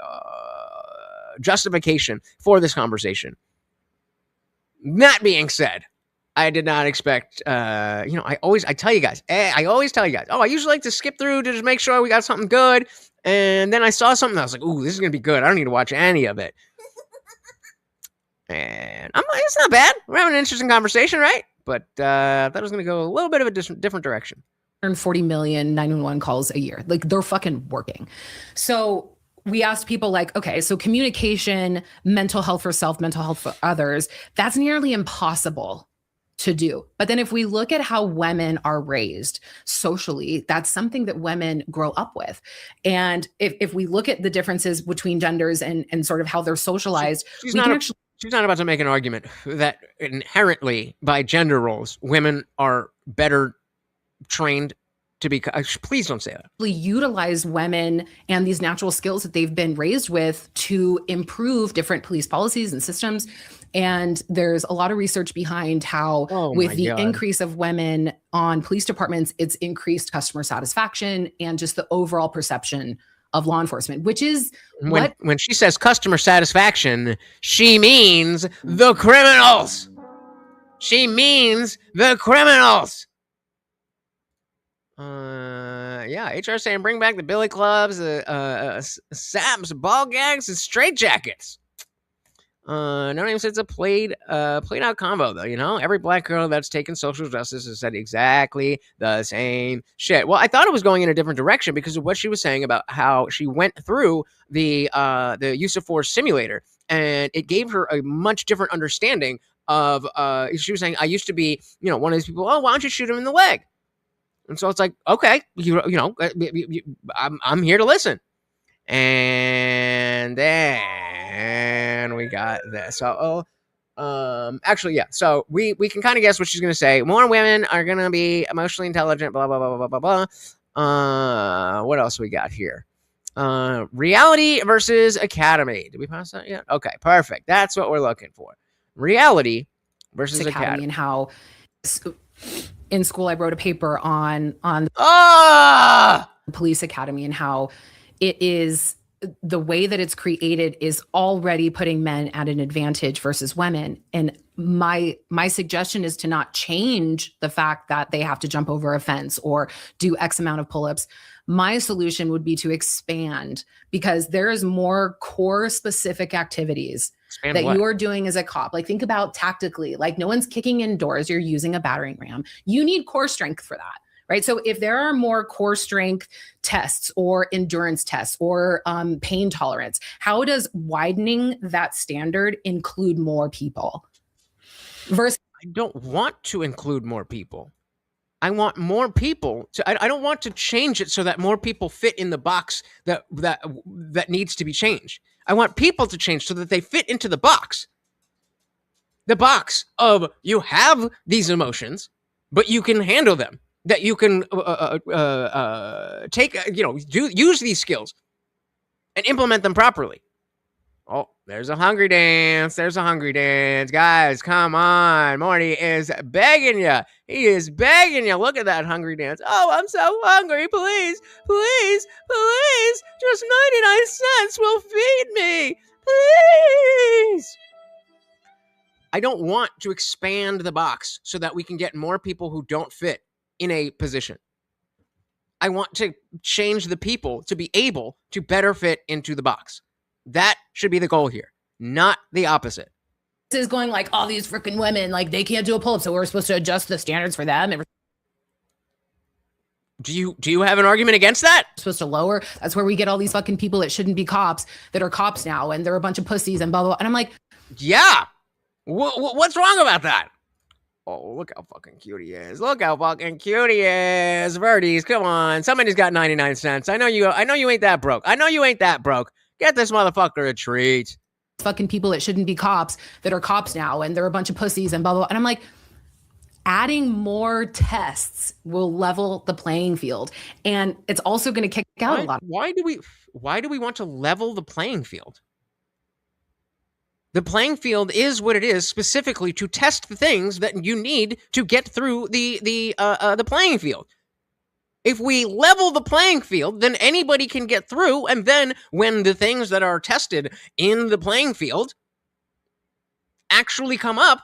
justification for this conversation. That being said, I did not expect. I always tell you guys. Oh, I usually like to skip through to just make sure we got something good, and then I saw something that I was like, "Ooh, this is gonna be good. I don't need to watch any of it." And it's not bad. We're having an interesting conversation, right? But I thought it was going to go a little bit of a different direction. 140 million 911 calls a year. Like they're fucking working. So we asked people like, okay, so communication, mental health for self, mental health for others, that's nearly impossible to do. But then if we look at how women are raised socially, that's something that women grow up with. And if we look at the differences between genders and sort of how they're socialized, she's not about to make an argument that inherently, by gender roles, women are better trained to be. Please don't say that. Utilize women and these natural skills that they've been raised with to improve different police policies and systems. And there's a lot of research behind how, with the increase of women on police departments, it's increased customer satisfaction and just the overall perception of law enforcement, which is when she says customer satisfaction, she means the criminals. HR saying bring back the billy clubs, saps, ball gags, and straitjackets. No Name says it's a played out combo though. Every black girl that's taken social justice has said exactly the same shit. Well, I thought it was going in a different direction because of what she was saying about how she went through the use of force simulator, and it gave her a much different understanding of. She was saying, I used to be, one of these people. Oh, why don't you shoot him in the leg? And so it's like, okay, I'm here to listen. And then we got this. So, actually, yeah. So we can kind of guess what she's going to say. More women are going to be emotionally intelligent, blah, blah, blah, blah, blah, blah, blah. What else we got here? Reality versus academy. Did we pass that yet? Okay, perfect. That's what we're looking for. Reality versus academy. And how in school I wrote a paper on police academy and how it is the way that it's created is already putting men at an advantage versus women. And my suggestion is to not change the fact that they have to jump over a fence or do X amount of pull-ups. My solution would be to expand, because there is more core specific activities that you are doing as a cop. Like think about tactically, like no one's kicking in doors, you're using a battering ram. You need core strength for that. Right. So if there are more core strength tests or endurance tests or pain tolerance, how does widening that standard include more people? Versus, I don't want to include more people. I want more people to. I don't want to change it so that more people fit in the box that needs to be changed. I want people to change so that they fit into the box. The box of you have these emotions, but you can handle them. That you can take, use these skills and implement them properly. Oh, there's a hungry dance. There's a hungry dance. Guys, come on. Morty is begging you. He is begging you. Look at that hungry dance. Oh, I'm so hungry. Please, please, please. Just 99 cents will feed me. Please. I don't want to expand the box so that we can get more people who don't fit in a position. I want to change the people to be able to better fit into the box. That should be the goal here, not the opposite. This is going like all these freaking women, like they can't do a pull-up, so we're supposed to adjust the standards for them. Do you have an argument against that? We're supposed to lower. That's where we get all these fucking people that shouldn't be cops that are cops now, and they're a bunch of pussies and blah blah. And I'm like, yeah, what's wrong about that? Oh, look how fucking cute he is. Look how fucking cute he is. Verties, come on. Somebody's got 99 cents. I know you ain't that broke. I know you ain't that broke. Get this motherfucker a treat. Fucking people that shouldn't be cops that are cops now, and they're a bunch of pussies and blah blah. And I'm like, adding more tests will level the playing field, and it's also going to kick out a lot. Why do we want to level the playing field? The playing field is what it is specifically to test the things that you need to get through the playing field. If we level the playing field, then anybody can get through, and then when the things that are tested in the playing field actually come up,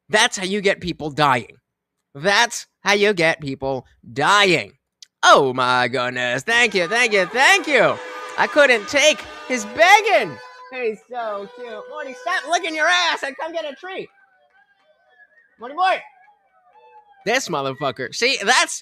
that's how you get people dying. That's how you get people dying. Oh my goodness. Thank you, thank you, thank you. I couldn't take his begging. He's so cute. Morty, stop licking your ass and come get a treat. Morty boy. This motherfucker. See, that's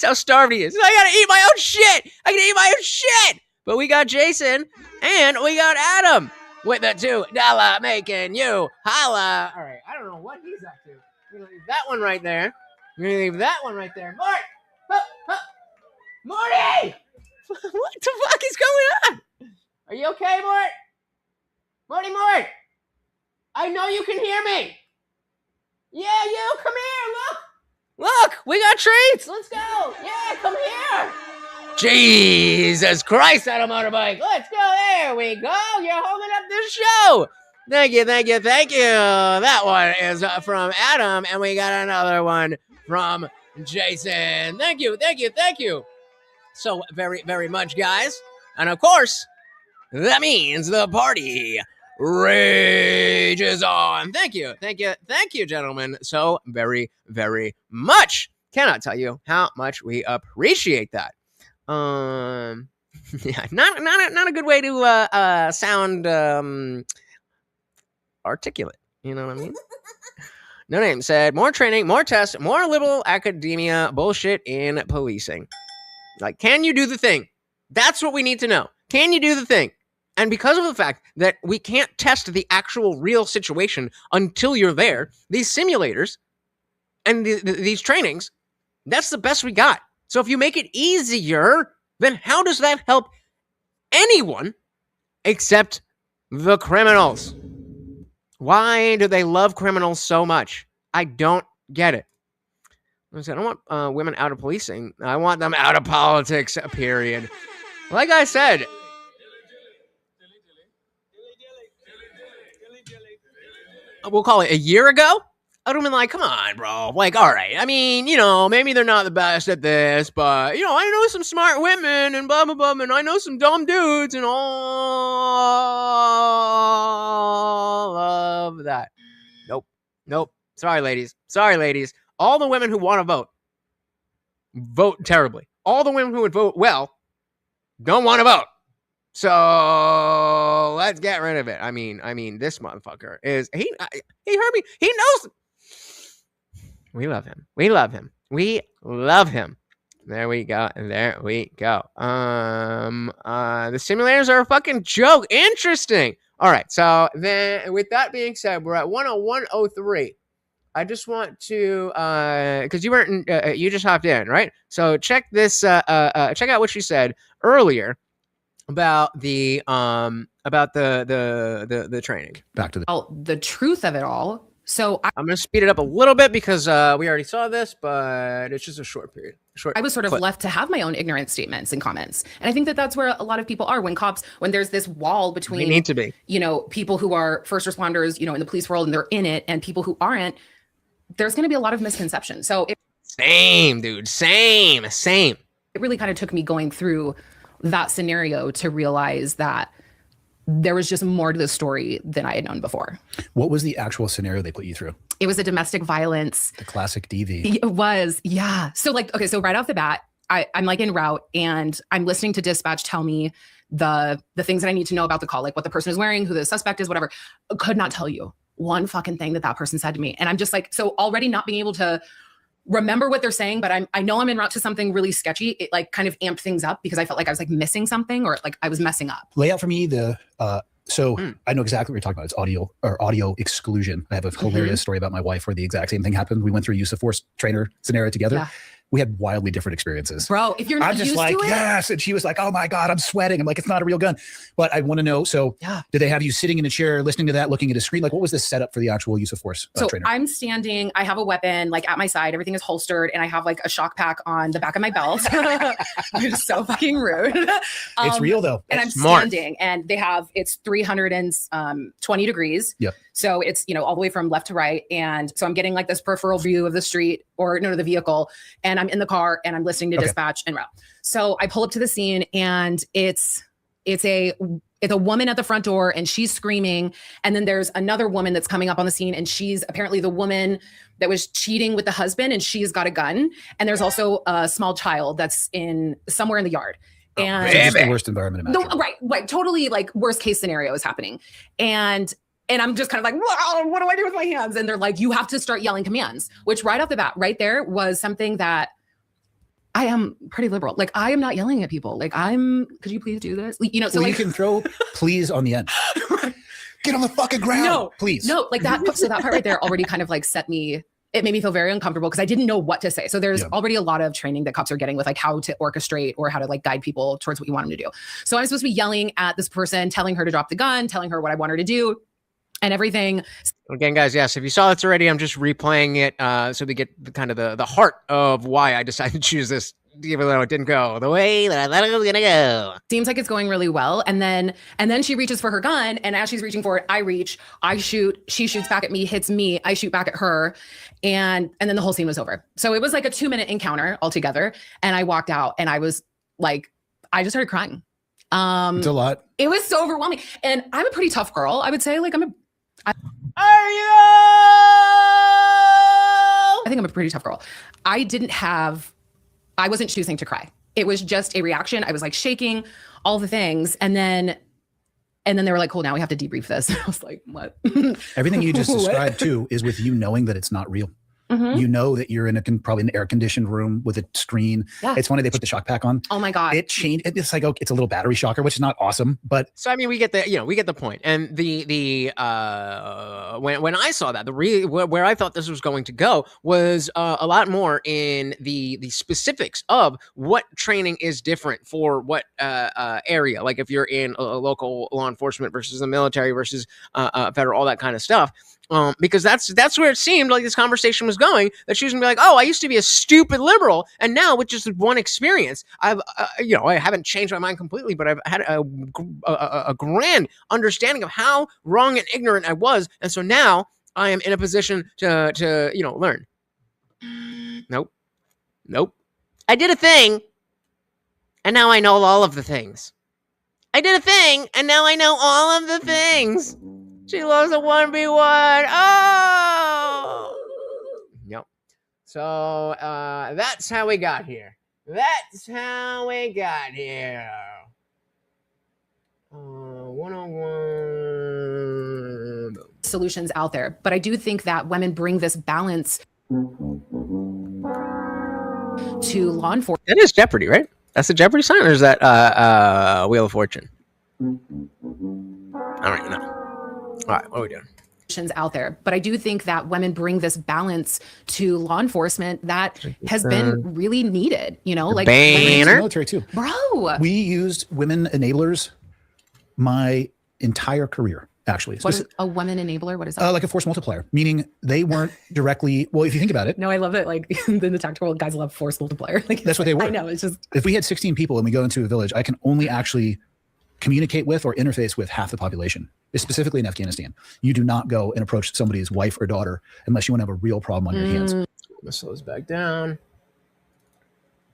how starved he is. I gotta eat my own shit. I gotta eat my own shit. But we got Jason and we got Adam with the $2 making you holla. All right, I don't know what he's up to. We're gonna leave that one right there. We're gonna leave that one right there. Morty! What the fuck is going on? Are you okay, Mort? Mort! I know you can hear me. Yeah, you, come here, look, we got treats. Let's go. Yeah, come here. Jesus Christ on a motorbike. Let's go. There we go. You're holding up this show. Thank you. That one is from Adam, and we got another one from Jason. Thank you. So very, very much, guys. And of course, that means the party rages on. Thank you, gentlemen, so very, very much. Cannot tell you how much we appreciate that. Yeah, not a good way to sound articulate. You know what I mean? No Name said, more training, more tests, more liberal academia bullshit in policing. Like, can you do the thing? That's what we need to know. Can you do the thing? And because of the fact that we can't test the actual real situation until you're there, these simulators and these trainings, that's the best we got. So if you make it easier, then how does that help anyone except the criminals? Why do they love criminals so much? I don't get it. I don't want women out of policing. I want them out of politics, period. Like I said, we'll call it a year ago, I would have been like, come on, bro. Like, all right. I mean, maybe they're not the best at this, but, I know some smart women and blah, blah, blah, and I know some dumb dudes and all of that. Nope. Sorry, ladies. All the women who want to vote terribly. All the women who would vote well don't want to vote. So let's get rid of it. I mean, this motherfucker is he heard me. He knows. We love him. There we go. The simulators are a fucking joke. Interesting. All right. So then, with that being said, we're at 101.03. I just want to, because you weren't, you just hopped in, right? So check this. Check out what she said earlier about the training. Back to the truth of it all So I'm going to speed it up a little bit because we already saw this, but it's just a short period. I was sort of left to have my own ignorant statements and comments. And I think that that's where a lot of people are when there's this wall between, they need to be, people who are first responders, in the police world and they're in it, and people who aren't, there's going to be a lot of misconceptions. So same, dude. Same. It really kind of took me going through that scenario to realize that there was just more to the story than I had known before. What was the actual scenario they put you through? It was a domestic violence. The classic DV. It was, yeah. So so right off the bat, I'm like en route and I'm listening to dispatch tell me the things that I need to know about the call, like what the person is wearing, who the suspect is, whatever. Could not tell you one fucking thing that person said to me. And I'm just like, so already not being able to remember what they're saying, but I know I'm en route to something really sketchy. It like kind of amped things up because I felt like I was like missing something or like I was messing up. Lay out for me I know exactly what you're talking about. It's audio exclusion. I have a hilarious story about my wife where the exact same thing happened. We went through a use of force trainer scenario together. Yeah. We had wildly different experiences. Bro, if you're not used to it. Yes. And she was like, oh my God, I'm sweating. I'm like, it's not a real gun. But I want to know, did they have you sitting in a chair, listening to that, looking at a screen? Like, what was the setup for the actual use of force trainer? I'm standing, I have a weapon like at my side, everything is holstered, and I have like a shock pack on the back of my belt. You're so fucking rude. It's real though. And I'm standing, and it's 320 degrees. Yep. So it's, all the way from left to right. And so I'm getting like this peripheral view of the street the vehicle. And I'm in the car and I'm listening to dispatch en route. So I pull up to the scene and it's a woman at the front door and she's screaming. And then there's another woman that's coming up on the scene and she's apparently the woman that was cheating with the husband and she's got a gun. And there's also a small child that's somewhere in the yard. And it's the worst environment imaginable. Right. Totally like worst case scenario is happening. And I'm just kind of like, wow, what do I do with my hands? And they're like, you have to start yelling commands, which right off the bat, right there was something that I am pretty liberal. Like, I am not yelling at people. Like, could you please do this? So you can throw please on the end. Right. Get on the fucking ground, please. No, like that. So that part right there already kind of like it made me feel very uncomfortable because I didn't know what to say. So there's already a lot of training that cops are getting with like how to orchestrate or how to like guide people towards what you want them to do. So I'm supposed to be yelling at this person, telling her to drop the gun, telling her what I want her to do. And everything. Again, guys, yes, if you saw this already, I'm just replaying it so we get the heart of why I decided to choose this, even though it didn't go the way that I thought it was gonna go. Seems like it's going really well, and then she reaches for her gun, and as she's reaching for it, I shoot, she shoots back at me, hits me, I shoot back at her, and then the whole scene was over. So it was like a 2-minute encounter altogether, and I walked out, and I was like, I just started crying. It's a lot. It was so overwhelming, and I'm a pretty tough girl. I would say, like I think I'm a pretty tough girl. I wasn't choosing to cry. It was just a reaction. I was like shaking, all the things. And then they were like, cool, now we have to debrief this. And I was like, what? Everything you just described too is with you knowing that it's not real. Mm-hmm. You know that you're in probably an air-conditioned room with a screen. Yeah. It's funny they put the shock pack on. Oh my God. It changed. It's like, it's a little battery shocker, which is not awesome, but. So, I mean, we get the point. And when I saw that, where I thought this was going to go was a lot more in the specifics of what training is different for what area. Like if you're in a local law enforcement versus the military versus federal, all that kind of stuff. Because that's where it seemed like this conversation was going, that she was gonna be like, oh, I used to be a stupid liberal, and now with just one experience, I haven't changed my mind completely, but I've had a grand understanding of how wrong and ignorant I was, and so now I am in a position to learn. Nope. I did a thing, and now I know all of the things. I did a thing, and now I know all of the things. She loves a 1v1. Oh! Yep. So, that's how we got here. 101. Solutions out there. But I do think that women bring this balance to law enforcement. That is Jeopardy, right? That's the Jeopardy sign, or is that Wheel of Fortune? I don't even know. All right, what are we doing? Out there, but I do think that women bring this balance to law enforcement that has been really needed. Like banner, military too, bro. We used women enablers my entire career. actually. What is a woman enabler? What is that? Like a force multiplier, meaning they weren't directly, well, if you think about it. No, I love it. Like in the tactical world, guys love force multiplier. Like that's what they were. I know. It's just, if we had 16 people and we go into a village, I can only actually communicate with or interface with half the population, specifically in Afghanistan. You do not go and approach somebody's wife or daughter unless you want to have a real problem on your hands. This slows back down.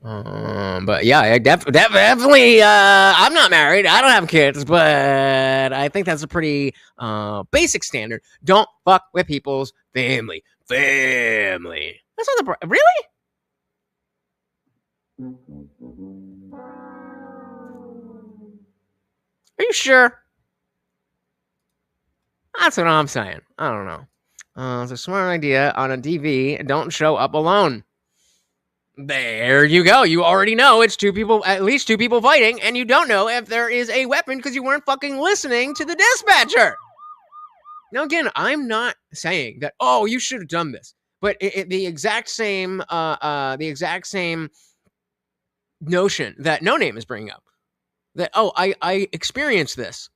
But yeah, I definitely, I'm not married. I don't have kids, but I think that's a pretty basic standard. Don't fuck with people's family. That's not the really. Are you sure? That's what I'm saying. I don't know. It's a smart idea on a DV. Don't show up alone. There you go. You already know it's at least two people fighting, and you don't know if there is a weapon because you weren't fucking listening to the dispatcher. Now, again, I'm not saying that, oh, you should have done this, but the exact same notion that No Name is bringing up, that, oh, I experienced this.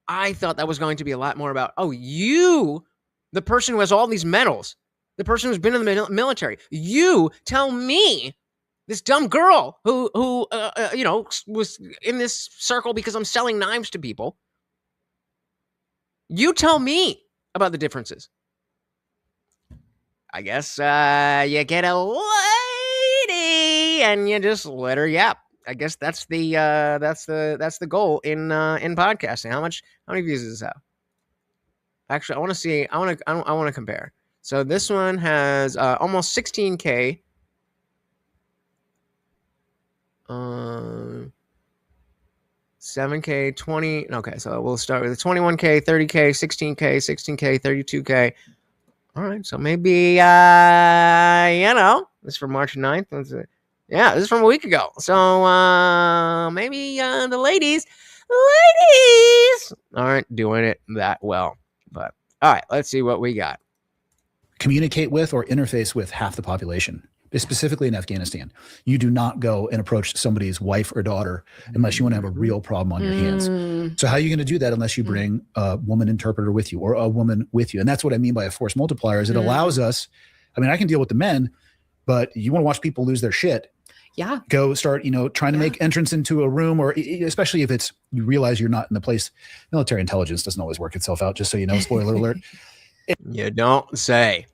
I thought that was going to be a lot more about, oh, you, the person who has all these medals, the person who's been in the military, you tell me, this dumb girl who was in this circle because I'm selling knives to people. You tell me about the differences. I guess you get a lady and you just let her yap. I guess that's the goal in podcasting. How many views does this have? Actually, I want to see. I want to compare. So this one has almost 16K. 7K, 20. Okay, so we'll start with 21K, 30K, 16K, 16K, 32K. All right, so maybe this is from March 9th. Yeah, this is from a week ago. So maybe the ladies aren't doing it that well. But all right, let's see what we got. Communicate with or interface with half the population, specifically in Afghanistan. You do not go and approach somebody's wife or daughter unless you want to have a real problem on your hands. So how are you going to do that unless you bring a woman interpreter with you or a woman with you? And that's what I mean by a force multiplier is it allows us, I mean, I can deal with the men, but you want to watch people lose their shit. Yeah. Go start, trying to make entrance into a room, or especially if you realize you're not in the place. Military intelligence doesn't always work itself out, just so you know, spoiler alert. You don't say.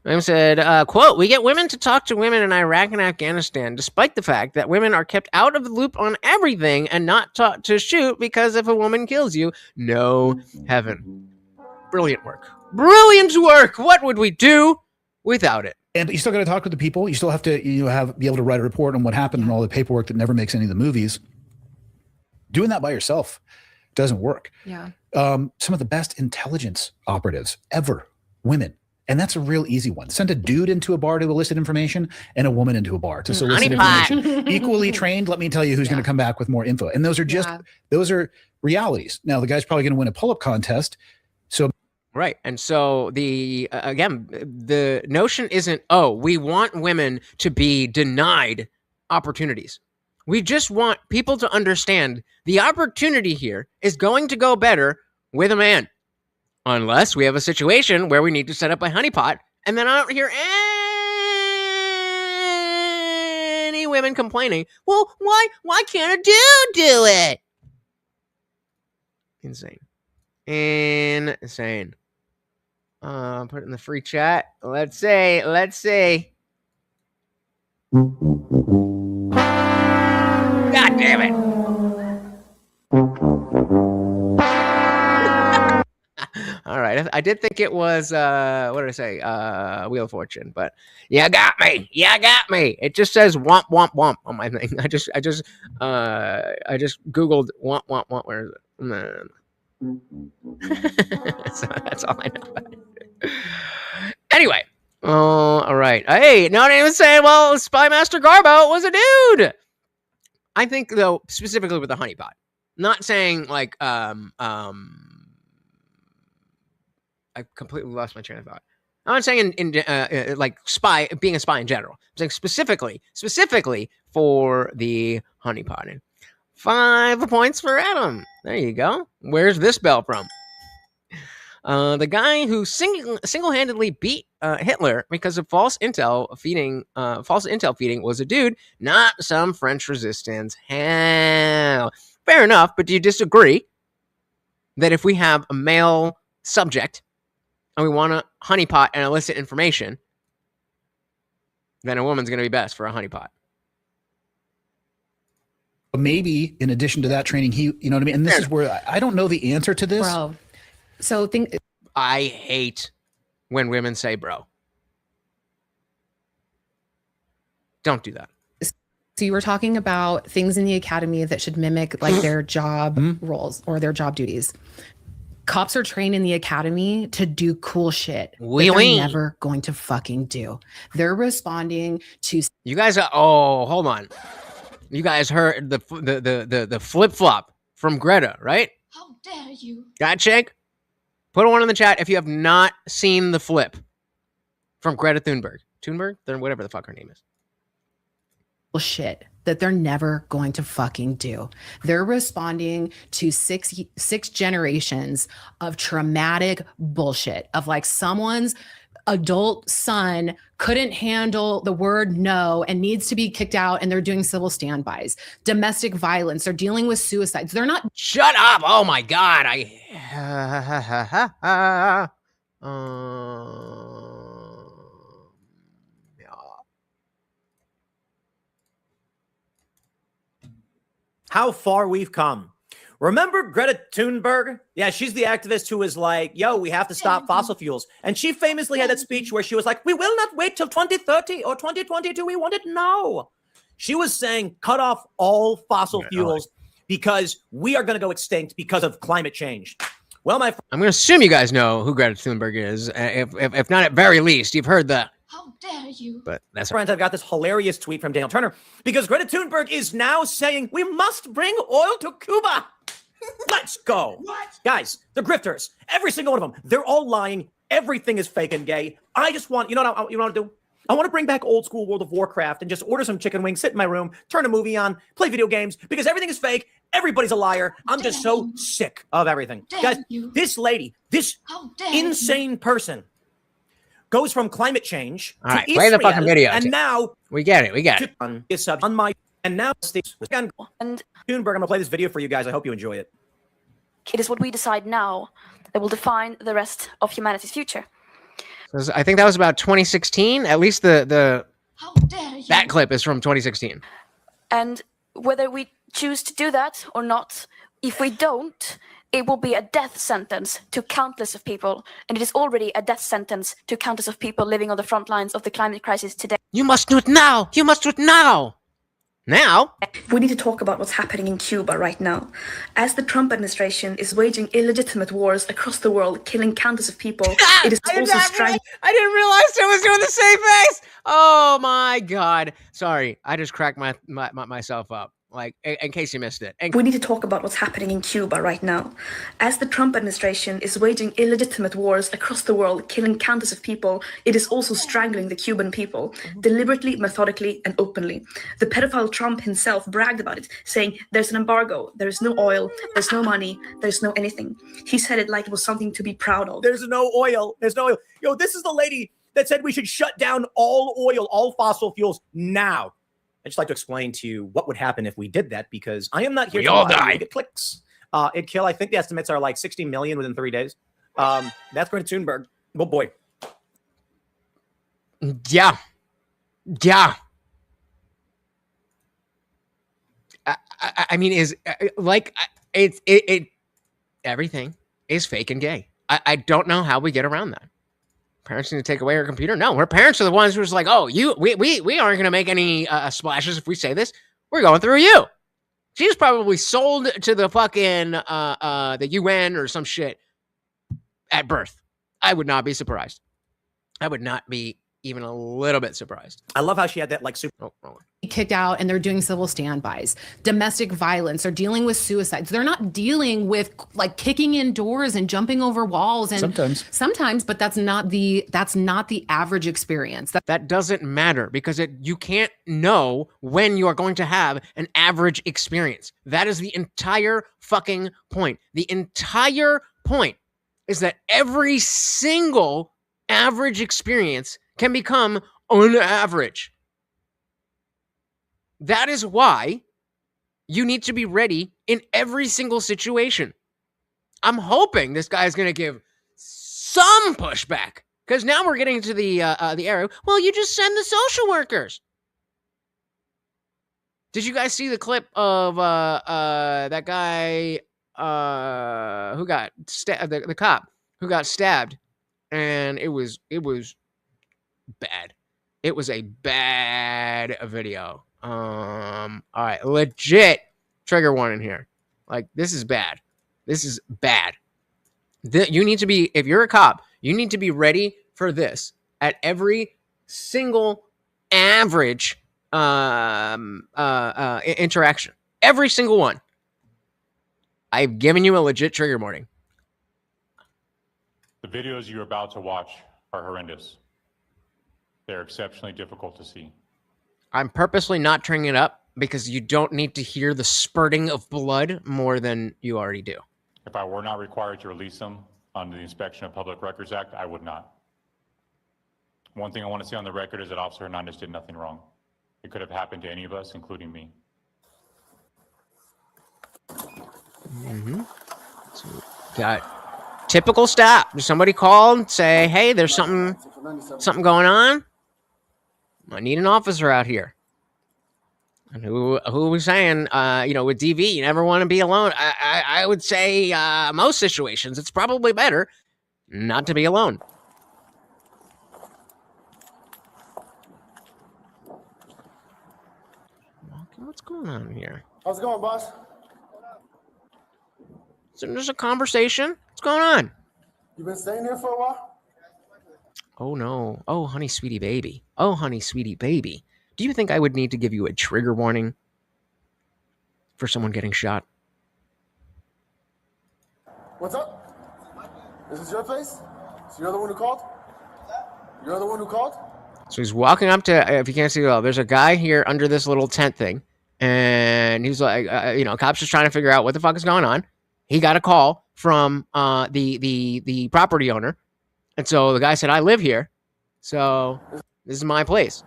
I said, quote, we get women to talk to women in Iraq and Afghanistan, despite the fact that women are kept out of the loop on everything and not taught to shoot because if a woman kills you, no heaven. Brilliant work. Brilliant work. What would we do without it? And you still got to talk with the people. You still have to be able to write a report on what happened and all the paperwork that never makes any of the movies. Doing that by yourself doesn't work. Yeah. Some of the best intelligence operatives ever, women. And that's a real easy one. Send a dude into a bar to elicit information and a woman into a bar to solicit information. Equally trained, let me tell you who's going to come back with more info. And those are those are realities. Now, the guy's probably going to win a pull-up contest. So right. And so the notion isn't, oh, we want women to be denied opportunities. We just want people to understand the opportunity here is going to go better with a man. Unless we have a situation where we need to set up a honeypot, and then I don't hear any women complaining. Well, why can't a dude do it? Insane. Put it in the free chat. Let's see. God damn it. All right. I did think it was, what did I say? Wheel of Fortune, but you got me. It just says womp, womp, womp on my thing. I just Googled womp, womp, womp. Where is it? Man. So that's all I know about it. Anyway. All right. Hey, not even saying, well, Spy Master Garbo was a dude. I think, though, specifically with the honeypot, not saying like, I completely lost my train of thought. I'm not saying in like being a spy in general. I'm saying specifically for the honeypotting. 5 points for Adam. There you go. Where's this bell from? The guy who single-handedly beat Hitler because of false intel feeding was a dude, not some French resistance. Hell, fair enough. But do you disagree that if we have a male subject and we want to honeypot and elicit information, then a woman's going to be best for a honeypot? Maybe in addition to that training, you know what I mean? And this is where I don't know the answer to this. Bro. So I hate when women say bro. Don't do that. So you were talking about things in the academy that should mimic like their job roles or their job duties. Cops are trained in the academy to do cool shit that they're never going to fucking do. They're responding to. You guys are. Oh, hold on. You guys heard the flip flop from Greta, right? How dare you? Gotcha. Put one in the chat if you have not seen the flip from Greta Thunberg. Whatever the fuck her name is. Shit that they're never going to fucking do. They're responding to six generations of traumatic bullshit of like someone's adult son couldn't handle the word no and needs to be kicked out, and they're doing civil standbys. Domestic violence, they're dealing with suicides. They're not. Shut up. Oh my god. How far we've come. Remember Greta Thunberg? Yeah, she's the activist who was like, yo, we have to stop fossil fuels. And she famously had that speech where she was like, we will not wait till 2030 or 2022. We want it now. She was saying, cut off all fossil fuels because we are going to go extinct because of climate change. Well, my friend, I'm going to assume you guys know who Greta Thunberg is. If not, at very least, you've heard the. How dare you? But that's friends, I've got this hilarious tweet from Daniel Turner because Greta Thunberg is now saying we must bring oil to Cuba. Let's go. What? Guys, the grifters, every single one of them, they're all lying. Everything is fake and gay. I just want, you know what I want to do? I want to bring back old school World of Warcraft and just order some chicken wings, sit in my room, turn a movie on, play video games because everything is fake. Everybody's a liar. I'm just so sick of everything. Guys, this lady, this insane person goes from climate change to right, play the fucking video. And now we get it. It's on my and now and Thunberg, I'm gonna play this video for you guys. I hope you enjoy it. It is what we decide now that will define the rest of humanity's future. I think that was about 2016. At least the How dare you? That clip is from 2016. And whether we choose to do that or not, if we don't, it will be a death sentence to countless of people, and it is already a death sentence to countless of people living on the front lines of the climate crisis today. You must do it now! You must do it now! Now? We need to talk about what's happening in Cuba right now. As the Trump administration is waging illegitimate wars across the world, killing countless of people, it is also striking. I didn't realize I was doing the same face! Oh my god. Sorry, I just cracked myself up. Like, in case you missed it. We need to talk about what's happening in Cuba right now. As the Trump administration is waging illegitimate wars across the world, killing countless of people, it is also strangling the Cuban people, deliberately, methodically, and openly. The pedophile Trump himself bragged about it, saying, there's an embargo, there's no oil, there's no money, there's no anything. He said it like it was something to be proud of. There's no oil, there's no oil. Yo, this is the lady that said we should shut down all oil, all fossil fuels now. I'd just like to explain to you what would happen if we did that, because I am not here we to all die. Get clicks. It'd kill, I think the estimates are like 60 million within 3 days. That's Greta Thunberg. Oh boy. Yeah. I mean, is like it everything is fake and gay. I don't know how we get around that. Parents need to take away her computer? No, her parents are the ones who's like, oh, we aren't going to make any splashes if we say this. We're going through you. She's probably sold to the fucking the UN or some shit at birth. I would not be surprised. I would not be even a little bit surprised. I love how she had that like super. Oh, wrong one. kicked out and they're doing civil standbys. Domestic violence, they're dealing with suicides. They're not dealing with like kicking in doors and jumping over walls. And sometimes, but that's not the average experience. That doesn't matter because you can't know when you are going to have an average experience. That is the entire fucking point. The entire point is that every single average experience can become unaverage. That is why you need to be ready in every single situation. I'm hoping this guy is going to give some pushback because now we're getting to the arrow. Well, you just send the social workers. Did you guys see the clip of that guy who got stabbed? The cop who got stabbed, and it was bad. It was a bad video. All right, legit trigger warning here. Like, this is bad. This is bad. You need to be, if you're a cop, you need to be ready for this at every single average interaction. Every single one. I've given you a legit trigger warning. The videos you're about to watch are horrendous. They're exceptionally difficult to see. I'm purposely not turning it up because you don't need to hear the spurting of blood more than you already do. If I were not required to release them under the Inspection of Public Records Act, I would not. One thing I want to say on the record is that Officer Hernandez did nothing wrong. It could have happened to any of us, including me. So, got typical stop. Somebody call and say, hey, there's something going on. I need an officer out here. And who was saying, with DV, you never want to be alone. I would say most situations, it's probably better not to be alone. What's going on here? How's it going, boss? So there's a conversation. What's going on? You been staying here for a while? Oh, no. Oh, honey, sweetie baby. Oh, honey, sweetie baby. Do you think I would need to give you a trigger warning for someone getting shot? What's up? Is this your place? So you're the one who called? You're the one who called? So he's walking up to, if you can't see, there's a guy here under this little tent thing. And he's like, cops just trying to figure out what the fuck is going on. He got a call from the property owner. And so the guy said, I live here. So this is my place.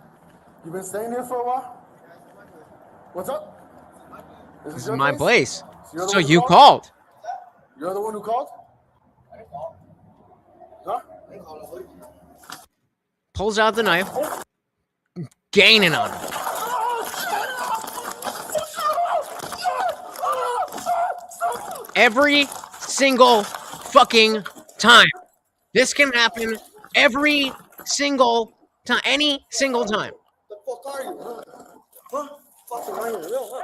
You been staying here for a while? What's up? This is my place. So you called. You're the one who called? Huh? Pulls out the knife. Gaining on him. Every single fucking time. This can happen every single time. Any single time. The fuck are you? Huh? Fucking not even real, huh?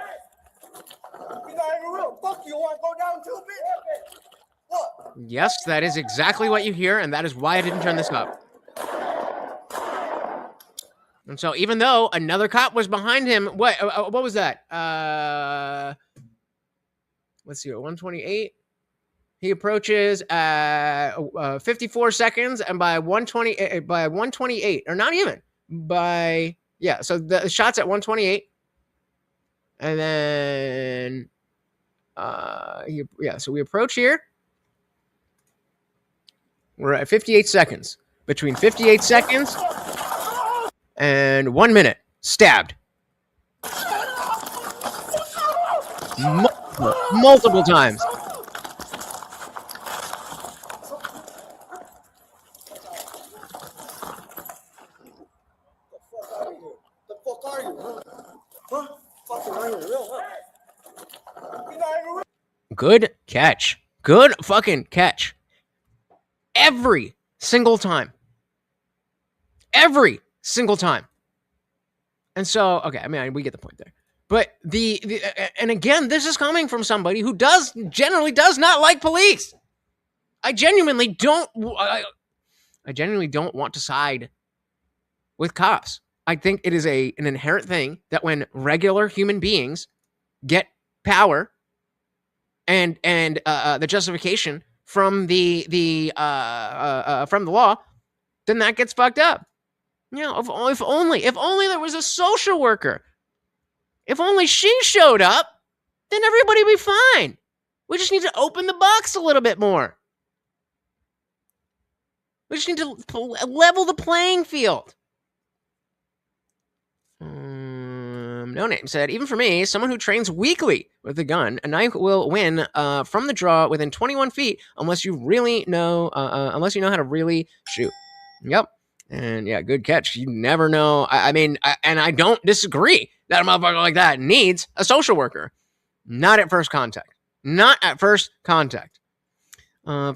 You're not even real. Fuck you. Want to go down too, bitch? What? Yes, that is exactly what you hear, and that is why I didn't turn this up. And so even though another cop was behind him, what was that? Let's see, at 128. He approaches 54 seconds, and by 128, or not even, so the shot's at 128. And then, so we approach here. We're at 58 seconds. Between 58 seconds and 1 minute. Stabbed. Multiple times. The fuck are you? Huh? Fucking not even real, huh? You're not even real. Good catch. Good fucking catch. Every single time. Every single time. And so, okay, I mean, we get the point there. But and again, this is coming from somebody who generally does not like police. I genuinely don't want to side with cops. I think it is an inherent thing that when regular human beings get power and the justification from the law, then that gets fucked up. You know, if only there was a social worker. If only she showed up, then everybody would be fine. We just need to open the box a little bit more. We just need to level the playing field. No Name said, even for me, someone who trains weekly with a gun, a knife will win from the draw within 21 feet unless you know how to really shoot. Yep. And yeah, good catch. You never know. I mean, I don't disagree that a motherfucker like that needs a social worker. Not at first contact. Not at first contact. I'm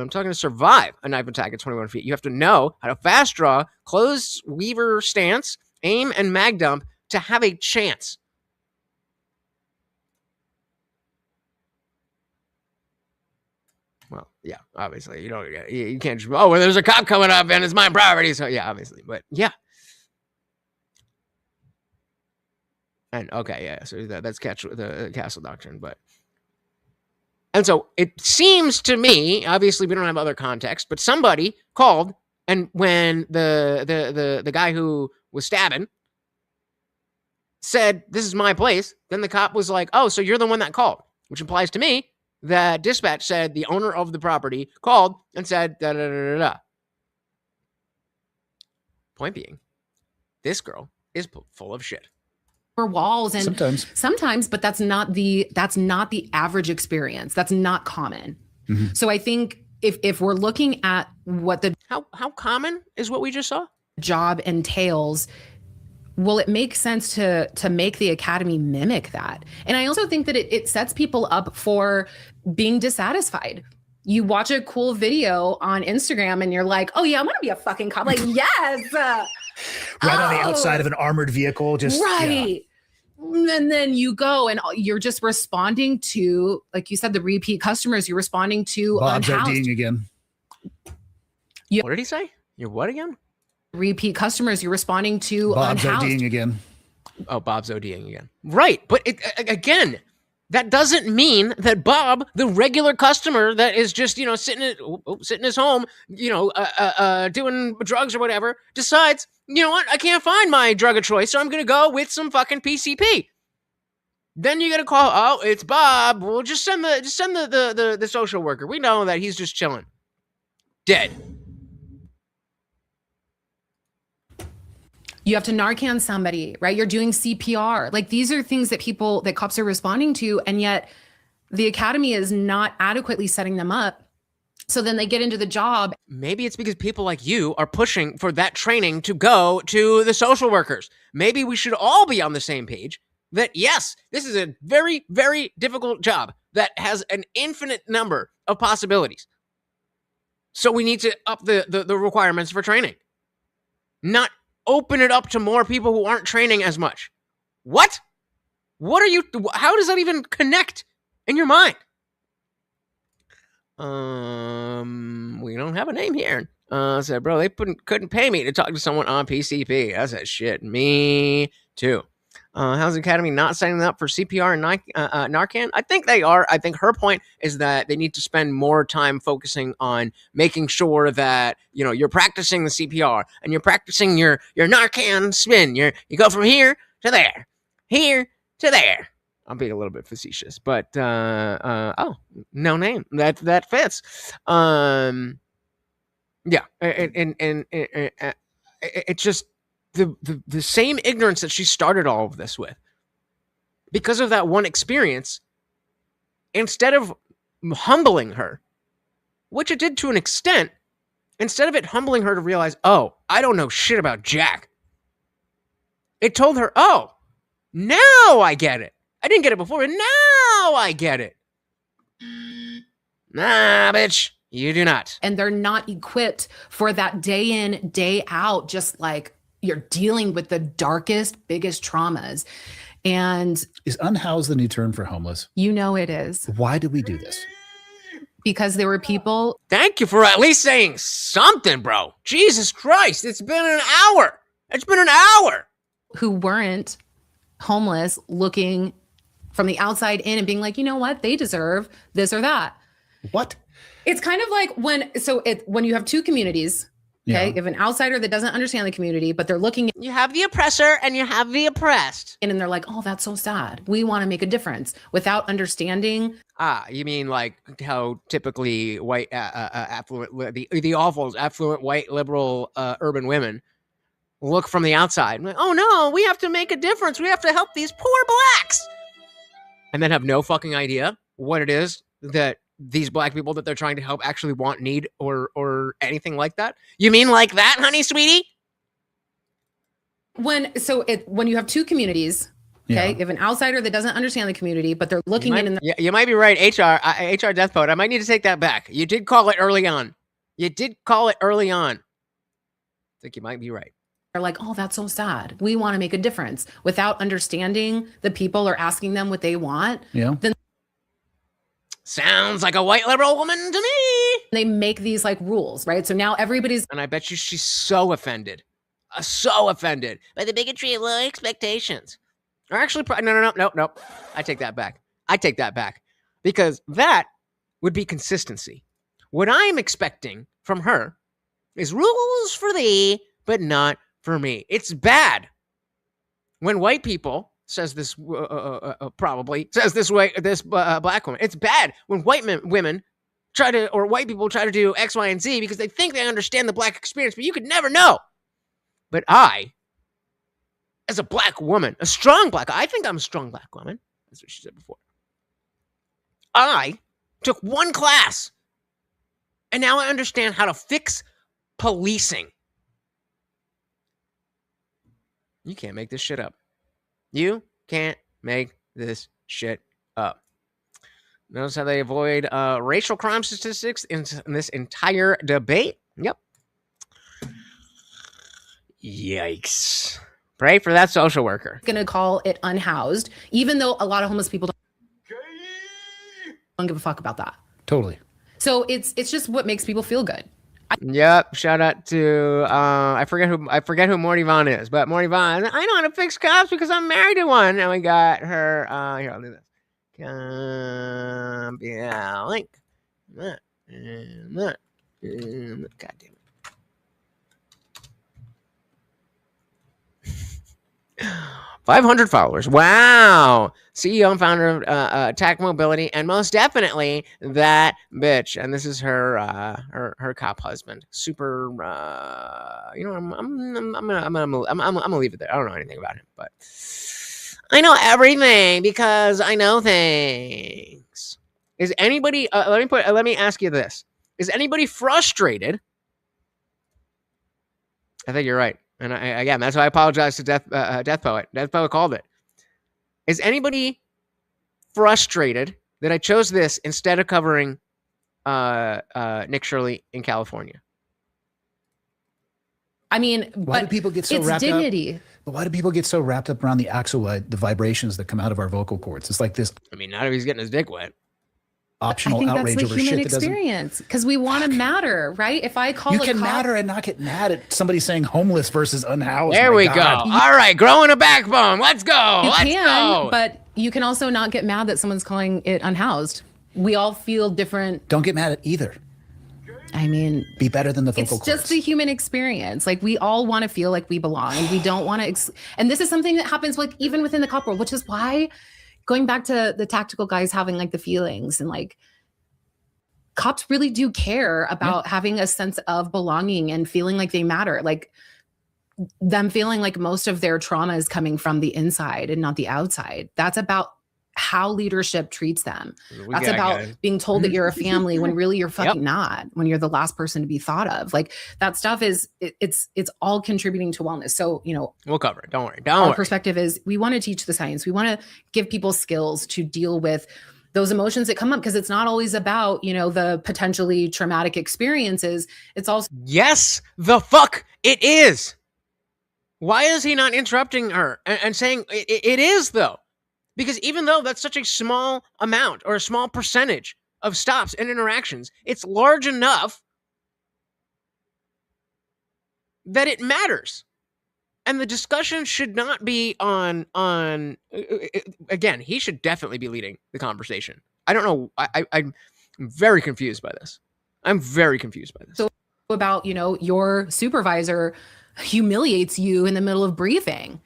talking to survive a knife attack at 21 feet. You have to know how to fast draw, close weaver stance, aim, and mag dump to have a chance. Well, yeah, obviously. You can't just, well, there's a cop coming up and it's my property. So, yeah, obviously. But, yeah. And, okay, yeah, so that's the Castle Doctrine. But, and so it seems to me, obviously we don't have other context, but somebody called, and when the guy who was stabbing said, this is my place, then the cop was like, oh, so you're the one that called, which implies to me that dispatch said the owner of the property called and said, da-da-da-da-da. Point being, this girl is full of shit. Walls and sometimes, but that's not the average experience. That's not common. Mm-hmm. So I think if we're looking at what the how common is what we just saw job entails, well, it makes sense to make the academy mimic that. And I also think that it sets people up for being dissatisfied. You watch a cool video on Instagram and you're like, oh yeah, I'm gonna be a fucking cop. Like, yes. Right on the outside of an armored vehicle, just right. Yeah. And then you go and you're just responding to, like you said, the repeat customers. You're responding to Bob's ODing again. What did he say? You're what again? Repeat customers. You're responding to Bob's ODing again. Oh, Bob's ODing again. Right, but again, that doesn't mean that Bob, the regular customer that is just, sitting in his home, doing drugs or whatever, decides, you know what, I can't find my drug of choice, so I'm going to go with some fucking PCP. Then you get a call, oh, it's Bob. Well, just send the social worker. We know that he's just chilling. Dead. You have to Narcan somebody, right? You're doing CPR. Like, these are things that cops are responding to, and yet the academy is not adequately setting them up. So then they get into the job. Maybe it's because people like you are pushing for that training to go to the social workers. Maybe we should all be on the same page that, yes, this is a very, very difficult job that has an infinite number of possibilities. So we need to up the requirements for training. Not open it up to more people who aren't training as much. What? How does that even connect in your mind? We don't have a name here. Said, bro, they couldn't pay me to talk to someone on PCP. I said, shit, me too. How's the academy not signing up for CPR and Narcan? I think they are. I think her point is that they need to spend more time focusing on making sure that, you're practicing the CPR and you're practicing your Narcan spin. You go from here to there, here to there. I'm being a little bit facetious, but no name that fits. Yeah, and it's just the same ignorance that she started all of this with. Because of that one experience, instead of humbling her, which it did to an extent, instead of it humbling her to realize, oh, I don't know shit about Jack, it told her, oh, now I get it. I didn't get it before, and now I get it. Nah, bitch, you do not. And they're not equipped for that day in, day out, just like you're dealing with the darkest, biggest traumas. And is unhoused the new term for homeless? You know it is. Why did we do this? Because there were people. Thank you for at least saying something, bro. Jesus Christ, it's been an hour. It's been an hour. Who weren't homeless looking from the outside in and being like, you know what? They deserve this or that. What? It's kind of like when you have two communities, okay? You have an outsider that doesn't understand the community, but they're looking. You have the oppressor and you have the oppressed. And they're like, oh, that's so sad. We want to make a difference without understanding. You mean like how typically white, affluent, the awful, affluent, white, liberal, urban women look from the outside. Like, oh no, we have to make a difference. We have to help these poor blacks. And then have no fucking idea what it is that these black people that they're trying to help actually want, need, or anything like that. You mean like that, honey, sweetie? When you have two communities, okay, you have an outsider that doesn't understand the community, but they're looking you might be right. HR Death Poet. I might need to take that back. You did call it early on. I think you might be right. They're like, oh, that's so sad. We want to make a difference without understanding the people or asking them what they want. Yeah. Then sounds like a white liberal woman to me. They make these like rules, right? So now everybody's. And I bet you she's so offended by the bigotry of low expectations. Or actually, no. I take that back. Because that would be consistency. What I'm expecting from her is rules for thee, but not for me. It's bad when white people says this probably says this way. This black woman. It's bad when white women try to, or white people try to do X, Y, and Z because they think they understand the black experience, but you could never know. But I, as a black woman, I think I'm a strong black woman. That's what she said before. I took one class, and now I understand how to fix policing. You can't make this shit up. You can't make this shit up. Notice how they avoid racial crime statistics in this entire debate. Yep. Yikes. Pray for that social worker. Going to call it unhoused, even though a lot of homeless people don't give a fuck about that. Totally. So it's just what makes people feel good. Yep. Shout out to I forget who Morty Vaughn is, but Morty Vaughn. I know how to fix cops because I'm married to one. And we got her. Here, I'll do this. Link. God damn it. 500 followers. Wow. CEO and founder of Attack Mobility, and most definitely that bitch. And this is her cop husband. Super. I'm gonna leave it there. I don't know anything about him, but I know everything because I know things. Is anybody? Let me ask you this: is anybody frustrated? I think you're right. And again, that's why I apologize to Death Poet. Death Poet called it. Is anybody frustrated that I chose this instead of covering Nick Shirley in California? I mean, why do people get so wrapped up? But why do people get so wrapped up around the vibrations that come out of our vocal cords? It's like this. I mean, not if he's getting his dick wet. Optional outrage over shit that doesn't. That's the human experience, because we want to matter, right? If I call you can matter and not get mad at somebody saying homeless versus unhoused. There we go. All right, growing a backbone. Let's go. Let's go. But you can also not get mad that someone's calling it unhoused. We all feel different. Don't get mad at either. I mean, be better than the vocal cords. It's just the human experience. Like, we all want to feel like we belong, and we don't want to. And this is something that happens, like, even within the cop world, which is why, going back to the tactical guys having like the feelings, and like, cops really do care about having a sense of belonging and feeling like they matter. Like, them feeling like most of their trauma is coming from the inside and not the outside. That's about how leadership treats them. That's about being told that you're a family when really you're fucking not, when you're the last person to be thought of. Like, that stuff is, it's all contributing to wellness. So, we'll cover it. Don't worry. Our perspective is we want to teach the science. We want to give people skills to deal with those emotions that come up, because it's not always about, the potentially traumatic experiences. It's also. Yes, the fuck it is. Why is he not interrupting her and saying it is, though? Because even though that's such a small amount or a small percentage of stops and interactions, it's large enough that it matters. And the discussion should not be on again, he should definitely be leading the conversation. I don't know. I'm very confused by this. I'm very confused by this. So about, your supervisor humiliates you in the middle of briefing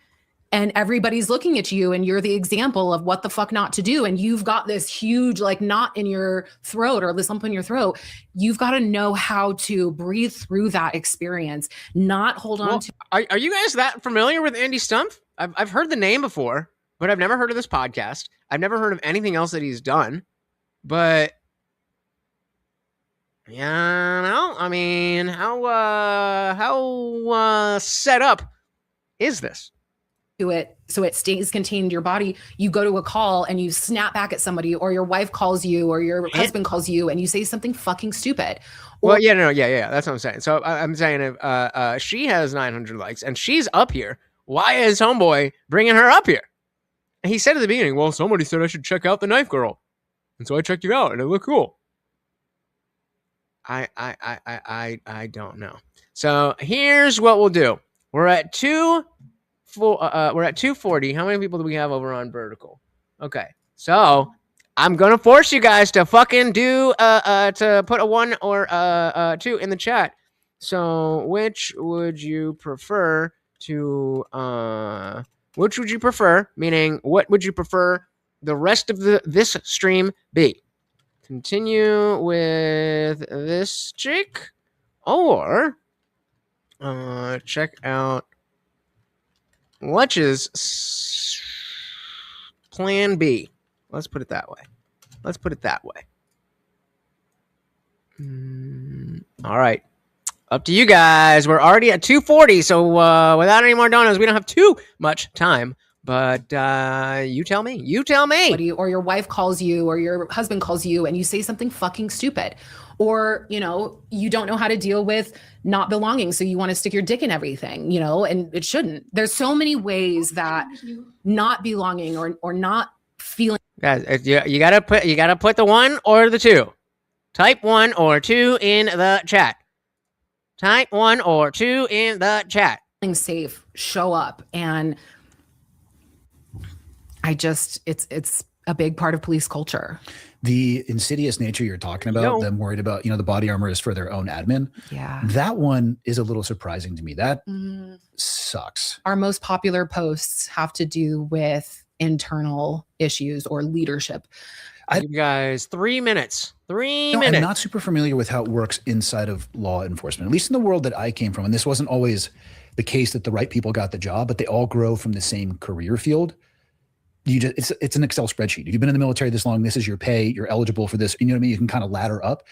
and everybody's looking at you and you're the example of what the fuck not to do. And you've got this huge, like, knot in your throat or this lump in your throat. You've got to know how to breathe through that experience, not hold on to. Are you guys that familiar with Andy Stumpf? I've heard the name before, but I've never heard of this podcast. I've never heard of anything else that he's done. But yeah, no, I mean, how set up is this? It so it stays contained in your body. You go to a call and you snap back at somebody, or your wife calls you, or your husband calls you, and you say something fucking stupid. Well, yeah, that's what I'm saying. So I'm saying if she has 900 likes and she's up here, why is homeboy bringing her up here? And he said at the beginning, well, somebody said I should check out the Knife Girl, and so I checked you out, and it looked cool. I don't know. So here's what we'll do. We're at 240. How many people do we have over on Vertical? Okay, so I'm gonna force you guys to fucking do to put a 1 or 2 in the chat. So which would you prefer to which would you prefer? Meaning, what would you prefer the rest of this stream be? Continue with this chick, or check out Lutch's plan B. Let's put it that way. All right. Up to you guys. We're already at 240, so without any more donuts, we don't have too much time. But you tell me. Or your wife calls you, or your husband calls you, and you say something fucking stupid. Or, you don't know how to deal with not belonging, so you want to stick your dick in everything, and it shouldn't. There's so many ways that not belonging or not feeling. Guys, you gotta put the 1 or the 2. Type 1 or 2 in the chat. Type 1 or 2 in the chat. Safe, show up, and it's a big part of police culture. The insidious nature you're talking about, them worried about, the body armor is for their own admin. Yeah. That one is a little surprising to me. That sucks. Our most popular posts have to do with internal issues or leadership. You guys, 3 minutes. I'm not super familiar with how it works inside of law enforcement, at least in the world that I came from. And this wasn't always the case that the right people got the job, but they all grow from the same career field. It's an Excel spreadsheet. If you've been in the military this long, this is your pay, you're eligible for this. You know what I mean? You can kind of ladder up.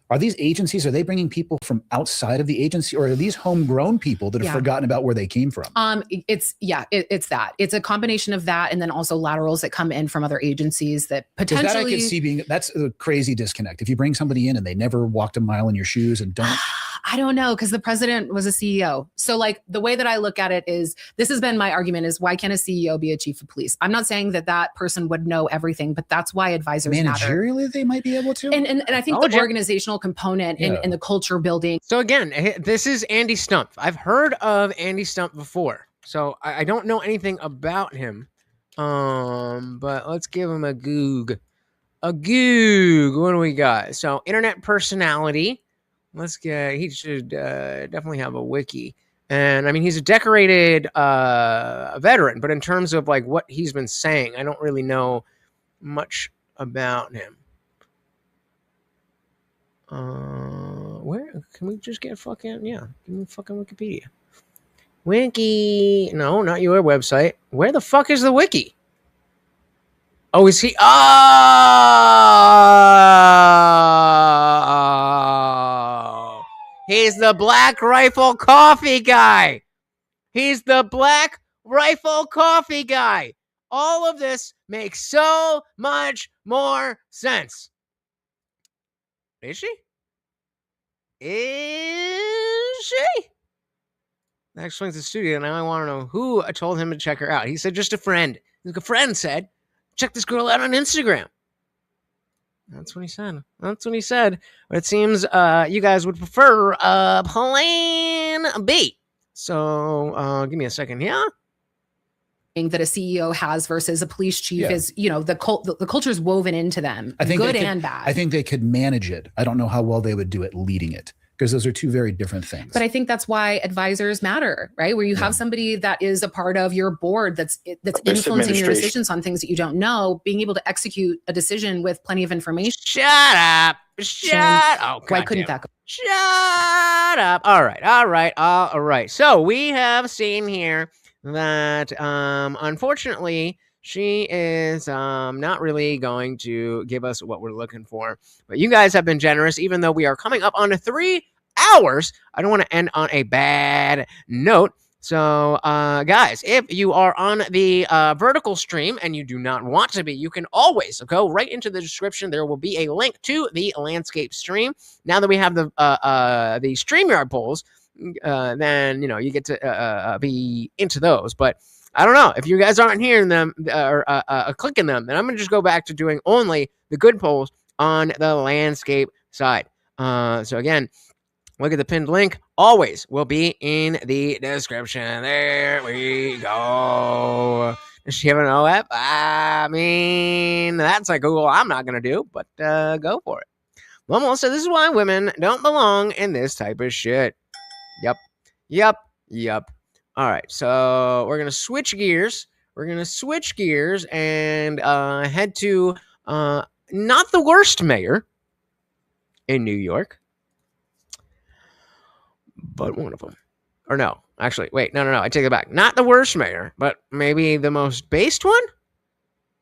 Are these agencies, are they bringing people from outside of the agency, or are these homegrown people that have forgotten about where they came from? It's that. It's a combination of that, and then also laterals that come in from other agencies that potentially. That I could see that's a crazy disconnect. If you bring somebody in and they never walked a mile in your shoes and don't. I don't know, because the president was a CEO. So like the way that I look at it is, this has been my argument, is why can't a CEO be a chief of police? I'm not saying that person would know everything, but that's why advisors managerially matter. they might be able to. And I think the organizational component and the culture building. So again, this is Andy Stumpf. I've heard of Andy Stumpf before, so I don't know anything about him. But let's give him a goog. What do we got? So internet personality. He should definitely have a wiki. And I mean, he's a decorated veteran, but in terms of like what he's been saying, I don't really know much about him. Where can we just get give me fucking Wikipedia. Wiki. No, not your website. Where the fuck is the wiki? Oh, is he? Oh, he's the Black Rifle Coffee guy. All of this makes so much more sense. Is she? That explains the studio. Now I want to know who told him to check her out. He said just a friend. A friend said, check this girl out on Instagram. That's what he said. But it seems you guys would prefer plan B. So give me a second here. That a CEO has versus a police chief is, the culture is woven into them, good and bad. I think they could manage it. I don't know how well they would do it leading it, because those are two very different things. But I think that's why advisors matter, right? Where you have somebody that is a part of your board that's influencing your decisions on things that you don't know, being able to execute a decision with plenty of information. Shut up. Why couldn't that go? Shut up. All right. So we have seen here that unfortunately she is not really going to give us what we're looking for. But you guys have been generous, even though we are coming up on 3 hours. I don't want to end on a bad note. So, guys, if you are on the vertical stream and you do not want to be, you can always go right into the description. There will be a link to the landscape stream. Now that we have the StreamYard polls, then you get to be into those. But I don't know if you guys aren't hearing them or clicking them, then I'm gonna just go back to doing only the good polls on the landscape side. So again, look at the pinned link. Always will be in the description. There we go. Does she have an OF? I mean, that's a Google I'm not gonna do, but go for it. Momo said this is why women don't belong in this type of shit. Yep. All right, so we're going to switch gears. And head to not the worst mayor in New York, but one of them. Or no, actually, wait, no, I take it back. Not the worst mayor, but maybe the most based one?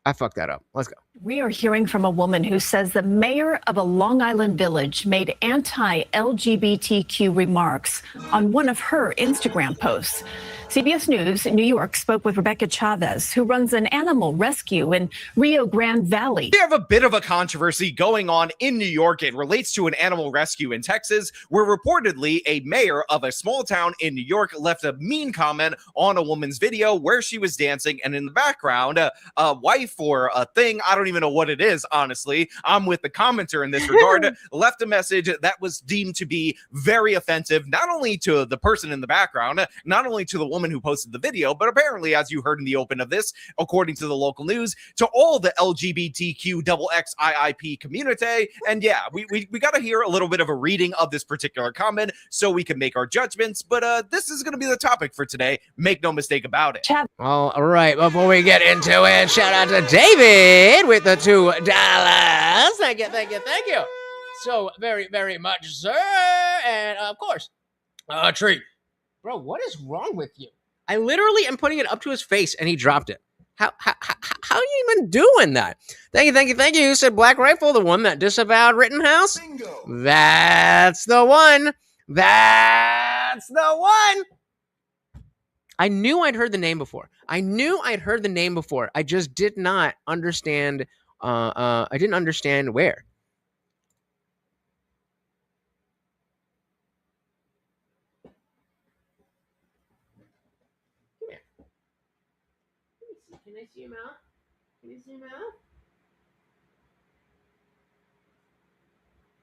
I fucked that up. Let's go. We are hearing from a woman who says the mayor of a Long Island village made anti-LGBTQ remarks on one of her Instagram posts. CBS News in New York spoke with Rebecca Chavez, who runs an animal rescue in Rio Grande Valley. We have a bit of a controversy going on in New York. It relates to an animal rescue in Texas, where reportedly a mayor of a small town in New York left a mean comment on a woman's video where she was dancing, and in the background, a wife or a thing, I don't even know what it is, honestly. I'm with the commenter in this regard, left a message that was deemed to be very offensive, not only to the person in the background, not only to the woman who posted the video, but apparently, as you heard in the open of this, according to the local news, to all the LGBTQ XXIIP community. And yeah, we got to hear a little bit of a reading of this particular comment so we can make our judgments. But this is going to be the topic for today. Make no mistake about it. All right, before we get into it, shout out to David with the $2. Thank you. So very, very much, sir. And of course, a treat. Bro, what is wrong with you? I literally am putting it up to his face and he dropped it. How are you even doing that? Thank you. You said Black Rifle, the one that disavowed Rittenhouse? Bingo. That's the one. I knew I'd heard the name before. I just did not understand. I didn't understand where. Can I see him out?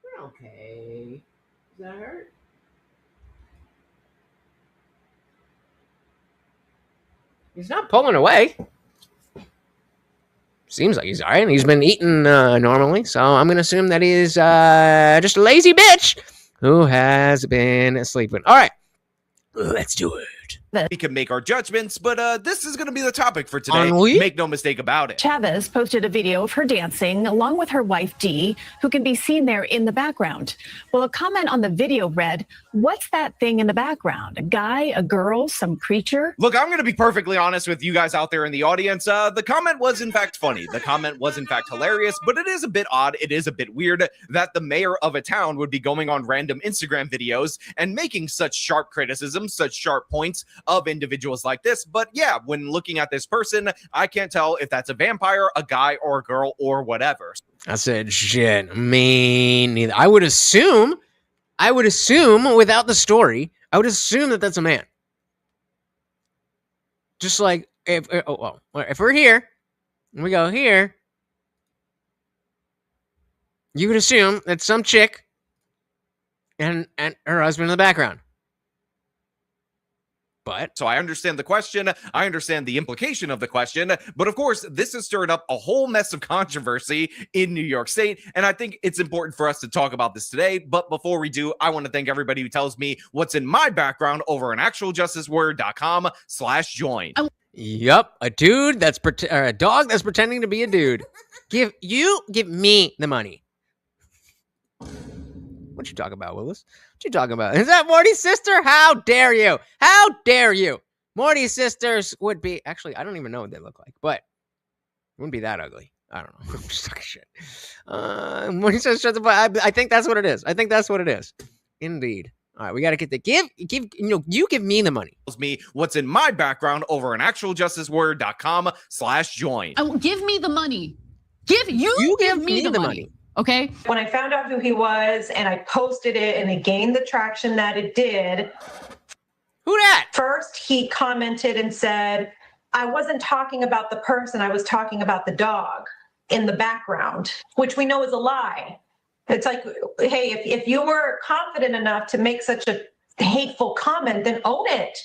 You're okay. Does that hurt? He's not pulling away. Seems like he's all right. He's been eating normally, so I'm going to assume that he's just a lazy bitch who has been sleeping. All right, let's do it. We can make our judgments, but this is going to be the topic for today. Make no mistake about it. Chavez posted a video of her dancing along with her wife, Dee, who can be seen there in the background. Well, a comment on the video read, "What's that thing in the background? A guy, a girl, some creature?" Look, I'm going to be perfectly honest with you guys out there in the audience. The comment was in fact funny. The comment was in fact hilarious, but it is a bit odd. It is a bit weird that the mayor of a town would be going on random Instagram videos and making such sharp criticisms, such sharp points of individuals like this. But yeah, when looking at this person, I can't tell if that's a vampire, a guy, or a girl, or whatever. I said shit. Me neither. I would assume without the story, I would assume that that's a man. Just like if we're here and we go here, you would assume that some chick and her husband in the background. But so I understand the question. I understand the implication of the question. But of course, this has stirred up a whole mess of controversy in New York State. And I think it's important for us to talk about this today. But before we do, I want to thank everybody who tells me what's in my background over on actualjusticeword.com/join. Yup, a dude that's or a dog that's pretending to be a dude. Give me the money. What you talking about, Willis? What you talking about? Is that Morty's sister? How dare you? How dare you? Morty's sisters would be actually. I don't even know what they look like, but it wouldn't be that ugly. I don't know. I'm just talking shit. Morty's sisters. I think that's what it is. I think that's what it is. Indeed. All right, we got to get the you give me the money. Tells me what's in my background over on actualjusticeword.com/join. Oh, give me the money. Give me the money. Okay. When I found out who he was and I posted it and it gained the traction that it did. Who that? First, he commented and said, I wasn't talking about the person, I was talking about the dog in the background, which we know is a lie. It's like, hey, if you were confident enough to make such a hateful comment, then own it.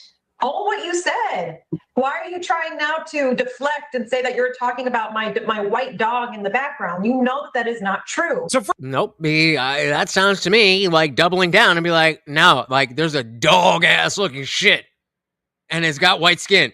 Own what you said. Why are you trying now to deflect and say that you're talking about my white dog in the background? You know that is not true. So nope. That sounds to me like doubling down and be like, no, like there's a dog ass looking shit, and it's got white skin.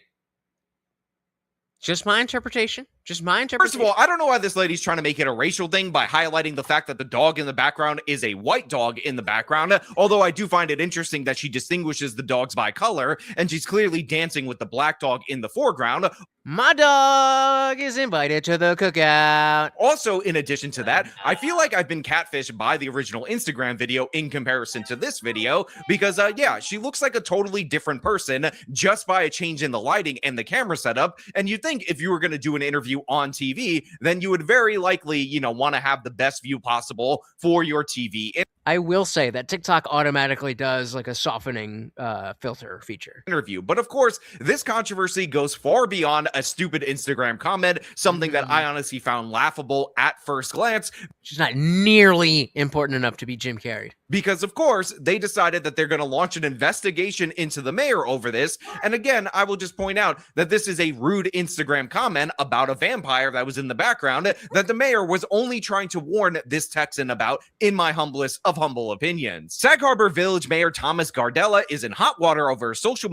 Just my interpretation. First of all, I don't know why this lady's trying to make it a racial thing by highlighting the fact that the dog in the background is a white dog in the background. Although I do find it interesting that she distinguishes the dogs by color, and she's clearly dancing with the black dog in the foreground. My dog is invited to the cookout. Also, in addition to that, I feel like I've been catfished by the original Instagram video in comparison to this video because, yeah, she looks like a totally different person just by a change in the lighting and the camera setup. And you'd think if you were going to do an interview on TV, then you would very likely, want to have the best view possible for your TV. I will say that TikTok automatically does like a softening filter feature. Interview. But of course, this controversy goes far beyond a stupid Instagram comment, something that I honestly found laughable at first glance. She's not nearly important enough to be Jim Carrey. Because, of course, they decided that they're going to launch an investigation into the mayor over this. And again, I will just point out that this is a rude Instagram comment about a vampire that was in the background that the mayor was only trying to warn this Texan about, in my humblest of humble opinions. Sag Harbor Village Mayor Thomas Gardella is in hot water over social...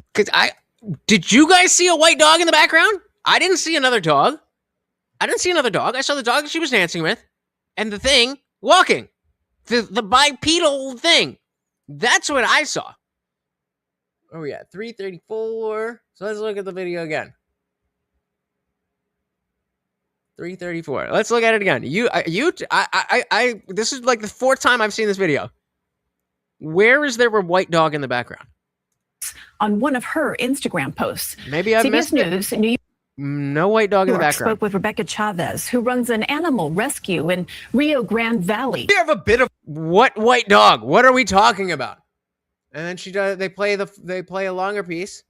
Did you guys see a white dog in the background? I didn't see another dog. I saw the dog that she was dancing with and the thing walking. The bipedal thing. That's what I saw. Oh, yeah. 334. So let's look at the video again. 334. Let's look at it again. This is like the fourth time I've seen this video. Where is there a white dog in the background? On one of her Instagram posts. Maybe I missed News, New York. No white dog in the background. Spoke with Rebecca Chavez, who runs an animal rescue in Rio Grande Valley. We have a bit of what white dog? What are we talking about? And then she does. They play a longer piece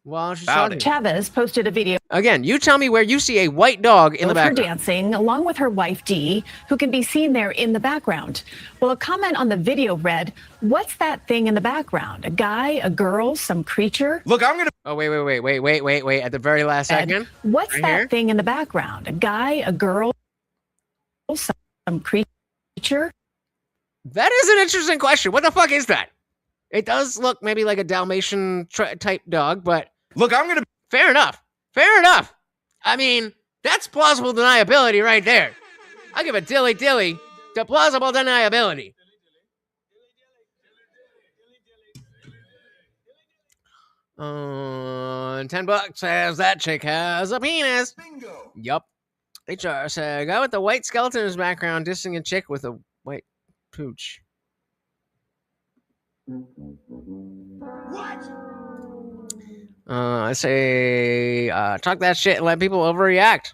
while she's talking. Chavez posted a video. Again, you tell me where you see a white dog in the background. Her dancing along with her wife Dee, who can be seen there in the background. Well, a comment on the video read, "What's that thing in the background? A guy, a girl, some creature?" Look, I'm gonna. Oh wait! At the very last second. What's right that here? Thing in the background? A guy, a girl, some creature? That is an interesting question. What the fuck is that? It does look maybe like a Dalmatian type dog, but look, I'm gonna. Fair enough. I mean, that's plausible deniability right there. I'll give a dilly to plausible deniability. $10 says that chick has a penis. Bingo. Yup. HR said, guy with the white skeleton in his background dissing a chick with a white pooch. What? I say, talk that shit and let people overreact.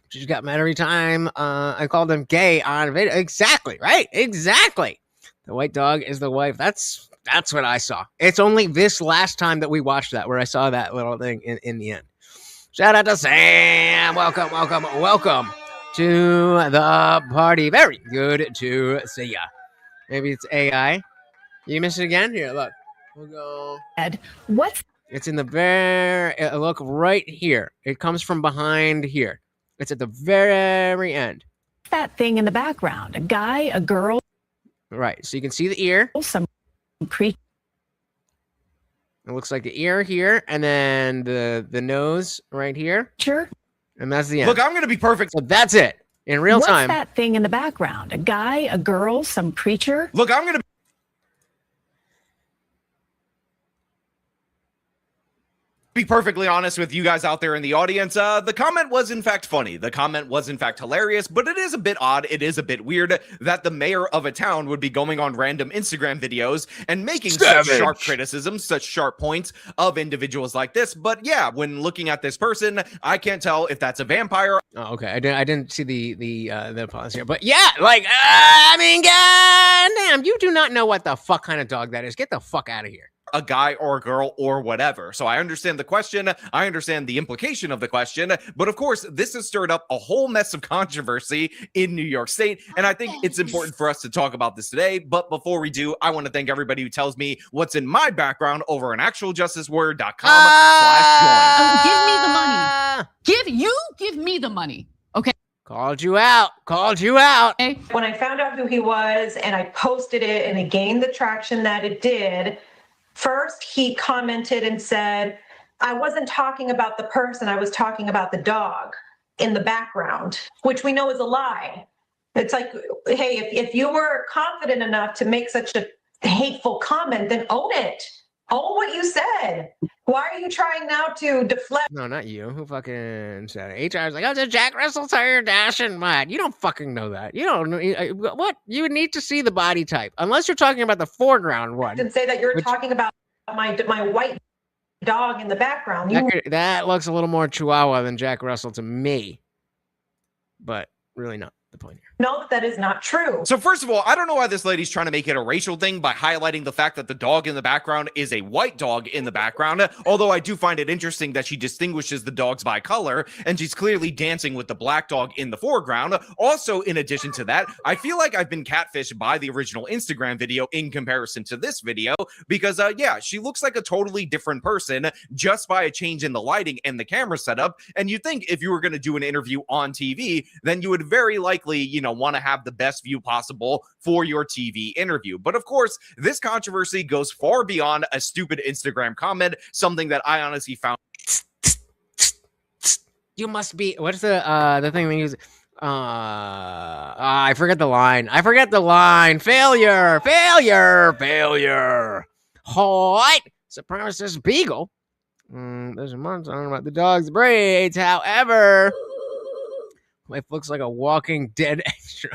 She got mad every time I called them gay on video. Exactly, right? Exactly. The white dog is the wife. That's what I saw. It's only this last time that we watched that where I saw that little thing in the end. Shout out to Sam. Welcome to the party. Very good to see ya. Maybe it's AI. You missed it again? Here, look. We'll go. What's It's in the very, look right here. It comes from behind here. It's at the very end. That thing in the background, a guy, a girl. Right, so you can see the ear. Some creature. It looks like the ear here, and then the nose right here. Sure. And that's the end. Look, I'm going to be perfect. So that's it in real time. What's that thing in the background? A guy, a girl, some creature? Look, I'm going to be perfectly honest with you guys out there in the audience. The comment was in fact funny. The comment was in fact hilarious, but it is a bit odd. It is a bit weird that the mayor of a town would be going on random Instagram videos and making such sharp criticisms, such sharp points of individuals like this. But yeah, when looking at this person, I can't tell if that's a vampire. Oh, okay. I didn't see the pause here, but yeah, like I mean, goddamn, you do not know what the fuck kind of dog that is. Get the fuck out of here. A guy or a girl or whatever. So I understand the question. I understand the implication of the question. But of course, this has stirred up a whole mess of controversy in New York State. And I think it's important for us to talk about this today. But before we do, I want to thank everybody who tells me what's in my background over on actualjusticewarrior.com/join. Give me the money. Give me the money. Okay. Called you out. Called you out. When I found out who he was and I posted it and it gained the traction that it did, first, he commented and said, I wasn't talking about the person, I was talking about the dog in the background, which we know is a lie. It's like, hey, if you were confident enough to make such a hateful comment, then own it. Own what you said. Why are you trying now to deflect? No, not you. Who fucking said it? HR's like, oh, it's Jack Russell Terrier dashing mud. You don't fucking know that. You don't know. What? You would need to see the body type. Unless you're talking about the foreground one. And say that you're talking about my white dog in the background. That looks a little more Chihuahua than Jack Russell to me. But really not the point here. No, that is not true. So first of all, I don't know why this lady's trying to make it a racial thing by highlighting the fact that the dog in the background is a white dog in the background, although I do find it interesting that she distinguishes the dogs by color, and she's clearly dancing with the black dog in the foreground. Also, in addition to that, I feel like I've been catfished by the original Instagram video in comparison to this video, because yeah, she looks like a totally different person just by a change in the lighting and the camera setup, and you'd think if you were going to do an interview on TV, then you would very likely, you know, want to have the best view possible for your TV interview. But of course, this controversy goes far beyond a stupid Instagram comment, something that I honestly found. You must be, what's the thing we use? I forget the line. Failure. What? Supremacist beagle. There's a month talking about the dog's braids. However, life looks like a Walking Dead extra.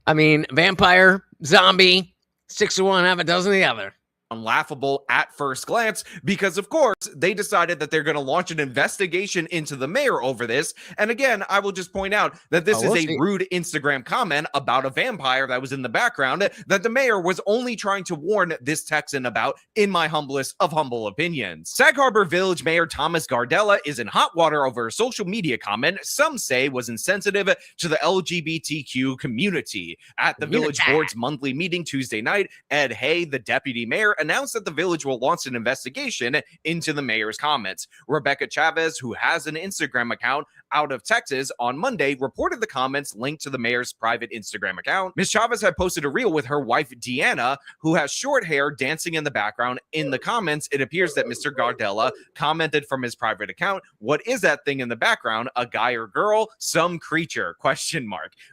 I mean, vampire, zombie, 6 of one, half a dozen of the other. Laughable at first glance, because of course they decided that they're going to launch an investigation into the mayor over this. And again, I will just point out that this is a rude Instagram comment about a vampire that was in the background that the mayor was only trying to warn this Texan about, in my humblest of humble opinions. Sag Harbor Village Mayor Thomas Gardella is in hot water over a social media comment some say was insensitive to the LGBTQ community. At the village board's monthly meeting Tuesday night, Ed Hay, the deputy mayor, announced that the village will launch an investigation into the mayor's comments. Rebecca Chavez, who has an Instagram account out of Texas, on Monday reported the comments linked to the mayor's private Instagram account. Ms. Chavez had posted a reel with her wife, Deanna, who has short hair, dancing in the background. In the comments, it appears that Mr. Gardella commented from his private account, "What is that thing in the background? A guy or girl? Some creature?" ?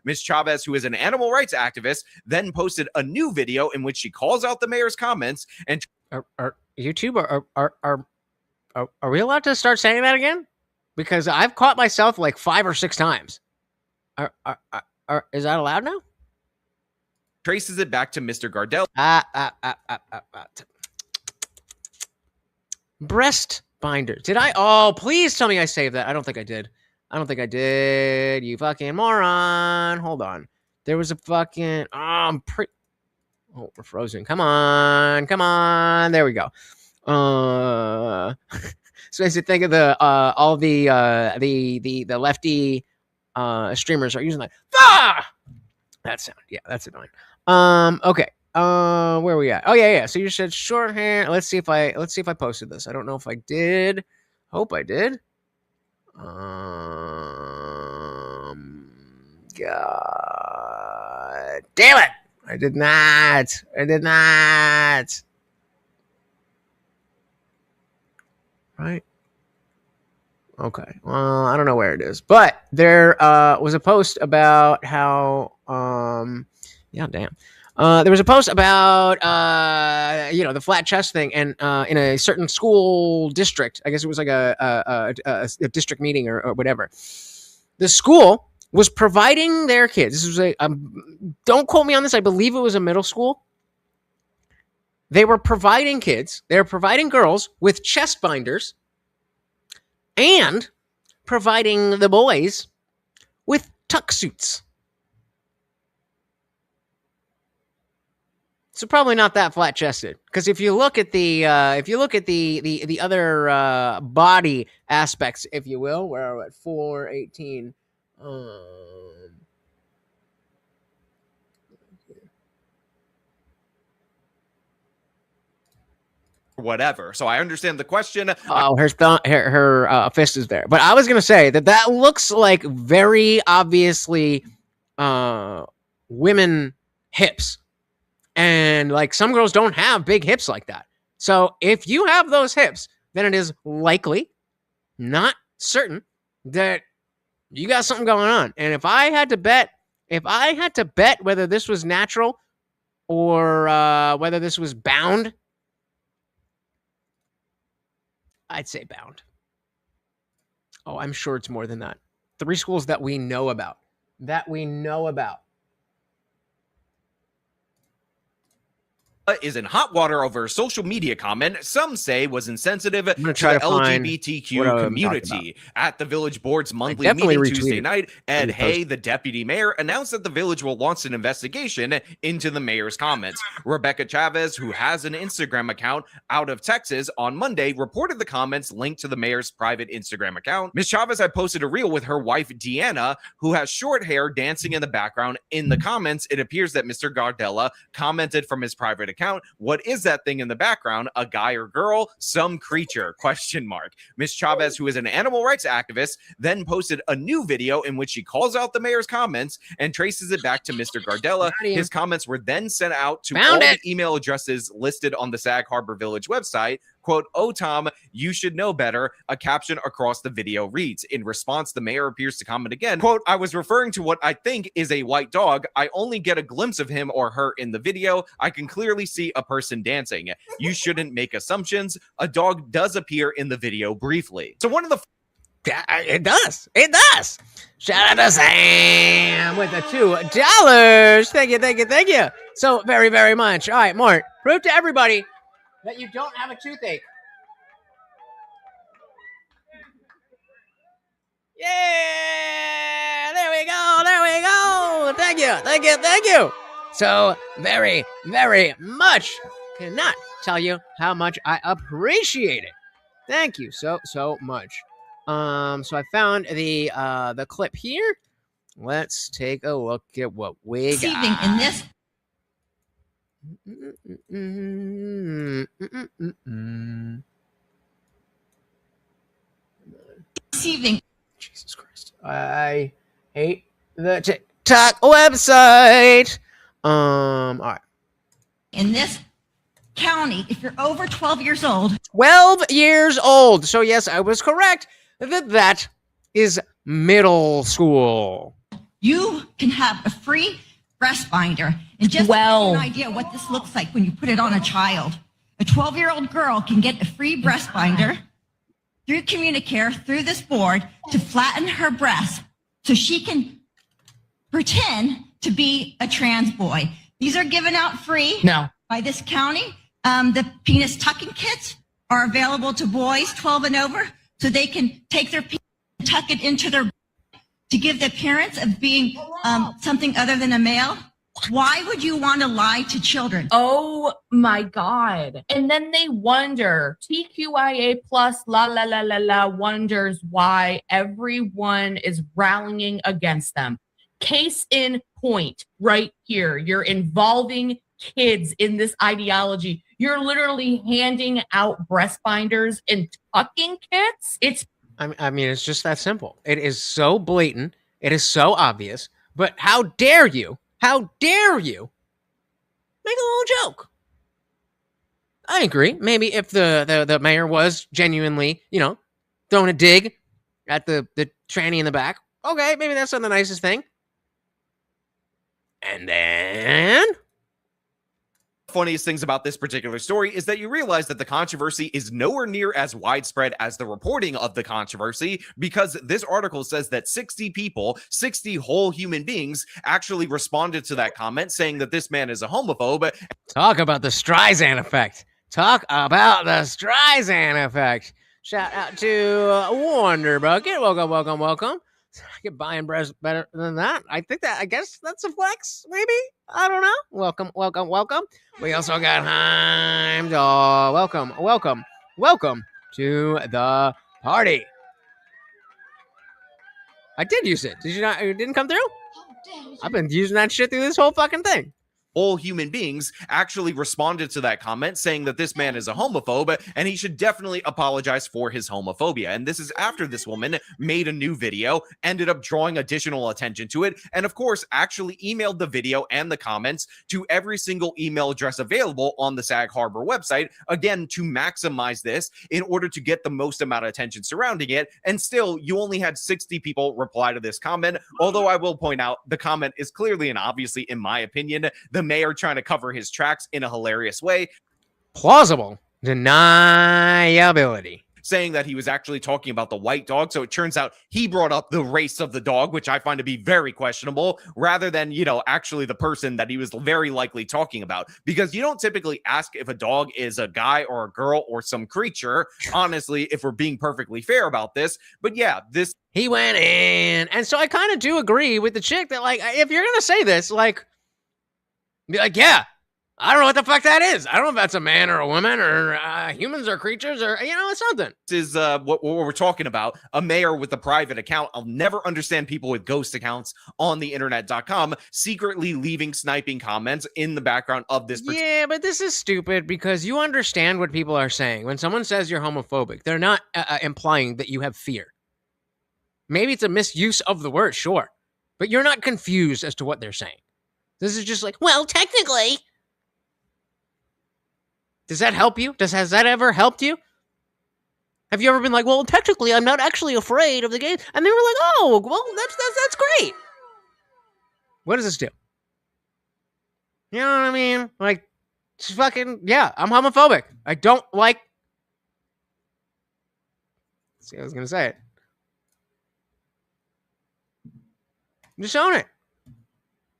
Ms. Chavez, who is an animal rights activist, then posted a new video in which she calls out the mayor's comments. And are YouTube, are we allowed to start saying that again? Because I've caught myself like 5 or 6 times. Is that allowed now? Traces it back to Mr. Gardella. Breast binder. Did I? Oh, please tell me I saved that. I don't think I did. You fucking moron. Hold on. There was a fucking. Oh, we're frozen. Come on. There we go. So as you think of the all the lefty streamers are using that. That sound. Yeah, that's annoying. Okay. Where are we at? Oh yeah. So you said short hair. Let's see if I posted this. I don't know if I did. Hope I did. God damn it! I did not. Right. Okay. Well, I don't know where it is, but there was a post about how yeah, damn. There was a post about the flat chest thing, and in a certain school district, I guess it was like a district meeting or whatever. The school was providing their kids. This was don't quote me on this. I believe it was a middle school. They were providing girls with chest binders, and providing the boys with tuck suits. So probably not that flat chested, because if you look at the other body aspects, if you will, where are we at 418? Whatever. So I understand the question. Oh, her fist is there. But I was gonna say that looks like very obviously women hips. And like some girls don't have big hips like that. So if you have those hips, then it is likely, not certain, that you got something going on. And if I had to bet whether this was natural or whether this was bound, I'd say bound. Oh, I'm sure it's more than that. 3 schools that we know about. Is in hot water over a social media comment some say was insensitive to the LGBTQ community. At the village board's monthly meeting Tuesday night, Ed Hay, the deputy mayor, announced that the village will launch an investigation into the mayor's comments. Rebecca Chavez, who has an Instagram account out of Texas, on Monday reported the comments linked to the mayor's private Instagram account. Ms. Chavez had posted a reel with her wife Deanna, who has short hair, dancing in the background. In the comments, it appears that Mr. Gardella commented from his private account, "What is that thing in the background? A guy or girl? Some creature?" ? Ms. Chavez, who is an animal rights activist, then posted a new video in which she calls out the mayor's comments and traces it back to Mr. Gardella. His comments were then sent out to all the email addresses listed on the Sag Harbor Village website. Quote, "Oh, Tom, you should know better." A caption across the video reads. In response, the mayor appears to comment again. Quote, "I was referring to what I think is a white dog. I only get a glimpse of him or her in the video. I can clearly see a person dancing. You shouldn't make assumptions. A dog does appear in the video briefly." So one of the... It does. Shout out to Sam with the $2. Thank you. So very, very much. All right, Mort, prove to everybody that you don't have a toothache. Yeah, there we go. Thank you. So very, very much. Cannot tell you how much I appreciate it. Thank you so much. So I found the clip here. Let's take a look at what we got. Evening in this. Evening. Jesus Christ. I hate the TikTok website. All right. In this county, if you're over 12 years old. 12 years old. So yes, I was correct. That is middle school. You can have a free breast binder. And just to give you an idea what this looks like when you put it on a child. A 12-year-old girl can get a free breast binder through Communicare, through this board, to flatten her breasts so she can pretend to be a trans boy. These are given out free by this county. The penis tucking kits are available to boys 12 and over so they can take their penis and tuck it into their to give the appearance of being something other than a male. Why would you want to lie to children? Oh my God. And then they wonder, TQIA plus wonders why everyone is rallying against them. Case in point right here. You're involving kids in this ideology. You're literally handing out breast binders and tucking kits. I mean, it's just that simple. It is so blatant. It is so obvious. But how dare you? How dare you make a little joke? I agree. Maybe if the mayor was genuinely, throwing a dig at the tranny in the back, okay, maybe that's not the nicest thing. And then funniest things about this particular story is that you realize that the controversy is nowhere near as widespread as the reporting of the controversy, because this article says that 60 people, 60 whole human beings, actually responded to that comment saying that this man is a homophobe. Talk about the Streisand effect. Talk about the Streisand effect. Shout out to Wonder Bucket. Welcome, welcome, welcome. I could buy and breast better than that. I guess that's a flex, maybe? I don't know. Welcome, welcome, welcome. We also got Heimdall. Welcome, welcome, welcome to the party. I did use it. Did you not? It didn't come through? I've been using that shit through this whole fucking thing. All human beings actually responded to that comment saying that this man is a homophobe and he should definitely apologize for his homophobia. And this is after this woman made a new video, ended up drawing additional attention to it, and of course actually emailed the video and the comments to every single email address available on the Sag Harbor website, again to maximize this in order to get the most amount of attention surrounding it. And still, you only had 60 people reply to this comment, although I will point out the comment is clearly and obviously, in my opinion, the mayor trying to cover his tracks in a hilarious way. Plausible deniability. Saying that he was actually talking about the white dog. So it turns out he brought up the race of the dog, which I find to be very questionable, rather than, actually the person that he was very likely talking about. Because you don't typically ask if a dog is a guy or a girl or some creature, honestly, if we're being perfectly fair about this. But yeah, he went in. And so I kind of do agree with the chick that, if you're going to say this, be like, yeah, I don't know what the fuck that is. I don't know if that's a man or a woman or humans or creatures or, it's something. This is what we're talking about. A mayor with a private account. I'll never understand people with ghost accounts on the internet.com secretly leaving sniping comments in the background of this. Yeah, but this is stupid because you understand what people are saying. When someone says you're homophobic, they're not implying that you have fear. Maybe it's a misuse of the word, sure. But you're not confused as to what they're saying. This is just well, technically. Does that help you? Has that ever helped you? Have you ever been well, technically, I'm not actually afraid of the gays? And they were like, oh, well, that's great. What does this do? You know what I mean? Just fucking, yeah, I'm homophobic. I don't like. See, I was going to say it. I'm just showing it.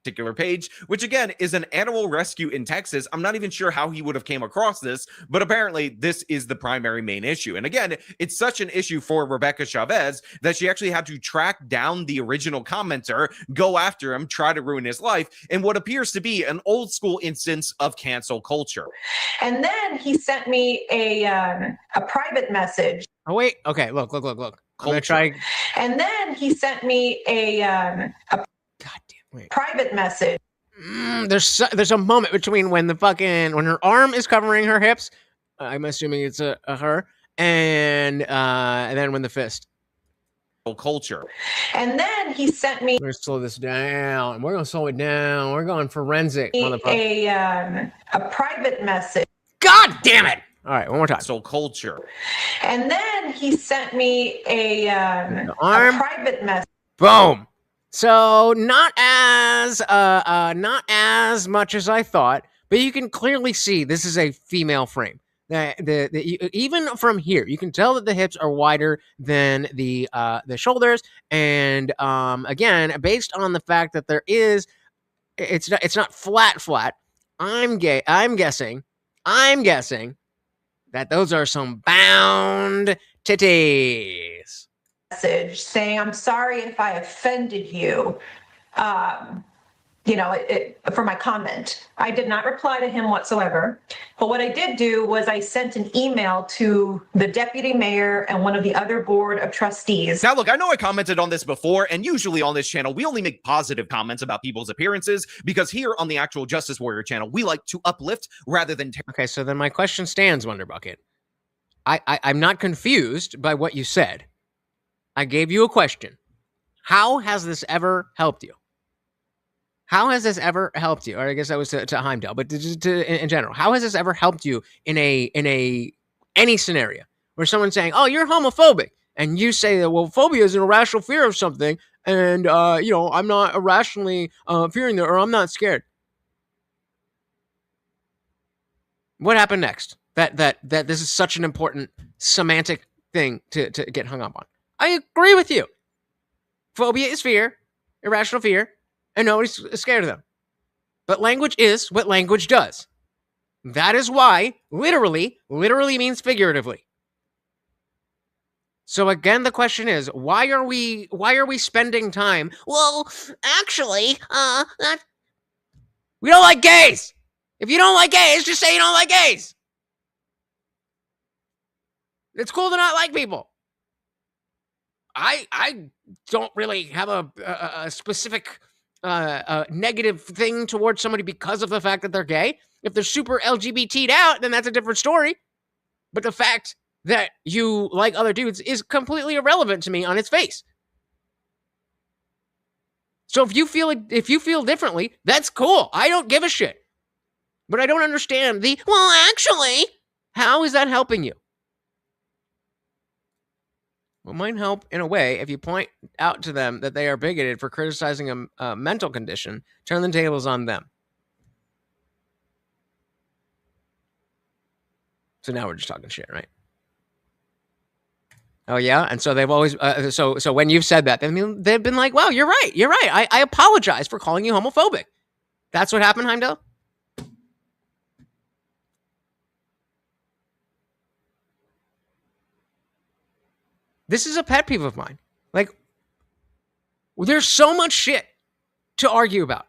Particular page, which again is an animal rescue in Texas. I'm not even sure how he would have came across this, but apparently this is the primary main issue. And again, it's such an issue for Rebecca Chavez that she actually had to track down the original commenter, go after him, try to ruin his life in what appears to be an old school instance of cancel culture. And then he sent me a private message. Oh wait, okay, look. I'm gonna try. And then he sent me a private message. There's a moment between when her arm is covering her hips, I'm assuming it's a her, and then when the fist. Culture. And then he sent me. We're gonna slow this down. We're gonna slow it down. We're going forensic. A private message. God damn it! All right, one more time. So culture. And then he sent me a private message. Boom. So not as much as I thought, but you can clearly see this is a female frame. Even from here, you can tell that the hips are wider than the shoulders, and again, based on the fact that it's not flat. I'm guessing that those are some bound titties. Message saying, I'm sorry if I offended you. for my comment. I did not reply to him whatsoever. But what I did do was I sent an email to the deputy mayor and one of the other board of trustees. Now, look, I know I commented on this before, and usually on this channel, we only make positive comments about people's appearances because here on the actual Justice Warrior channel, we like to uplift rather than... Okay, so then my question stands, Wonderbucket. I'm not confused by what you said. I gave you a question. How has this ever helped you? How has this ever helped you? Or I guess that was to Heimdall, but in general, how has this ever helped you in any scenario where someone's saying, "Oh, you're homophobic," and you say that, "Well, phobia is an irrational fear of something, and I'm not irrationally fearing that, or I'm not scared." What happened next? That this is such an important semantic thing to get hung up on. I agree with you. Phobia is fear, irrational fear. And nobody's scared of them. But language is what language does. That is why literally means figuratively. So again, the question is, why are we spending time? Well, actually, we don't like gays. If you don't like gays, just say you don't like gays. It's cool to not like people. I don't really have a specific negative thing towards somebody because of the fact that they're gay. If they're super LGBT'd out, then that's a different story. But the fact that you like other dudes is completely irrelevant to me on its face. So if you feel differently, that's cool. I don't give a shit. But I don't understand actually, how is that helping you? Well, it might help in a way if you point out to them that they are bigoted for criticizing a mental condition. Turn the tables on them. So now we're just talking shit, right? Oh yeah, and so they've always so when you've said that, they've been like, "Wow, you're right. I apologize for calling you homophobic." That's what happened, Heimdall? This is a pet peeve of mine. Like, there's so much shit to argue about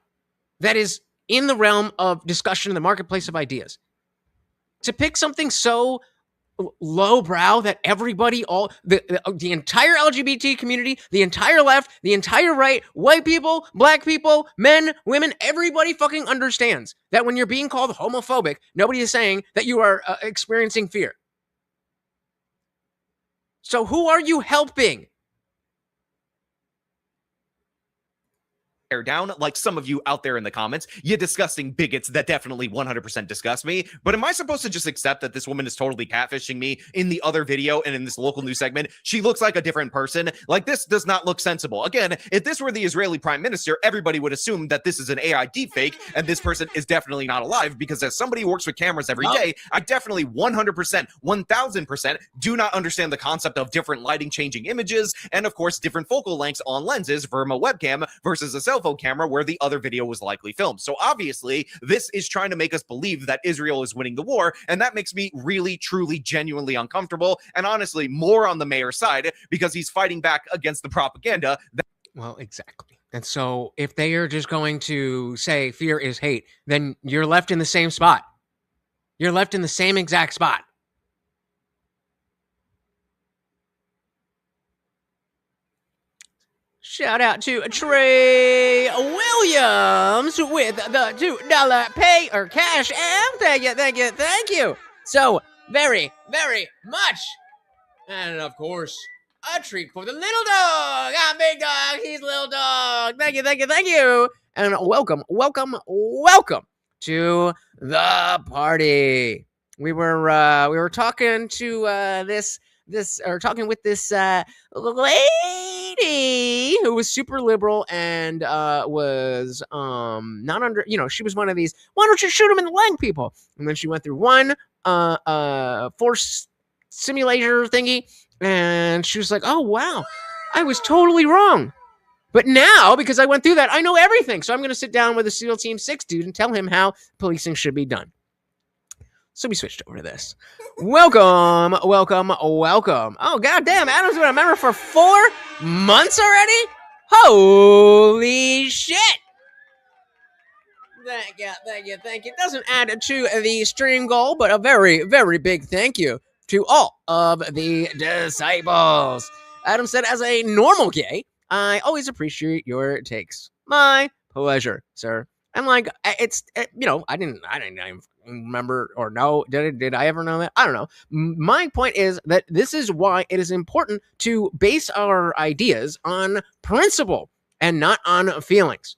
that is in the realm of discussion in the marketplace of ideas. To pick something so lowbrow that everybody, the entire LGBT community, the entire left, the entire right, white people, black people, men, women, everybody fucking understands that when you're being called homophobic, nobody is saying that you are experiencing fear. So who are you helping? Down, like some of you out there in the comments, you disgusting bigots that definitely 100% disgust me. But am I supposed to just accept that this woman is totally catfishing me in the other video and in this local news segment? She looks like a different person. Like, this does not look sensible. Again, if this were the Israeli prime minister, everybody would assume that this is an AI deepfake and this person is definitely not alive, because as somebody who works with cameras every day, I definitely 100%, 1000% do not understand the concept of different lighting changing images and, of course, different focal lengths on lenses from a webcam versus a cell phone camera where the other video was likely filmed. So obviously, this is trying to make us believe that Israel is winning the war, and that makes me really, truly, genuinely uncomfortable, and honestly, more on the mayor's side, because he's fighting back against the propaganda. Well, exactly. And so if they are just going to say fear is hate, then you're left in the same spot. You're left in the same exact spot. Shout out to Trey Williams with the $2 pay or cash app. Thank you so very, very much. And of course, a treat for the little dog. I'm big dog, he's little dog. Thank you. And welcome to the party. We were talking to talking with this lady who was super liberal and was not under, she was one of these, why don't you shoot him in the leg people? And then she went through one force simulator thingy, and she was like, oh wow, I was totally wrong. But now, because I went through that, I know everything. So I'm going to sit down with a SEAL Team 6 dude and tell him how policing should be done. So we switched over to this. Welcome. Oh, goddamn, Adam's been a member for 4 months already? Holy shit. Thank you. Doesn't add to the stream goal, but a very, very big thank you to all of the disciples. Adam said, as a normal gay, I always appreciate your takes. My pleasure, sir. And like, it's, I didn't even remember or know. Did I ever know that? I don't know. My point is that this is why it is important to base our ideas on principle and not on feelings.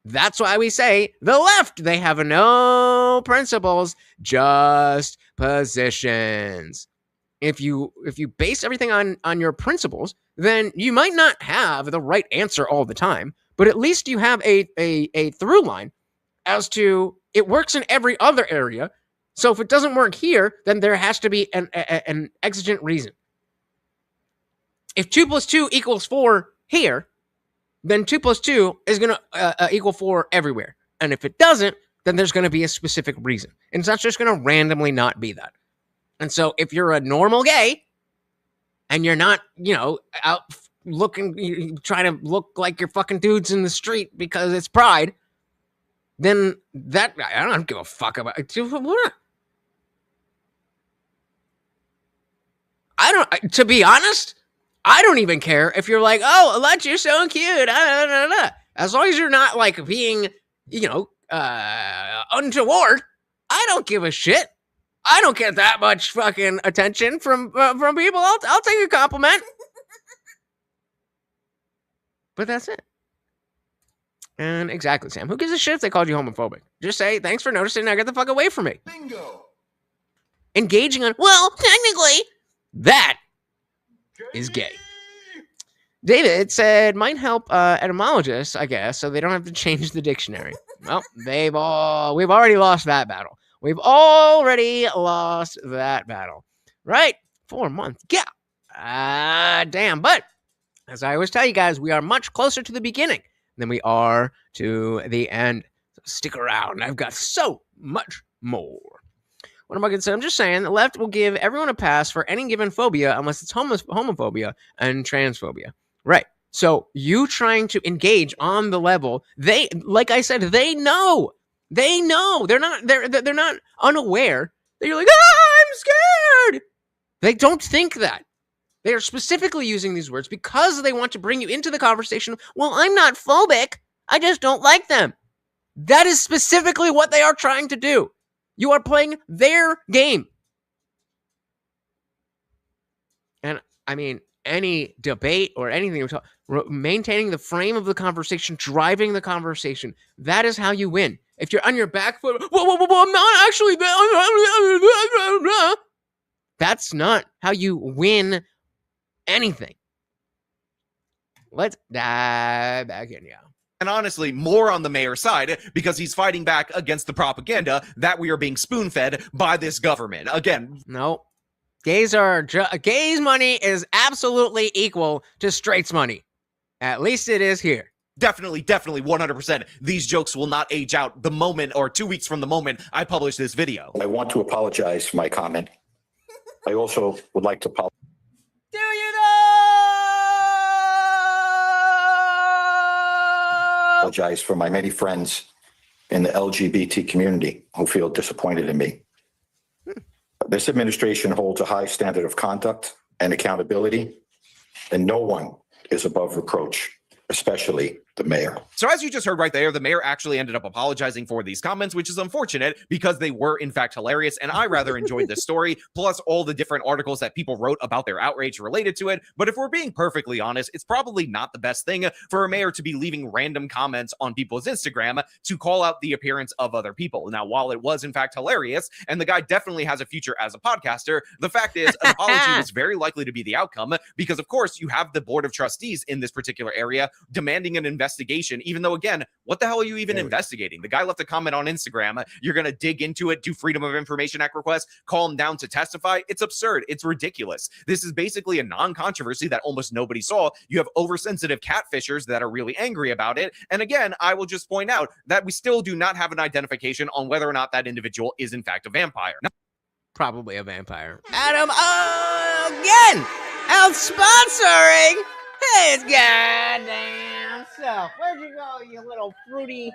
That's why we say the left, they have no principles, just positions. If you base everything on your principles, then you might not have the right answer all the time, but at least you have a through line as to it works in every other area. So if it doesn't work here, then there has to be an exigent reason. If 2 + 2 = 4 here, then 2 + 2 is going to equal 4 everywhere. And if it doesn't, then there's going to be a specific reason. And it's not just going to randomly not be that. And so if you're a normal gay and you're not, out looking, trying to look like you're fucking dudes in the street because it's pride, then that, I don't give a fuck about it. To be honest, I don't even care if you're like, oh, Alex, you're so cute. As long as you're not like being, untoward, I don't give a shit. I don't get that much fucking attention from people. I'll take a compliment. But that's it. And exactly, Sam. Who gives a shit if they called you homophobic? Just say, thanks for noticing. Now get the fuck away from me. Bingo. Engaging on, well, technically, that is gay. David said, might help etymologists, I guess, so they don't have to change the dictionary. Well, we've already lost that battle. We've already lost that battle. Right? 4 months. Yeah. Damn. But as I always tell you guys, we are much closer to the beginning than we are to the end. So stick around. I've got so much more. What am I going to say? I'm just saying the left will give everyone a pass for any given phobia unless it's homophobia and transphobia. Right. So you trying to engage on the level, like I said, they know. They know. They're not unaware. They're like, I'm scared. They don't think that. They are specifically using these words because they want to bring you into the conversation. Well, I'm not phobic. I just don't like them. That is specifically what they are trying to do. You are playing their game. And I mean, any debate or anything, maintaining the frame of the conversation, driving the conversation, that is how you win. If you're on your back foot, whoa, I'm not actually. That's not how you win anything. Let's dive back in, yeah. And honestly, more on the mayor's side because he's fighting back against the propaganda that we are being spoon-fed by this government. Again, no. Gays money is absolutely equal to straights money. At least it is here. Definitely, 100%. These jokes will not age out the moment or 2 weeks from the moment I publish this video. I want to apologize for my comment. I also would like to apologize. Do you know? Apologize for my many friends in the LGBT community who feel disappointed in me. This administration holds a high standard of conduct and accountability, and no one is above reproach, especially the mayor. So as you just heard right there, the mayor actually ended up apologizing for these comments, which is unfortunate because they were in fact hilarious. And I rather enjoyed this story, plus all the different articles that people wrote about their outrage related to it. But if we're being perfectly honest, it's probably not the best thing for a mayor to be leaving random comments on people's Instagram to call out the appearance of other people. Now, while it was in fact hilarious, and the guy definitely has a future as a podcaster, the fact is an apology was very likely to be the outcome because, of course, you have the board of trustees in this particular area demanding an investigation, even though, again, what the hell are you even investigating? The guy left a comment on Instagram. You're going to dig into it, do Freedom of Information Act requests, call him down to testify. It's absurd. It's ridiculous. This is basically a non-controversy that almost nobody saw. You have oversensitive catfishers that are really angry about it. And again, I will just point out that we still do not have an identification on whether or not that individual is in fact a vampire. Probably a vampire. Adam, again, out sponsoring his goddamn self. Where'd you go, you little fruity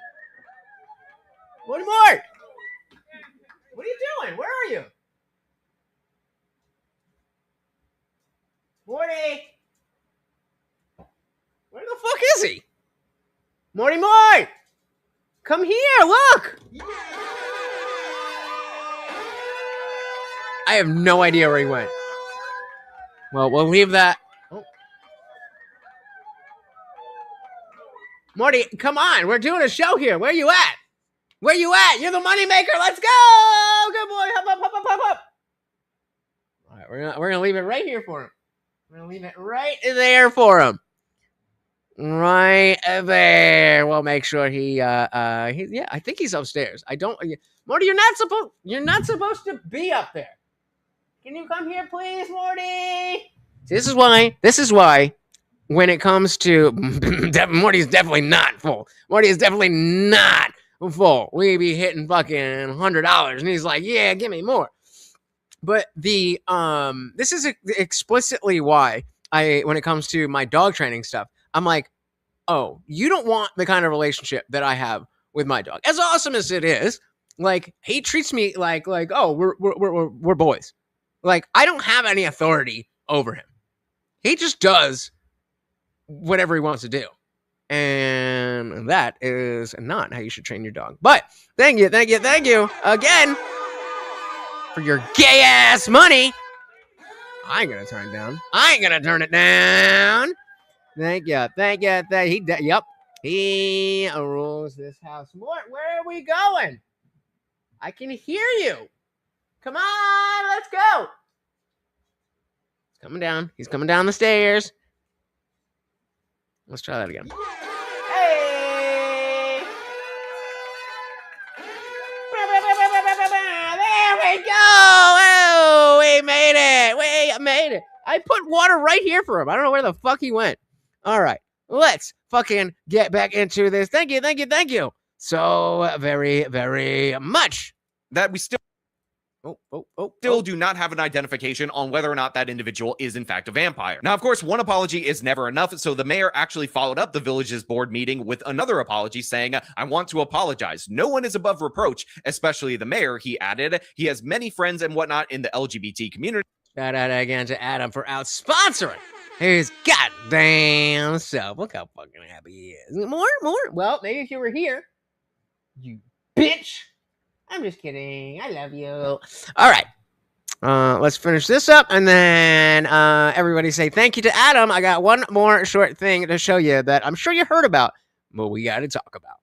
Morty Mort! What are you doing? Where are you? Morty! Where the fuck is he? Morty Mort! Come here, look! I have no idea where he went. Well, we'll leave that. Oh. Morty, come on. We're doing a show here. Where you at? Where you at? You're the moneymaker. Let's go. Good boy. Hop up, hop up, hop up. All right, we're gonna leave it right here for him. We're gonna leave it right there for him. Right there. We'll make sure yeah, I think he's upstairs. Morty, you're not supposed to be up there. Can you come here, please, Morty? See, this is why when it comes to Morty's definitely not full. Morty is definitely not full. We be hitting fucking $100 and he's like, yeah, give me more. But this is explicitly why when it comes to my dog training stuff, I'm like, oh, you don't want the kind of relationship that I have with my dog. As awesome as it is, like he treats me like oh, we're boys. Like I don't have any authority over him. He just does whatever he wants to do. And that is not how you should train your dog. But thank you again for your gay ass money. I ain't gonna turn it down. Thank you. He rules this house. Where are we going? I can hear you. Come on, let's go. He's coming down. He's coming down the stairs. Let's try that again. Hey! There we go. Oh, we made it. We made it. I put water right here for him. I don't know where the fuck he went. All right, let's fucking get back into this. Thank you. So very, very much. That we still do not have an identification on whether or not that individual is in fact a vampire. Now, of course, one apology is never enough, so the mayor actually followed up the village's board meeting with another apology saying, I want to apologize. No one is above reproach, especially the mayor, he added. He has many friends and whatnot in the LGBT community. Shout out again to Adam for out-sponsoring his goddamn self. Look how fucking happy he is. More? Well, maybe if you were here, you bitch. I'm just kidding. I love you. All right. Let's finish this up, and then everybody say thank you to Adam. I got one more short thing to show you that I'm sure you heard about, but we got to talk about.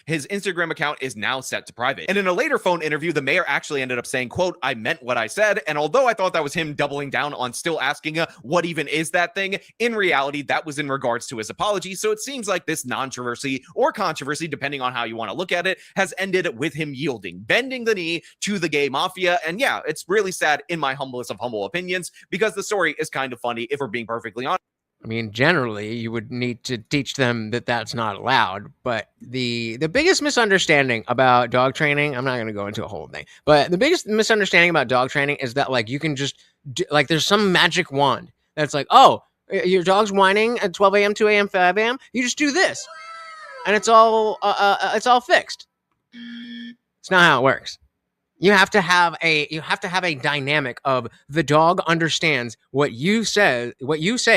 His Instagram account is now set to private. And in a later phone interview, the mayor actually ended up saying, quote, I meant what I said. And although I thought that was him doubling down on still asking what even is that thing, in reality, that was in regards to his apology. So it seems like this non-controversy or controversy, depending on how you want to look at it, has ended with him yielding, bending the knee to the gay mafia. And yeah, it's really sad in my humblest of humble opinions, because the story is kind of funny, if we're being perfectly honest. I mean, generally, you would need to teach them that that's not allowed. But the biggest misunderstanding about dog training, I'm not going to go into a whole thing, but the biggest misunderstanding about dog training is that, like, you can just, there's some magic wand that's like, oh, your dog's whining at 12 a.m., 2 a.m., 5 a.m., you just do this. And it's all fixed. It's not how it works. You have to have a dynamic of the dog understands what you say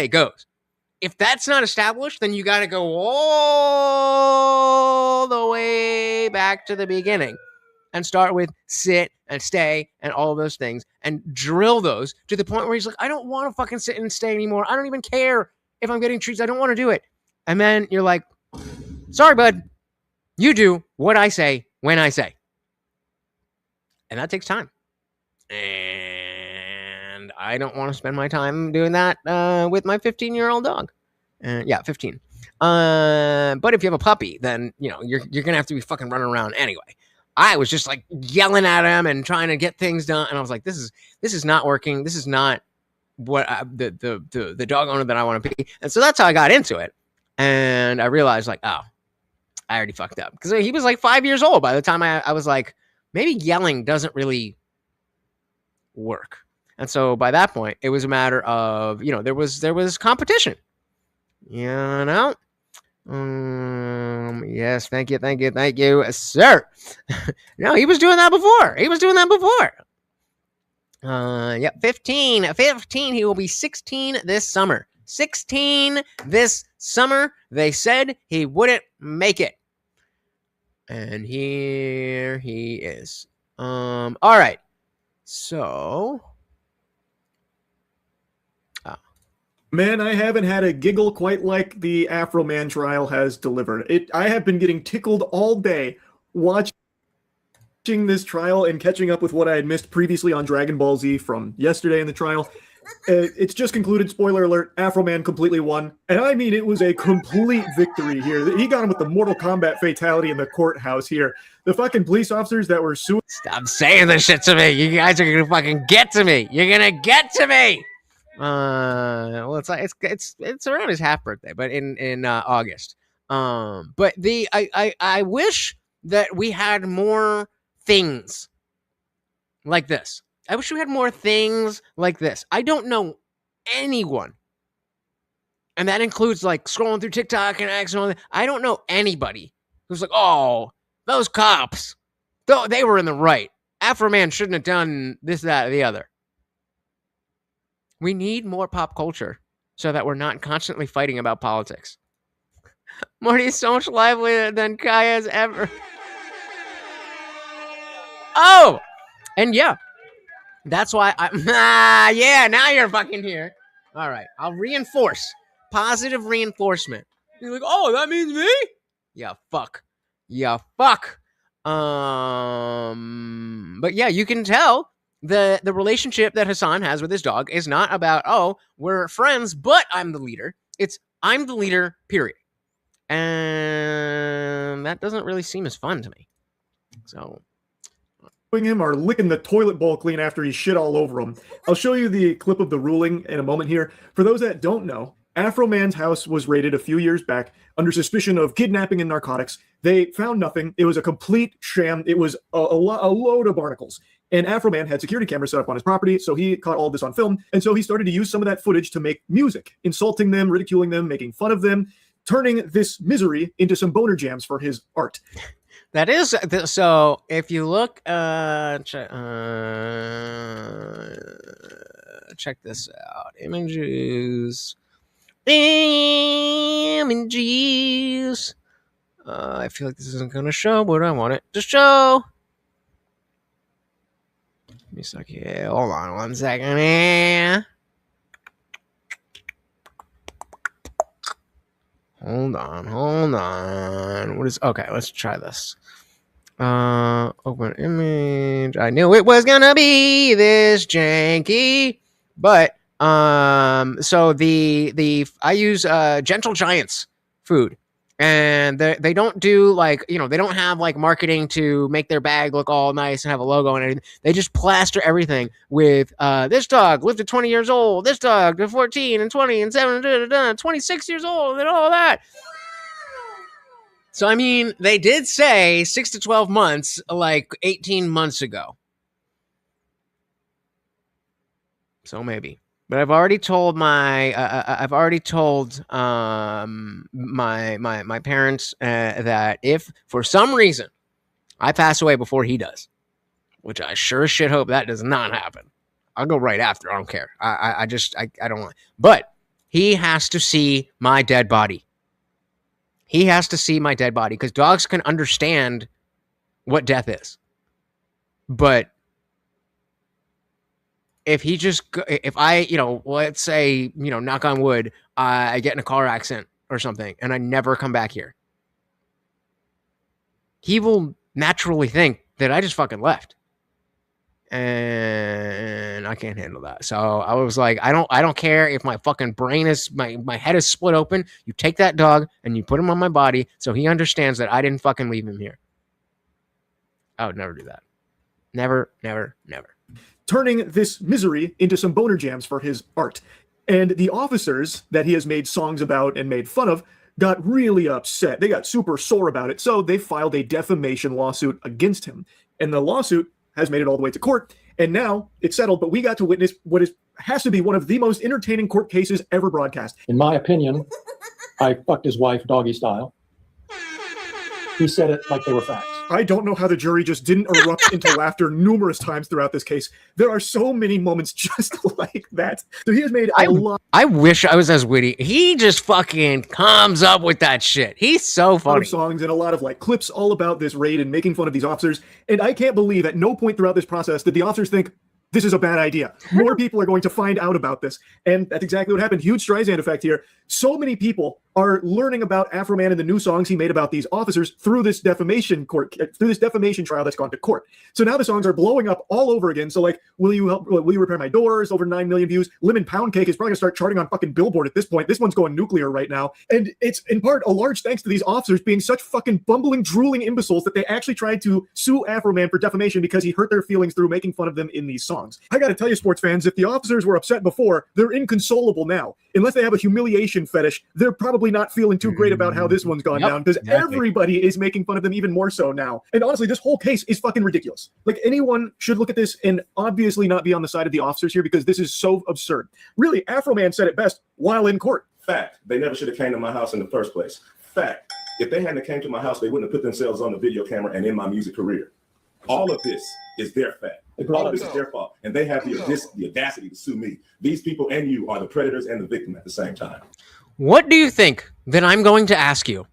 goes. If that's not established, then you got to go all the way back to the beginning and start with sit and stay and all of those things and drill those to the point where he's like, I don't want to fucking sit and stay anymore. I don't even care if I'm getting treats. I don't want to do it. And then you're like, sorry, bud. You do what I say when I say. And that takes time. And I don't want to spend my time doing that with my 15-year-old dog. 15. But if you have a puppy, then you're gonna have to be fucking running around anyway. I was just like yelling at him and trying to get things done, and I was like, this is not working. This is not what the dog owner that I want to be. And so that's how I got into it. And I realized, like, oh, I already fucked up, because he was like 5 years old by the time I was like, maybe yelling doesn't really work. And so by that point, it was a matter of, there was competition, Yes, thank you, sir. No, he was doing that before. Yeah, 15. He will be 16 this summer. 16 this summer. They said he wouldn't make it. And here he is. All right. So, man, I haven't had a giggle quite like the Afro Man trial has delivered. I have been getting tickled all day watching this trial and catching up with what I had missed previously on Dragon Ball Z from yesterday in the trial. It's just concluded, spoiler alert, Afro Man completely won. And I mean, it was a complete victory here. He got him with the Mortal Kombat fatality in the courthouse here. The fucking police officers that were suing. Stop saying this shit to me. You guys are gonna fucking get to me. You're gonna get to me. Well, it's around his half birthday, but in August. But I wish that we had more things like this. I wish we had more things like this. I don't know anyone, and that includes like scrolling through TikTok and X and all that. I don't know anybody who's like, oh, those cops, they were in the right. Afro Man shouldn't have done this, that, or the other. We need more pop culture so that we're not constantly fighting about politics. Morty is so much livelier than Kaya's ever. Oh, and yeah. That's why yeah, now you're fucking here. All right, I'll reinforce. Positive reinforcement. You're like, oh, that means me? Yeah, fuck. But yeah, you can tell the relationship that Hassan has with his dog is not about, oh, we're friends, but I'm the leader. It's, I'm the leader, period. And that doesn't really seem as fun to me. So... him are licking the toilet bowl clean after he shit all over him. I'll show you the clip of the ruling in a moment here. For those that don't know, Afro Man's house was raided a few years back under suspicion of kidnapping and narcotics. They found nothing. It was a complete sham. It was a load of barnacles. And Afro Man had security cameras set up on his property, so he caught all this on film. And so he started to use some of that footage to make music, insulting them, ridiculing them, making fun of them, turning this misery into some boner jams for his art. That is, so if you look, check this out, images. I feel like this isn't going to show what I want it to show. Let me suck here, hold on 1 second here. Hold on. What is, okay, let's try this. Open image. I knew it was gonna be this janky, but so I use Gentle Giants food, and they don't do like, you know, they don't have like marketing to make their bag look all nice and have a logo and everything. They just plaster everything with this dog lived to 20 years old, this dog to 14 and 20 and 7 26 years old and all that. So I mean, they did say 6 to 12 months like 18 months ago. So maybe. But I've already told my my parents that if for some reason I pass away before he does, which I sure as shit hope that does not happen, I'll go right after. I don't care. I don't want. But he has to see my dead body. He has to see my dead body because dogs can understand what death is. But if I, you know, let's say, you know, knock on wood, I get in a car accident or something and I never come back here, he will naturally think that I just fucking left. And I can't handle that. So I was like, I don't care if my fucking brain is, my head is split open. You take that dog and you put him on my body so he understands that I didn't fucking leave him here. I would never do that. Never. Turning this misery into some boner jams for his art. And the officers that he has made songs about and made fun of got really upset. They got super sore about it. So they filed a defamation lawsuit against him. And the lawsuit has made it all the way to court. And now it's settled, but we got to witness what has to be one of the most entertaining court cases ever broadcast. In my opinion, I fucked his wife doggy style. He said it like they were facts. I don't know how the jury just didn't erupt into laughter numerous times throughout this case. There are so many moments just like that. So he has made a lot. I wish I was as witty. He just fucking comes up with that shit. He's so funny. Of songs and a lot of like clips all about this raid and making fun of these officers. And I can't believe at no point throughout this process did the officers think, this is a bad idea. More people are going to find out about this. And that's exactly what happened. Huge Streisand effect here. So many people are learning about Afro Man and the new songs he made about these officers through this defamation trial that's gone to court. So now the songs are blowing up all over again. So like, will you repair my doors? Over 9 million views. Lemon Pound Cake is probably gonna start charting on fucking Billboard at this point. This one's going nuclear right now. And it's in part a large thanks to these officers being such fucking bumbling, drooling imbeciles that they actually tried to sue Afro Man for defamation because he hurt their feelings through making fun of them in these songs. I gotta tell you, sports fans, if the officers were upset before, they're inconsolable now. Unless they have a humiliation fetish, they're probably not feeling too great about how this one's gone down, because everybody is making fun of them even more so now. And honestly, this whole case is fucking ridiculous. Like, anyone should look at this and obviously not be on the side of the officers here, because this is so absurd. Really, Afro Man said it best while in court. Fact, they never should have came to my house in the first place. Fact, if they hadn't came to my house, they wouldn't have put themselves on the video camera and in my music career. All of this is their fact. All of this is their fault. And they have the audacity to sue me. These people and you are the predators and the victim at the same time. What do you think that I'm going to ask you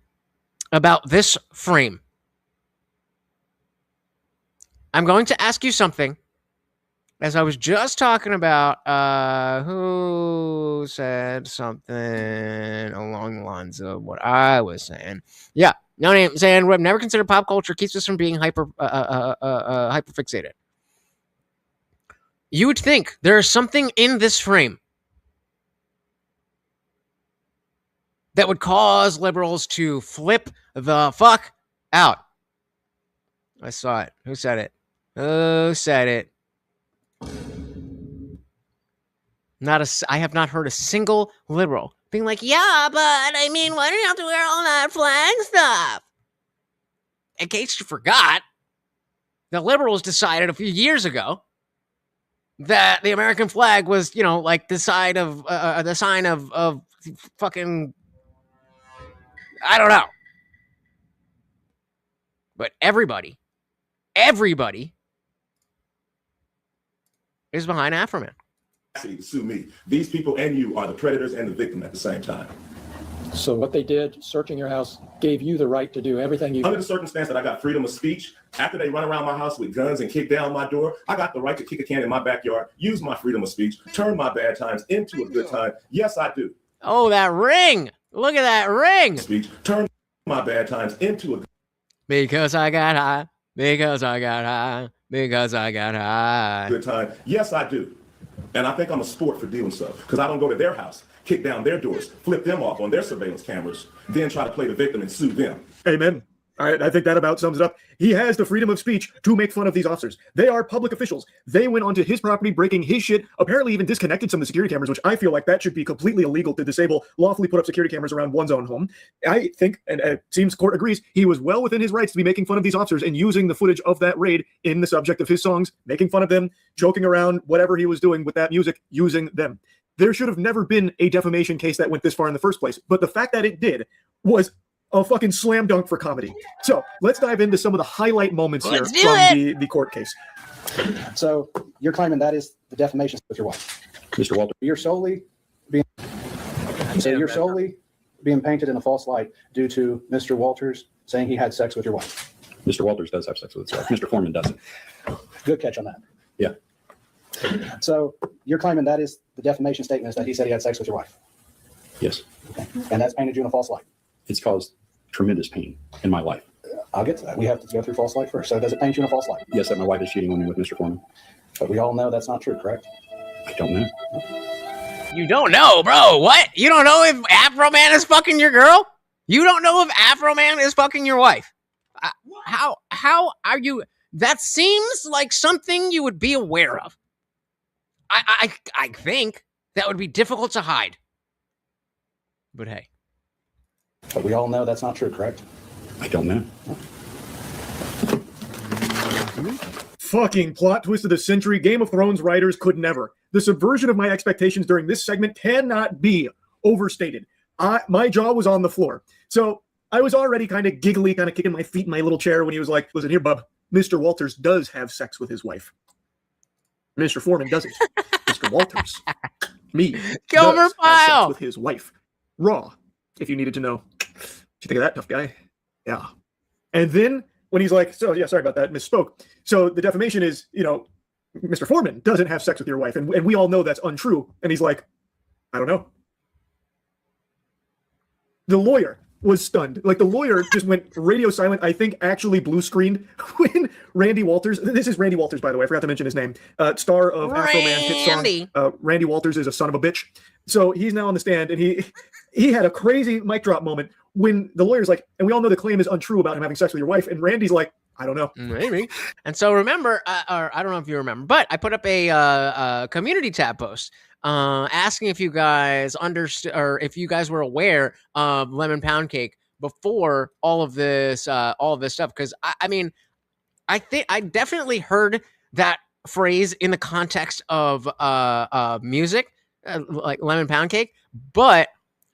about this frame? I'm going to ask you something, as I was just talking about, who said something along the lines of what I was saying. Yeah, no name saying we've never considered pop culture keeps us from being hyper fixated. You would think there is something in this frame that would cause liberals to flip the fuck out. I saw it. Who said it? Who said it? I have not heard a single liberal being like, yeah, but I mean, why do you have to wear all that flag stuff? In case you forgot, the liberals decided a few years ago that the American flag was, you know, like the sign of fucking, I don't know. But everybody is behind Afro Man. To sue me. These people and you are the predators and the victim at the same time. So what they did, searching your house, gave you the right to do everything you... Under the circumstance that I got freedom of speech, after they run around my house with guns and kick down my door, I got the right to kick a can in my backyard, use my freedom of speech, turn my bad times into a good time. Yes, I do. Oh, that ring. Look at that ring. Speech, turn my bad times into a... Because I got high. Because I got high. Because I got high. Good time. Yes, I do. And I think I'm a sport for doing so, because I don't go to their house, kick down their doors, flip them off on their surveillance cameras, then try to play the victim and sue them. Amen. All right, I think that about sums it up. He has the freedom of speech to make fun of these officers. They are public officials. They went onto his property, breaking his shit, apparently even disconnected some of the security cameras, which I feel like that should be completely illegal to disable, lawfully put up security cameras around one's own home. I think, and it seems court agrees, he was well within his rights to be making fun of these officers and using the footage of that raid in the subject of his songs, making fun of them, joking around, whatever he was doing with that music, using them. There should have never been a defamation case that went this far in the first place, but the fact that it did was a fucking slam dunk for comedy. So let's dive into some of the highlight moments here from the court case. So you're claiming that is the defamation with your wife, Mr. Walter. You're solely being painted in a false light due to Mr. Walters saying he had sex with your wife. Mr. Walters does have sex with his wife. Mr. Foreman doesn't. Good catch on that. Yeah. So you're claiming that is the defamation statement is that he said he had sex with your wife. Yes. Okay. And that's painted you in a false light. It's caused tremendous pain in my life. I'll get to that. We have to go through false light first. So does it paint you in a false light? Yes, that my wife is cheating on me with Mr. Foreman. But we all know that's not true, correct? I don't know. You don't know, bro. What? You don't know if Afro Man is fucking your girl? You don't know if Afro Man is fucking your wife? How are you? That seems like something you would be aware of. I think that would be difficult to hide. But hey. But we all know that's not true, correct? I don't know. Fucking plot twist of the century. Game of Thrones writers could never. The subversion of my expectations during this segment cannot be overstated. my jaw was on the floor. So I was already kind of giggly, kind of kicking my feet in my little chair when he was like, listen here, bub, Mr. Walters does have sex with his wife. Mr. Foreman doesn't. Mr. Walters, me, Gomer does have sex Pyle with his wife. Raw, if you needed to know. What you think of that, tough guy? Yeah. And then when he's like, so yeah, sorry about that, misspoke. So the defamation is, Mr. Foreman doesn't have sex with your wife. And we all know that's untrue. And he's like, I don't know. The lawyer was stunned. Like, the lawyer just went radio silent. I think actually blue screened when Randy Walters, this is Randy Walters, by the way, I forgot to mention his name, star of Afro Man's hit song, Randy Walters is a son of a bitch. So he's now on the stand, and he had a crazy mic drop moment when the lawyer's like, and we all know the claim is untrue about him having sex with your wife, and Randy's like, I don't know. Maybe. And so remember, or I don't know if you remember, but I put up a community tab post asking if you guys understood, or if you guys were aware of lemon pound cake before all of this stuff. Because I mean, I think I definitely heard that phrase in the context of music, like lemon pound cake, but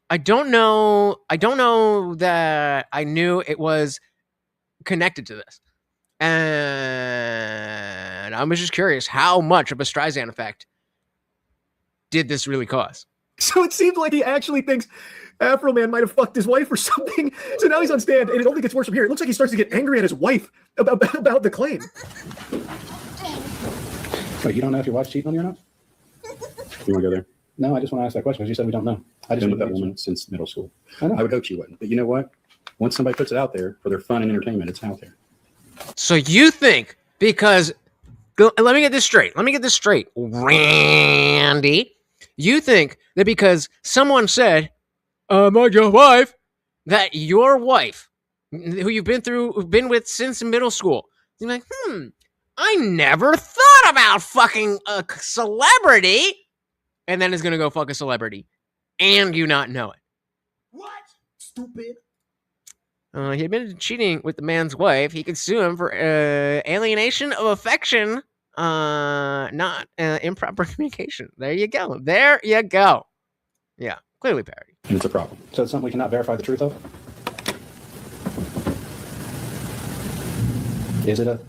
I don't know that I knew it was connected to this. And I was just curious how much of a Streisand effect did this really cause? So it seemed like he actually thinks Afro Man might have fucked his wife or something. So now he's on stand, and it only gets worse from here. It looks like he starts to get angry at his wife about the claim. Wait, you don't know if your wife's cheating on you or not? You want to go there? No, I just want to ask that question because you said we don't know. I've been with that woman since middle school. I would hope she wouldn't. But you know what? Once somebody puts it out there for their fun and entertainment, it's out there. So you think because... Let me get this straight. Randy, you think that because someone said, my wife, that your wife, who you've been with since middle school, you're like, I never thought about fucking a celebrity, and then is going to go fuck a celebrity, and you not know it. What? Stupid. He admitted to cheating with the man's wife. He could sue him for alienation of affection, not improper communication. There you go. Yeah, clearly parody. And it's a problem. So it's something we cannot verify the truth of? Is it a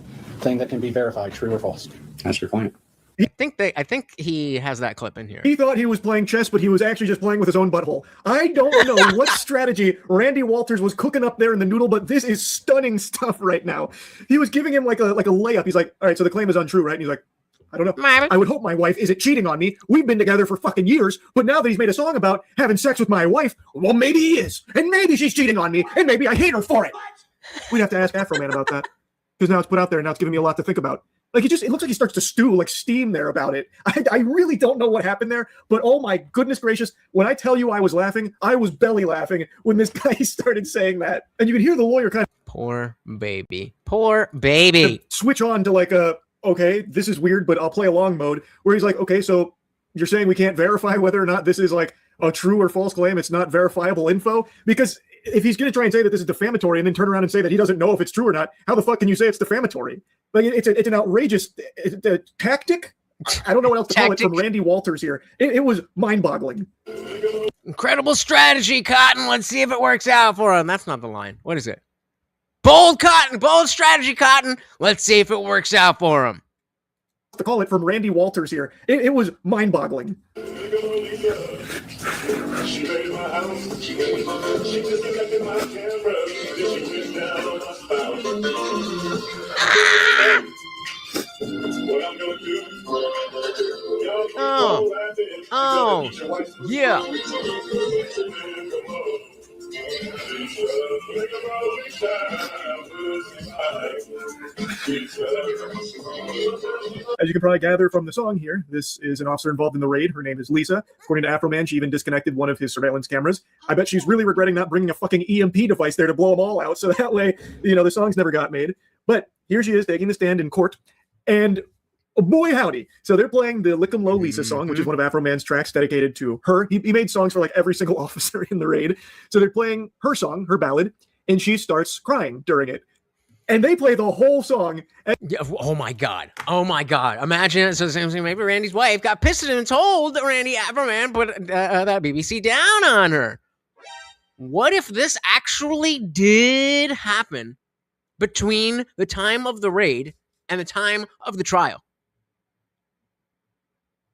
thing that can be verified, true or false? That's your client. I think he has that clip in here. He thought he was playing chess, but he was actually just playing with his own butthole. I don't know what strategy Randy Walters was cooking up there in the noodle, but this is stunning stuff right now. He was giving him like a layup. He's like, all right, so the claim is untrue, right? And he's like, I don't know. I would hope my wife isn't cheating on me. We've been together for fucking years, but now that he's made a song about having sex with my wife, well, maybe he is. And maybe she's cheating on me, and maybe I hate her for it. We'd have to ask Afro Man about that. Because now it's put out there, and now it's giving me a lot to think about. Like, it looks like he starts to stew, like steam there about it. I really don't know what happened there, but oh my goodness gracious, when I tell you I was laughing, I was belly laughing when this guy started saying that. And you can hear the lawyer kind of... Poor baby. Switch on to like okay, this is weird, but I'll play along mode, where he's like, okay, so you're saying we can't verify whether or not this is like a true or false claim? It's not verifiable info? Because if he's going to try and say that this is defamatory and then turn around and say that he doesn't know if it's true or not, how the fuck can you say it's defamatory? Like, it's an outrageous tactic. I don't know what else to call it from Randy Walters here. It was mind-boggling. Incredible strategy, Cotton. Let's see if it works out for him. That's not the line. What is it? Bold strategy, Cotton. Let's see if it works out for him. To call it from Randy Walters here. It was mind-boggling. Oh, yeah. As you can probably gather from the song here, this is an officer involved in the raid. Her name is Lisa. According to Afro Man, she even disconnected one of his surveillance cameras. I bet she's really regretting not bringing a fucking EMP device there to blow them all out, so that way, the songs never got made. But here she is taking the stand in court, and boy howdy. So they're playing the Lick 'em Low Lisa song, which is one of Afro Man's tracks dedicated to her. He made songs for like every single officer in the raid. So they're playing her song, her ballad, and she starts crying during it. And they play the whole song. Oh my God. Imagine it. So maybe Randy's wife got pissed and told Randy Afro Man put that BBC down on her. What if this actually did happen between the time of the raid and the time of the trial?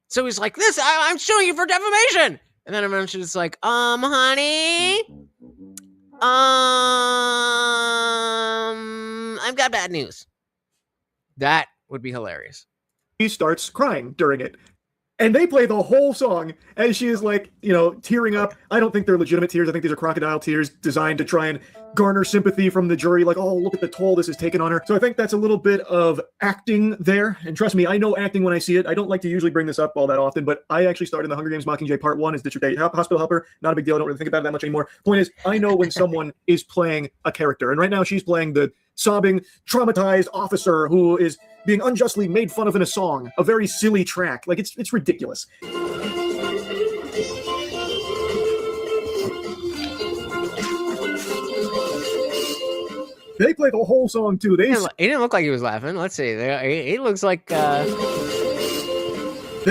So he's like, I'm suing you for defamation. And then eventually it's like, honey, I've got bad news. That would be hilarious. She starts crying during it. And they play the whole song as she is like, tearing up. I don't think they're legitimate tears. I think these are crocodile tears designed to try and garner sympathy from the jury. Like, oh, look at the toll this has taken on her. So I think that's a little bit of acting there. And trust me, I know acting when I see it. I don't like to usually bring this up all that often, but I actually started in the Hunger Games Mockingjay Part 1 as District 8 hospital helper. Not a big deal. I don't really think about it that much anymore. Point is, I know when someone is playing a character. And right now she's playing the sobbing, traumatized officer who is being unjustly made fun of in a song, a very silly track. Like, it's ridiculous. They play the whole song too. He didn't look like he was laughing. Let's see. He looks like they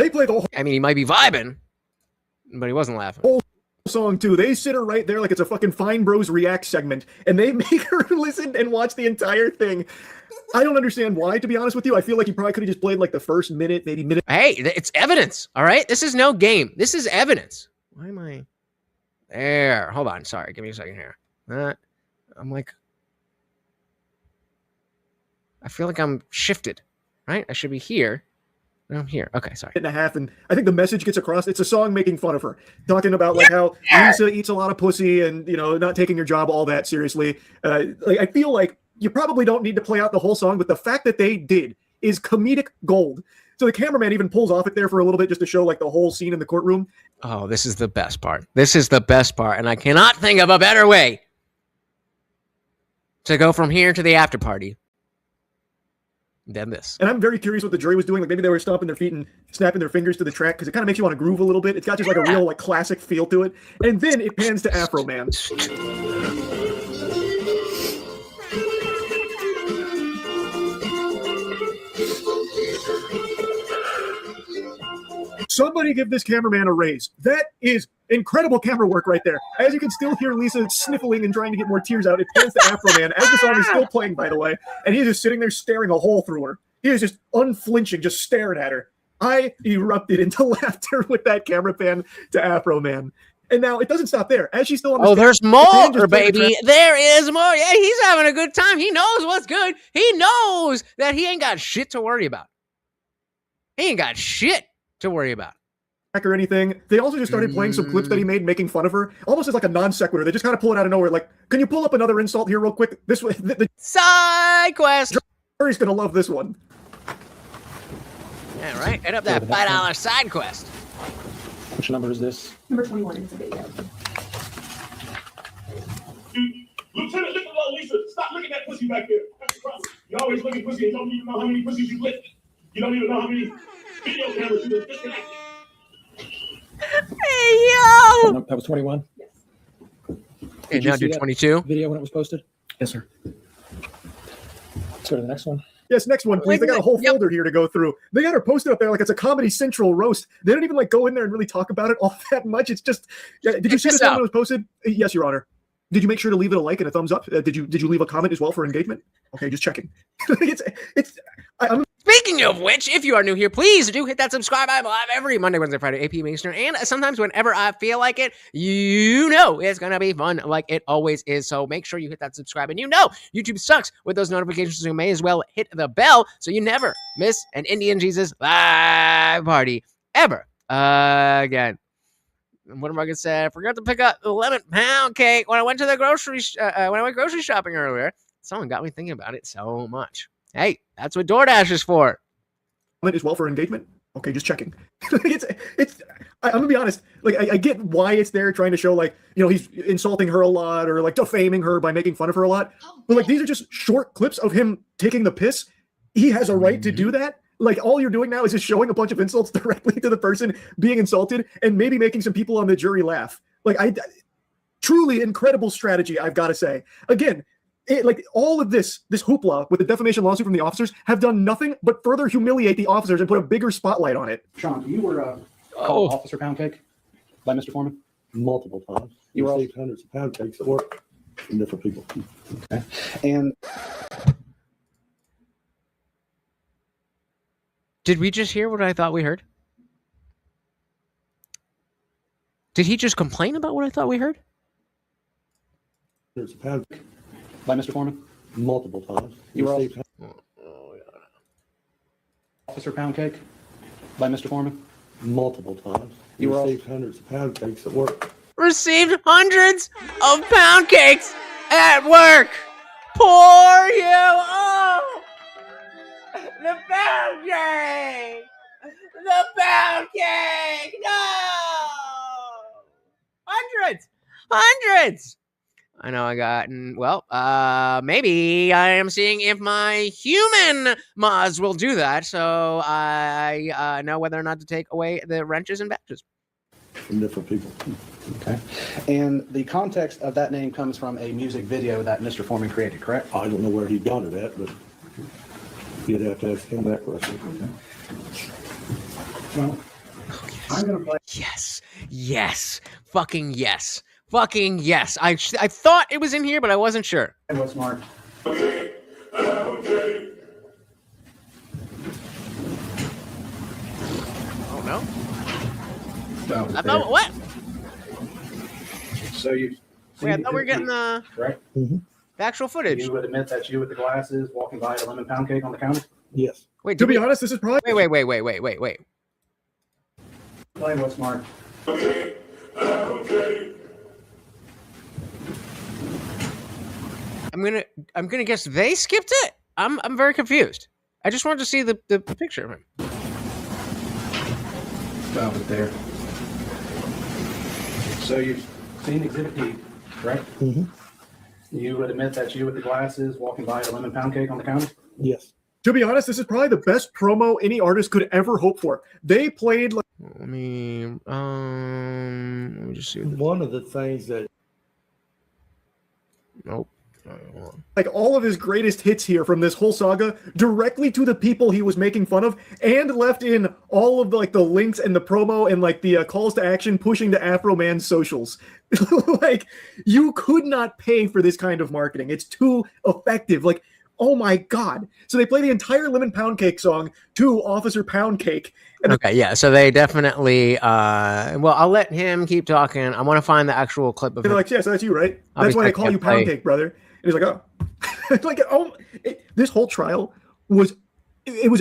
play the whole. I mean, he might be vibing, but he wasn't laughing. Whole song too. They sit her right there like it's a fucking Fine Bros React segment, and they make her listen and watch the entire thing. I don't understand why, to be honest with you. I feel like you probably could have just played like the first minute, maybe minute. Hey, it's evidence, all right? This is no game. This is evidence. Why am I there? Hold on. Sorry. Give me a second here. I'm like, I feel like I'm shifted, right? I should be here. I'm here. Okay, sorry. And a half, and I think the message gets across. It's a song making fun of her, talking about like how Lisa eats a lot of pussy and, not taking her job all that seriously. I feel like you probably don't need to play out the whole song, but the fact that they did is comedic gold. So the cameraman even pulls off it there for a little bit just to show like the whole scene in the courtroom. Oh, this is the best part. This is the best part, and I cannot think of a better way to go from here to the after party than this. And I'm very curious what the jury was doing. Like maybe they were stomping their feet and snapping their fingers to the track because it kind of makes you want to groove a little bit. It's got just like a real like classic feel to it. And then it pans to Afro Man. Somebody give this cameraman a raise. That is incredible camera work right there. As you can still hear Lisa sniffling and trying to get more tears out, it pans to Afro Man as the song is still playing, by the way, and he's just sitting there staring a hole through her. He is just unflinching, just staring at her. I erupted into laughter with that camera pan to Afro Man. And now it doesn't stop there. As she's still on the stage, there's more, baby. There is more. Yeah, he's having a good time. He knows what's good. He knows that he ain't got shit to worry about. He ain't got shit to worry about. Or anything. They also just started playing some clips that he made making fun of her, almost as like a non sequitur. They just kind of pull it out of nowhere. Like, can you pull up another insult here real quick? This way, the side quest. Jury's gonna love this one. Yeah, right. Hit up that $5 side quest. Which number is this? Number 21 in the video. Lieutenant, look at Lisa. Stop looking at pussy back there. That's the problem. You always look at pussy and don't even know how many pussies you lifted. You don't even know how many video cameras you disconnected. Hey, yo! That was 21? Yes. Okay, now do 22. Video when it was posted? Yes, sir. Let's go to the next one. Yes, next one, please. They got a whole folder here to go through. They got her posted up there like it's a Comedy Central roast. They don't even like go in there and really talk about it all that much. It's just, did you see this one when it was posted? Yes, Your Honor. Did you make sure to leave it a like and a thumbs up? Did you leave a comment as well for engagement? Okay, just checking. Speaking of which, if you are new here, please do hit that subscribe. I'm live every Monday, Wednesday, Friday, 8 p.m. Eastern, and sometimes whenever I feel like it, it's going to be fun like it always is. So make sure you hit that subscribe. And YouTube sucks with those notifications, so you may as well hit the bell so you never miss an Indian Jesus live party ever again. What am I gonna say? I forgot to pick up the 11-pound cake when I went to the grocery shopping earlier. Someone got me thinking about it so much. Hey, that's what DoorDash is for. As well for engagement. Okay, just checking. I'm gonna be honest. Like, I get why it's there, trying to show like he's insulting her a lot or like defaming her by making fun of her a lot. But like these are just short clips of him taking the piss. He has a right to do that. Like, all you're doing now is just showing a bunch of insults directly to the person being insulted and maybe making some people on the jury laugh. Like, truly incredible strategy, I've got to say. Again, all of this hoopla with the defamation lawsuit from the officers have done nothing but further humiliate the officers and put a bigger spotlight on it. Sean, you were Officer Pound Cake by Mr. Foreman? multiple times. You received hundreds of pound cakes at work from different people. Okay. And did we just hear what I thought we heard? Did he just complain about what I thought we heard? Hundreds of pound cakes by Mr. Foreman multiple times. You received officer pound cake by Mr. Foreman multiple times. You received hundreds of pound cakes at work. Received hundreds of pound cakes at work. Poor you. Oh, the pound cake. The pound cake. No. Hundreds. I know I got, well, maybe I am seeing if my human mods will do that, so I know whether or not to take away the wrenches and badges. From different people. Okay. And the context of that name comes from a music video that Mr. Foreman created, correct? I don't know where he got it at, but you'd have to ask him that question. Okay. Well, I'm going to play. Yes. Fucking yes. I thought it was in here, but I wasn't sure. And what's marked? Okay. Oh, no? So, I thought, what? So you. Wait, I thought we were getting the actual footage. You would admit that you with the glasses walking by a lemon pound cake on the counter? Yes. Wait, to be honest, this is probably. Wait. Play what's marked. Okay. I'm gonna guess they skipped it. I'm very confused. I just wanted to see the picture of him. Stop it there. So you've seen Exhibit D, right? Mm-hmm. You would admit that you with the glasses walking by a lemon pound cake on the counter? Yes. To be honest, this is probably the best promo any artist could ever hope for. They played like. Let me just see. One of the things that. Nope. Like all of his greatest hits here from this whole saga directly to the people he was making fun of, and left in all of the links and the promo and the calls to action pushing to Afro Man's socials. Like, you could not pay for this kind of marketing. It's too effective. Like, oh my God. So they play the entire Lemon Pound Cake song to Officer Pound Cake. Okay, yeah. So they definitely. Well, I'll let him keep talking. I want to find the actual clip of. They're like, yes, that's you, right? That's why I call you Pound Cake, brother. And he's like, oh, this whole trial was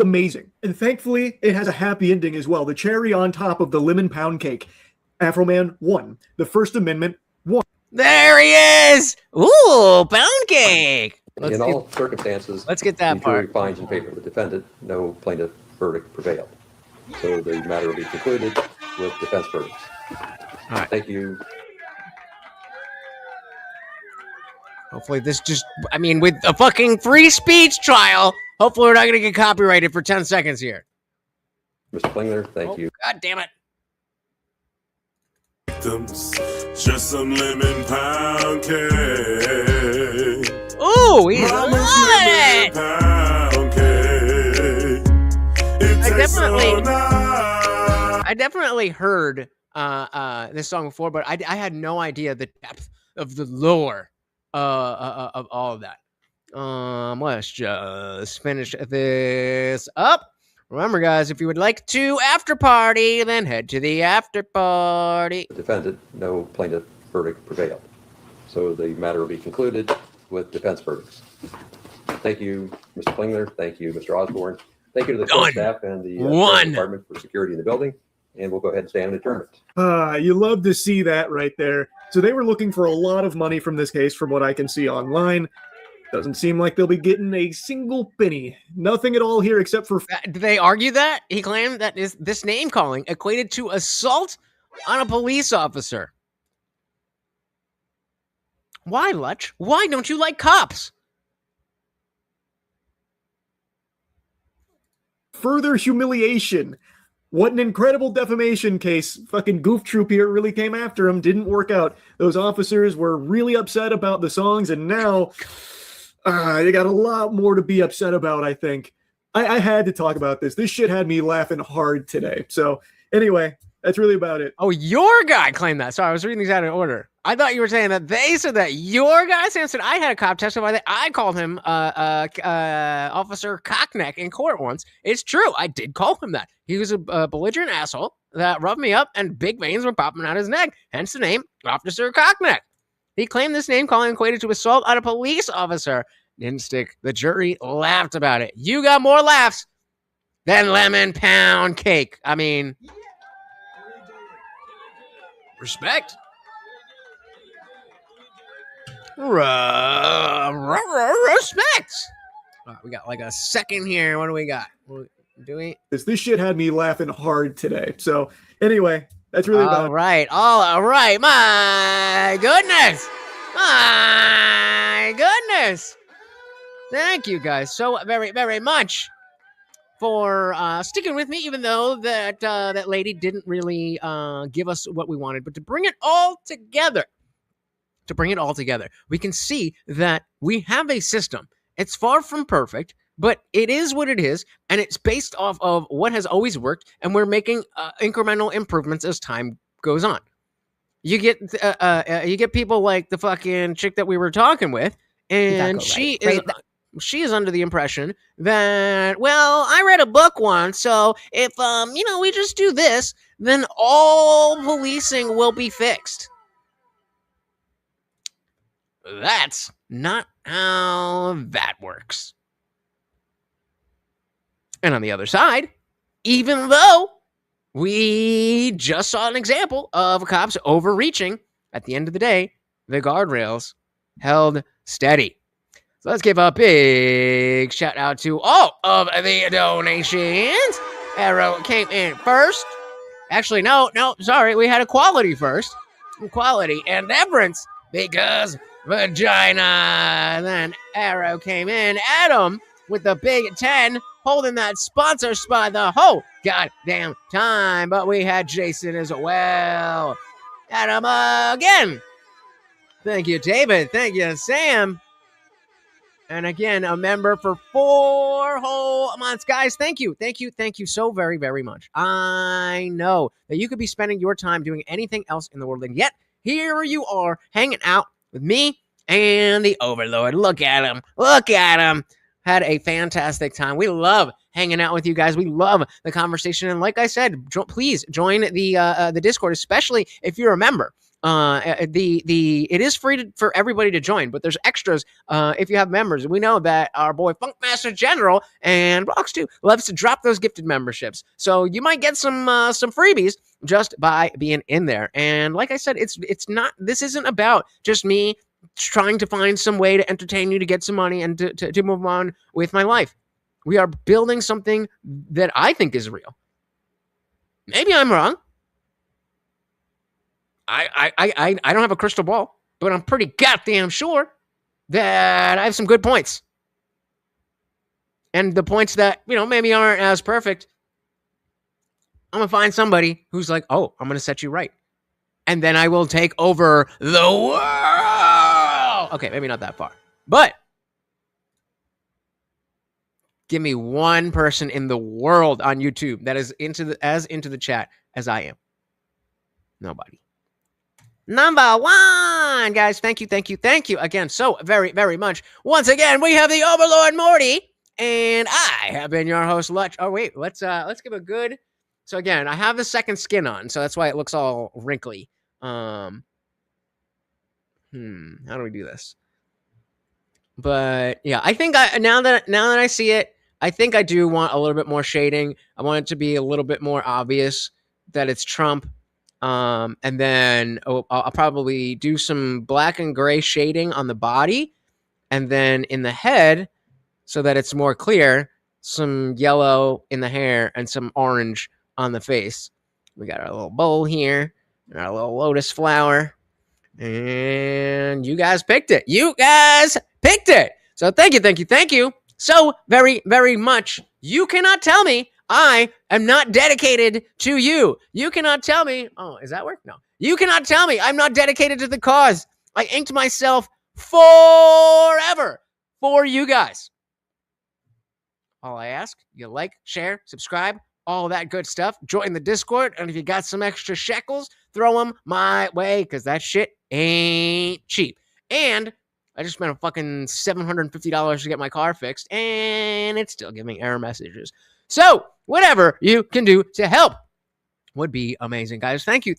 amazing. And thankfully, it has a happy ending as well. The cherry on top of the Lemon Pound Cake. Afro Man won. The First Amendment won. There he is. Ooh, Pound Cake. In all circumstances, let's get that the jury part. finds in favor of the defendant. No plaintiff verdict prevailed. So the matter will be concluded with defense verdicts. All right. Thank you. Hopefully this just, with a fucking free speech trial, hopefully we're not going to get copyrighted for 10 seconds here. Mr. Klingler, thank you. God damn it. Just some lemon pound cake. Ooh, he's loving it. Pound cake. I definitely heard this song before, but I had no idea the depth of the lore of all of that. Let's just finish this up. Remember, guys, if you would like to after party, then head to the after party. The defendant, no plaintiff verdict prevailed. So the matter will be concluded with defense verdicts. Thank you, Mr. Klingler. Thank you, Mr. Osborne. Thank you to the court staff and the department for security in the building. And we'll go ahead and stand adjournment. You love to see that right there. So they were looking for a lot of money from this case, from what I can see online. Doesn't seem like they'll be getting a single penny. Nothing at all here except for... Did they argue that? He claimed that this name calling equated to assault on a police officer. Why, Lutch? Why don't you like cops? Further humiliation. What an incredible defamation case. Fucking Goof Troop here really came after him. Didn't work out. Those officers were really upset about the songs, and now... they got a lot more to be upset about, I think. I had to talk about this. This shit had me laughing hard today. So, anyway, That's really about it. Oh, your guy claimed that. Sorry, I was reading these out of order. I thought you were saying that they said that your guy, Sam said, I had a cop testify that I called him Officer Cockneck in court once. It's true. I did call him that. He was a belligerent asshole that rubbed me up and big veins were popping out his neck. Hence the name Officer Cockneck. He claimed this name calling equated to assault on a police officer. Didn't stick. The jury laughed about it. You got more laughs than lemon pound cake. I mean... Respect. Respect. We got like a second here. What do we got? Do we? This shit had me laughing hard today. So anyway, that's really about it. All right. My goodness. Thank you guys so very, very much for sticking with me, even though that lady didn't really give us what we wanted. But to bring it all together, we can see that we have a system. It's far from perfect, but it is what it is, and it's based off of what has always worked, and we're making incremental improvements as time goes on. You get people like the fucking chick that we were talking with, and she is under the impression that, well, I read a book once, so if, we just do this, then all policing will be fixed. That's not how that works. And on the other side, even though we just saw an example of cops overreaching, at the end of the day, the guardrails held steady. So let's give a big shout out to all of the donations. Arrow came in first. Actually, no, sorry. We had equality first. Equality and deference because vagina. Then Arrow came in. Adam with the big 10 holding that sponsor spot the whole goddamn time. But we had Jason as well. Adam again. Thank you, David. Thank you, Sam. And again, a member for 4 whole months. Guys, thank you so very, very much. I know that you could be spending your time doing anything else in the world, and yet here you are hanging out with me and the Overlord. Look at him. Had a fantastic time. We love hanging out with you guys. We love the conversation. And like I said, please join the Discord, especially if you're a member. It is free for everybody to join, but there's extras if you have members. We know that our boy Funkmaster General and Rocks too loves to drop those gifted memberships, so you might get some freebies just by being in there. And like I said, this isn't about just me trying to find some way to entertain you, to get some money, and to move on with my life. We are building something that I think is real. Maybe I'm wrong. I don't have a crystal ball, but I'm pretty goddamn sure that I have some good points. And the points that, maybe aren't as perfect, I'm going to find somebody who's like, oh, I'm going to set you right. And then I will take over the world. Okay, maybe not that far. But give me one person in the world on YouTube that is as into the chat as I am. Nobody. Number 1, guys. Thank you again so very, very much. Once again, we have the Overlord Morty, and I have been your host, Lutch. Oh wait, let's give a good. So again, I have the second skin on, so that's why it looks all wrinkly. How do we do this? But yeah, I think now that I see it, I think I do want a little bit more shading. I want it to be a little bit more obvious that it's Trump. And then I'll probably do some black and gray shading on the body, and then in the head, so that it's more clear, some yellow in the hair and some orange on the face. We got our little bowl here and our little lotus flower, and you guys picked it. So thank you so very, very much. You cannot tell me I am not dedicated to you. You cannot tell me. Oh, is that work? No. You cannot tell me I'm not dedicated to the cause. I inked myself forever for you guys. All I ask, you like, share, subscribe, all that good stuff. Join the Discord, and if you got some extra shekels, throw them my way, because that shit ain't cheap. And I just spent a fucking $750 to get my car fixed, and it's still giving error messages. So, whatever you can do to help would be amazing, guys. Thank you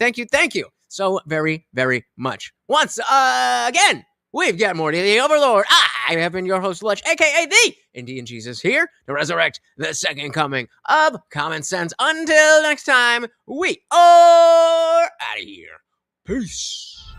so very, very much. Once again, we've got Morty the Overlord. I have been your host, Lutch, a.k.a. the Indian Jesus, here to resurrect the second coming of Common Sense. Until next time, we are out of here. Peace.